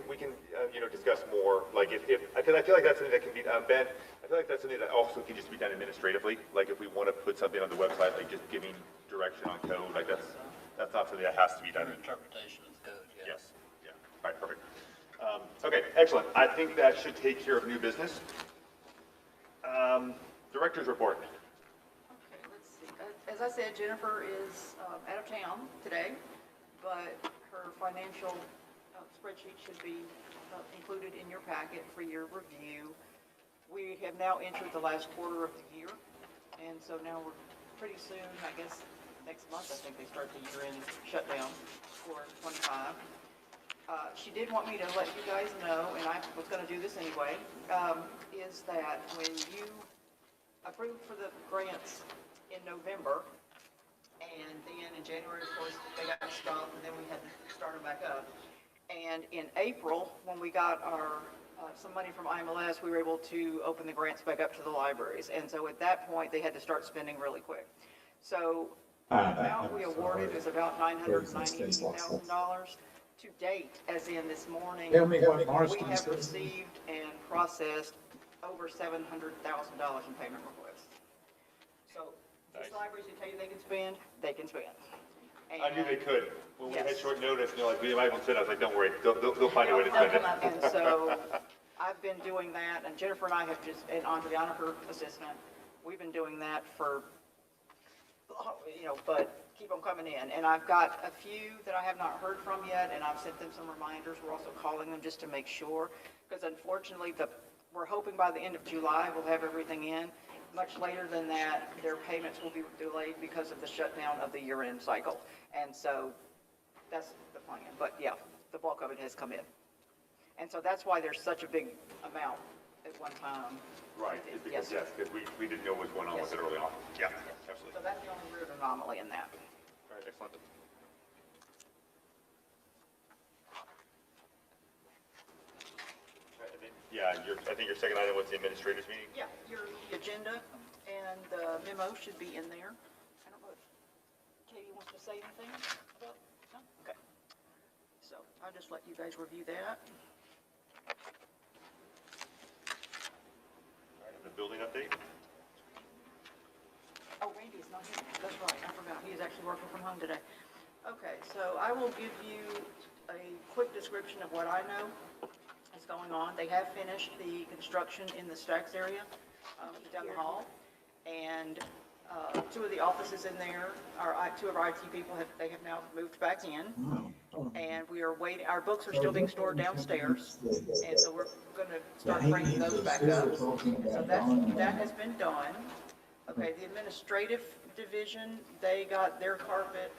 C: discuss more, like because I feel like that's something that can be, Ben, I feel like that's something that also can just be done administratively. Like if we want to put something on the website, like just giving direction on code, like that's not something that has to be done.
G: Interpretation of the code,
C: Yes, yeah, all right, perfect. Okay, excellent. I think that should take care of new business. Director's report.
L: Okay, let's see. As I said, Jennifer is out of town today, but her financial spreadsheet should be included in your packet for your review. We have now entered the last quarter of the year, and so now we're pretty soon, I guess, next month, I think they start the year-end shutdown for 25. She did want me to let you guys know, and I was going to do this anyway, is that when you approved for the grants in November, and then in January, of course, they got stopped, and then we had to start them back up. And in April, when we got our some money from APLS, we were able to open the grants back up to the libraries. And so at that point, they had to start spending really quick. So the amount we awarded is about $990,000 to date, as in this morning.
F: Tell me what
L: we
F: Marston's
L: have
F: doing.
L: received and processed over $700,000 in payment requests. So these libraries who tell you they can spend, they can spend.
C: I knew they could. When we had
L: Yes.
C: short notice, they're like, we might want to sit, I was like, don't worry, they'll find a way to spend it.
L: And so I've been doing that, and Jennifer and I have just, and Andriana, her assistant, we've been doing that for, but keep them coming in. And I've got a few that I have not heard from yet, and I've sent them some reminders. We're also calling them just to make sure, because unfortunately, we're hoping by the end of July, we'll have everything in. Much later than that, their payments will be delayed because of the shutdown of the year-end cycle. And so that's the plan. But yeah, the bulk of it has come in. And so that's why there's such a big amount at one time.
C: Right, it's because, yes, because we didn't know what was going on with it early on. Yeah, absolutely.
L: So that's the only weird anomaly in that.
C: All right, excellent. Yeah, I think your second item was the administrators meeting.
L: Yeah, the agenda and the memo should be in there. I don't know if Katie wants to say anything about, no? Okay. So I'll just let you guys review that.
C: All right, the building update.
L: Oh, Randy's not here. That's right, I forgot. He is actually working from home today. Okay, so I will give you a quick description of what I know is going on. They have finished the construction in the Stacks area down the hall, and two of the offices in there, two of our IT people have now moved back in, and we are waiting. Our books are still being stored downstairs, and so we're going to start bringing those back up. So that has been done. Okay, the administrative division, they got their carpet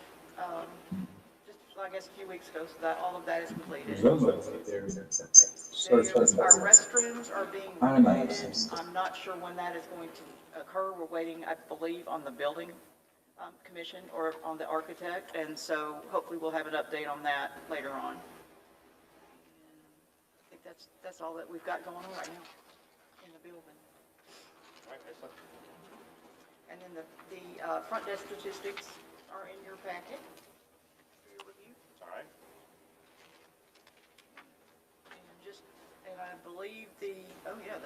L: just, I guess, a few weeks ago, so that all of that is completed. Our restrooms are being renovated. I'm not sure when that is going to occur. We're waiting, I believe, on the building commission or on the architect, and so hopefully we'll have an update on that later on. I think that's all that we've got going on right now in the building.
C: All right, excellent.
L: And then the front desk statistics are in your packet for your review.
C: All right.
L: And I believe the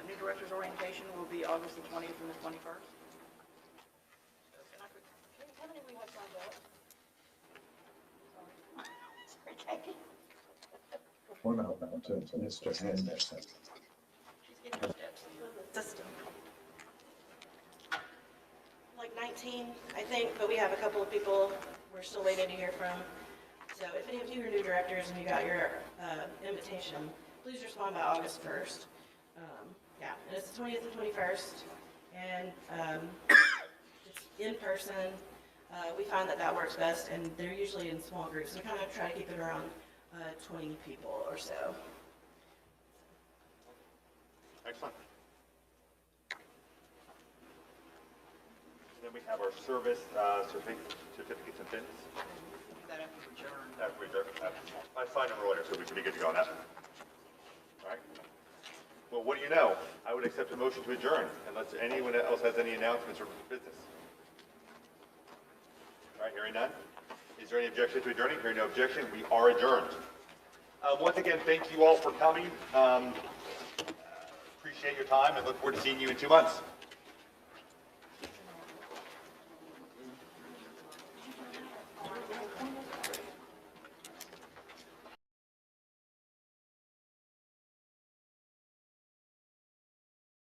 L: new director's orientation will be August the 20th and the 21st. How many we have signed up? Sorry, Katie.
F: Well, no, it's just hand there.
L: She's getting her steps in.
S: 19, I think, but we have a couple of people we're still waiting to hear from. So if any of you are new directors and you got your invitation, please respond by August 1st. Yeah, and it's the 20th and 21st, and it's in person. We find that that works best, and they're usually in small groups. We kind of try to keep it around 20 people or so.
C: Excellent. And then we have our service certificates and pins. After we adjourn. I signed them earlier, so we should be good to go on that. All right. Well, what do you know? I would accept a motion to adjourn, unless anyone else has any announcements or business. All right, hearing none. Is there any objection to adjourning? Hearing no objection, we are adjourned. Once again, thank you all for coming. Appreciate your time and look forward to seeing you in 2 months.